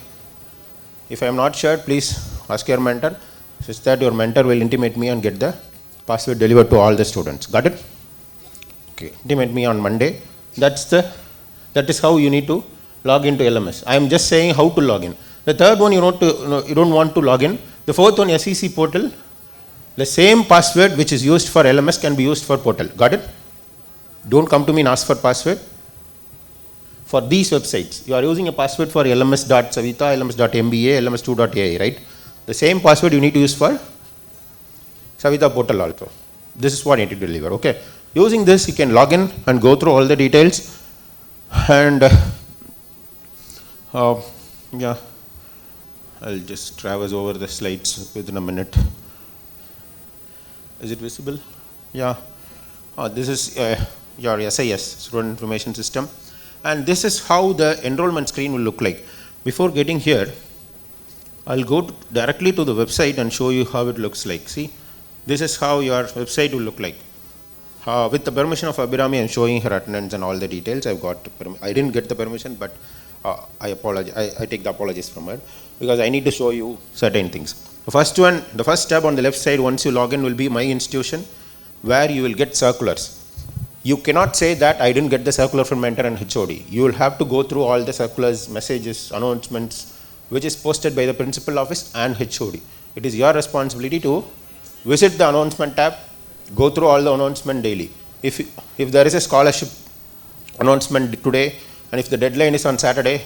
If I am not sure, please ask your mentor, such that your mentor will intimate me and get the password delivered to all the students. Got it? Okay, intimate me on Monday. That is how you need to log into LMS. I am just saying how to log in. The third one you don't want to log in. The fourth one, SEC portal. The same password which is used for LMS can be used for portal. Got it? Don't come to me and ask for password. For these websites, you are using a password for lms.saveetha, lms.mba, lms2.ai, right? The same password you need to use for Saveetha portal also. This is what you need to deliver, okay? Using this, you can log in and go through all the details. And yeah, I'll just traverse over the slides within a minute. Is it visible? Yeah. This is your SIS, Student Information System. And this is how the enrollment screen will look like. Before getting here, I'll go directly to the website and show you how it looks like. See, this is how your website will look like. With the permission of Abhirami, I'm showing her attendance and all the details. I didn't get the permission, but I apologize. I take the apologies from her because I need to show you certain things. The first tab on the left side, once you log in, will be My Institution, where you will get circulars. You cannot say that I didn't get the circular from mentor and HOD. You will have to go through all the circulars, messages, announcements, which is posted by the principal office and HOD. It is your responsibility to visit the announcement tab, go through all the announcement daily. If there is a scholarship announcement today, and if the deadline is on Saturday,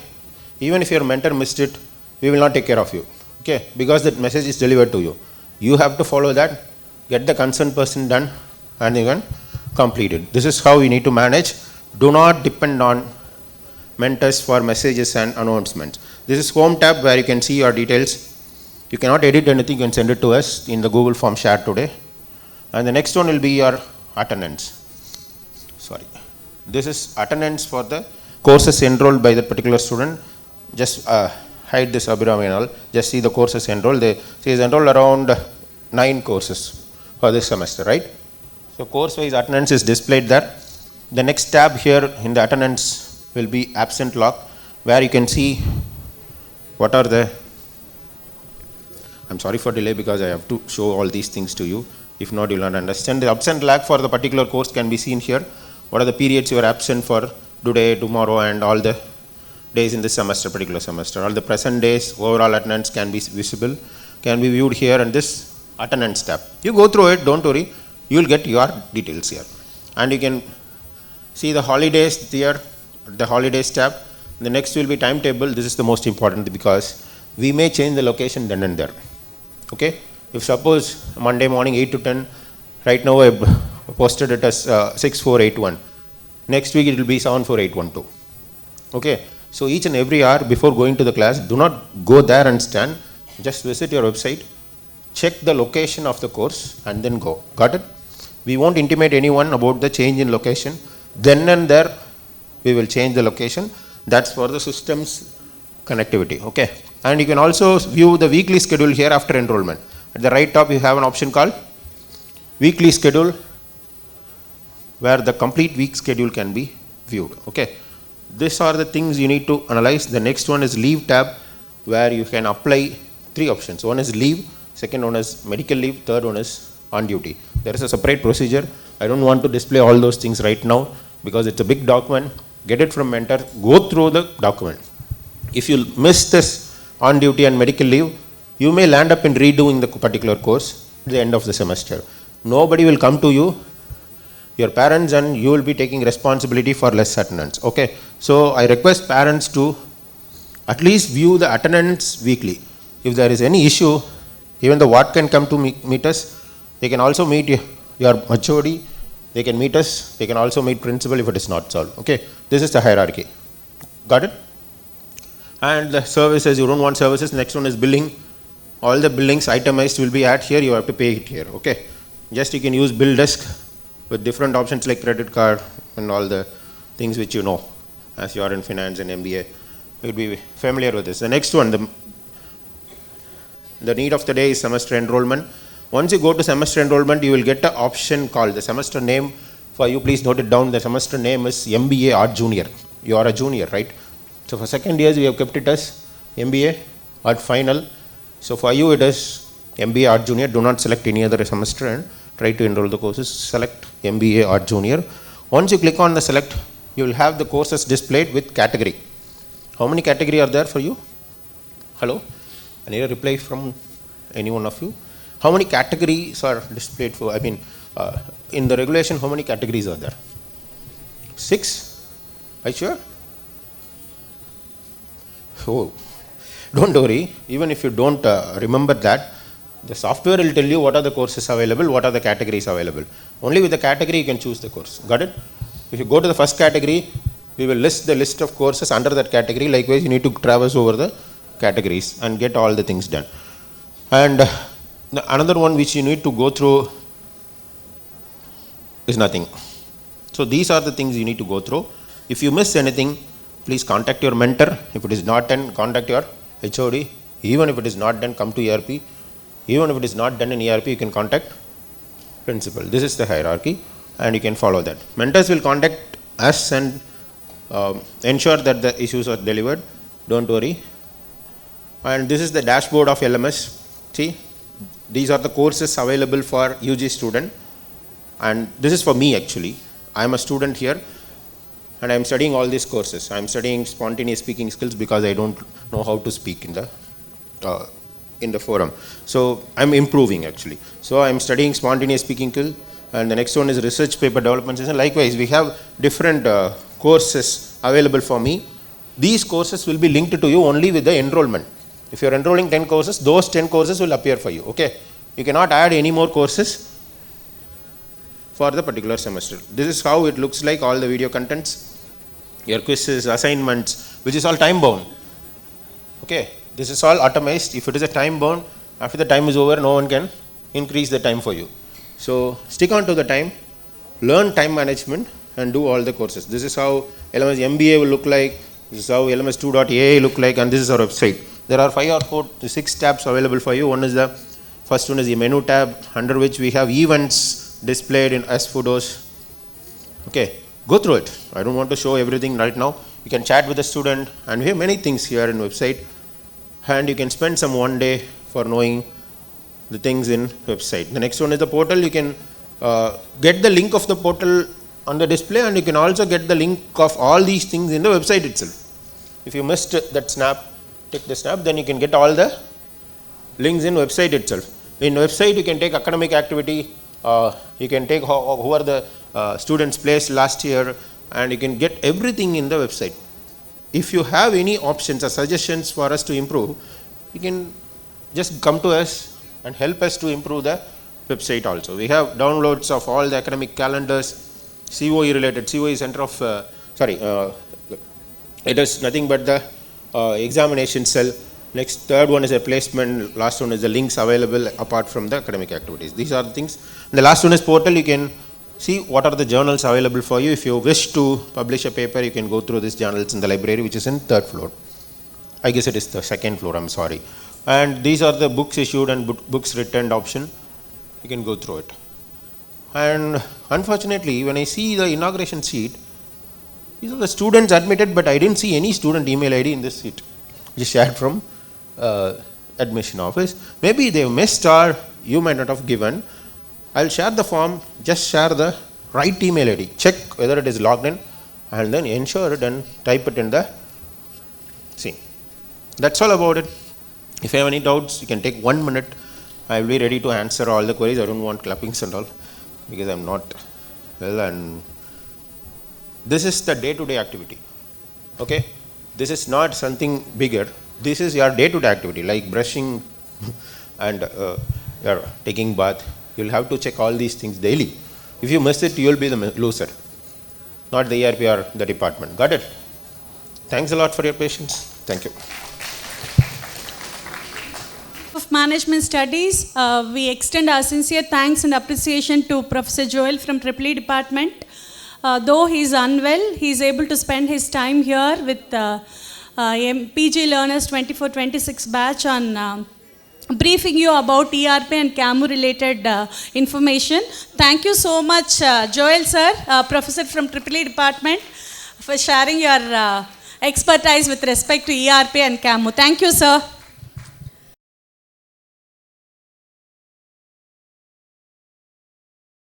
even if your mentor missed it, we will not take care of you, okay? Because that message is delivered to you. You have to follow that, get the concerned person done, and even complete it. This is how you need to manage. Do not depend on mentors for messages and announcements. This is home tab where you can see your details. You cannot edit anything, you can send it to us in the Google form shared today. And the next one will be your attendance. Sorry. This is attendance for the courses enrolled by that particular student. Just hide this Abhirami and all. Just see the courses enrolled. She is enrolled around 9 courses for this semester, right? So course-wise attendance is displayed there. The next tab here in the attendance will be absent log, where you can see what are the, I'm sorry for delay because I have to show all these things to you. If not, you will not understand. The absent lag for the particular course can be seen here. What are the periods you are absent for today, tomorrow, and all the days in this semester, particular semester. All the present days, overall attendance can be visible, can be viewed here in this attendance tab. You go through it, don't worry. You will get your details here. And you can see the holidays here, the holidays tab. The next will be timetable. This is the most important because we may change the location then and there. Okay? If suppose Monday morning 8 to 10, right now I posted it as 6481. Next week it will be 74812. Okay? So each and every hour before going to the class, do not go there and stand. Just visit your website, check the location of the course and then go. Got it? We won't intimate anyone about the change in location. Then and there, we will change the location. That's for the system's connectivity, okay? And you can also view the weekly schedule here after enrollment. At the right top, you have an option called weekly schedule, where the complete week schedule can be viewed, okay? These are the things you need to analyze. The next one is leave tab, where you can apply 3 options. One is leave, second one is medical leave, third one is on duty. There is a separate procedure. I don't want to display all those things right now because it's a big document. Get it from mentor, go through the document. If you miss this on duty and medical leave, you may land up in redoing the particular course at the end of the semester. Nobody will come to you, your parents, and you will be taking responsibility for less attendance, okay? So I request parents to at least view the attendance weekly. If there is any issue, even the ward can come to meet us. They can also meet your HOD, they can meet us, they can also meet principal if it is not solved, okay? This is the hierarchy. Got it? And the services, you don't want services, next one is billing. All the billings itemized will be at here, you have to pay it here, okay? Just you can use bill desk with different options like credit card and all the things which you know as you are in finance and MBA. You'll be familiar with this. The next one, the need of the day is semester enrollment. Once you go to semester enrollment, you will get an option called the semester name For you, please note it down. The semester name is MBA Art Junior. You are a junior, right? So for second years, we have kept it as MBA Art Final. So for you, it is MBA Art Junior. Do not select any other semester and try to enroll the courses. Select MBA Art Junior. Once you click on the select, you will have the courses displayed with category. How many categories are there for you? Hello? I need a reply from any one of you. How many categories are displayed for, in the regulation, how many categories are there? 6? Are you sure? Oh, don't worry. Even if you don't remember that, the software will tell you what are the courses available, what are the categories available. Only with the category you can choose the course. Got it? If you go to the first category, we will list the list of courses under that category. Likewise, you need to traverse over the categories and get all the things done. And another one which you need to go through is nothing. So these are the things you need to go through. If you miss anything, please contact your mentor. If it is not done, contact your HOD. Even if it is not done, come to ERP. Even if it is not done in ERP, you can contact principal. This is the hierarchy and you can follow that. Mentors will contact us and ensure that the issues are delivered. Don't worry. And this is the dashboard of LMS. See, these are the courses available for UG student. And this is for me actually. I am a student here and I am studying all these courses. I am studying spontaneous speaking skills because I don't know how to speak in the forum. So I am improving actually. So I am studying spontaneous speaking skill, and the next one is research paper development session. Likewise, we have different courses available for me. These courses will be linked to you only with the enrollment. If you are enrolling 10 courses, those 10 courses will appear for you. Okay? You cannot add any more courses for the particular semester. This is how it looks like, all the video contents, your quizzes, assignments, which is all time bound. Okay? This is all atomized. If it is a time bound, after the time is over, no one can increase the time for you. So stick on to the time, learn time management and do all the courses. This is how LMS MBA will look like. This is how LMS 2.ai look like, and this is our website. There are 5 or 4 to 6 tabs available for you. First one is the menu tab, under which we have events displayed in as photos. Okay, go through it. I don't want to show everything right now. You can chat with the student, and we have many things here in website. And you can spend some one day for knowing the things in website. The next one is the portal. You can get the link of the portal on the display, and you can also get the link of all these things in the website itself. If you missed that snap, take the snap, then you can get all the links in website itself. In website, you can take academic activity, you can take who are the students placed last year, and you can get everything in the website. If you have any options or suggestions for us to improve, you can just come to us and help us to improve the website also. We have downloads of all the academic calendars, COE related. COE is center of, it is nothing but the examination cell. Next, third one is a placement. Last one is the links available apart from the academic activities. These are the things. And the last one is portal. You can see what are the journals available for you. If you wish to publish a paper, you can go through these journals in the library, which is in 3rd floor. I guess it is the 2nd floor, I'm sorry. And these are the books issued and books returned option. You can go through it. And unfortunately, when I see the inauguration sheet, these are the students admitted, but I didn't see any student email ID in this sheet. Just shared from admission office. Maybe they missed or you might not have given. I'll share the form, just share the right email ID. Check whether it is logged in and then ensure it and type it in the scene. That's all about it. If you have any doubts, you can take 1 minute. I will be ready to answer all the queries. I don't want clappings and all because I'm not well, and this is the day-to-day activity. Okay? This is not something bigger. This is your day-to-day activity like brushing and your taking bath. You'll have to check all these things daily. If you miss it, you'll be the loser, not the ERP or the department. Got it? Thanks a lot for your patience. Thank you. Of Management Studies, we extend our sincere thanks and appreciation to Professor Joel from EEE Department. Though he is unwell, he is able to spend his time here with PG Learners 24-26 batch on briefing you about ERP and CAMU related information. Thank you so much, Joel sir, professor from EEE department, for sharing your expertise with respect to ERP and CAMU. Thank you, sir.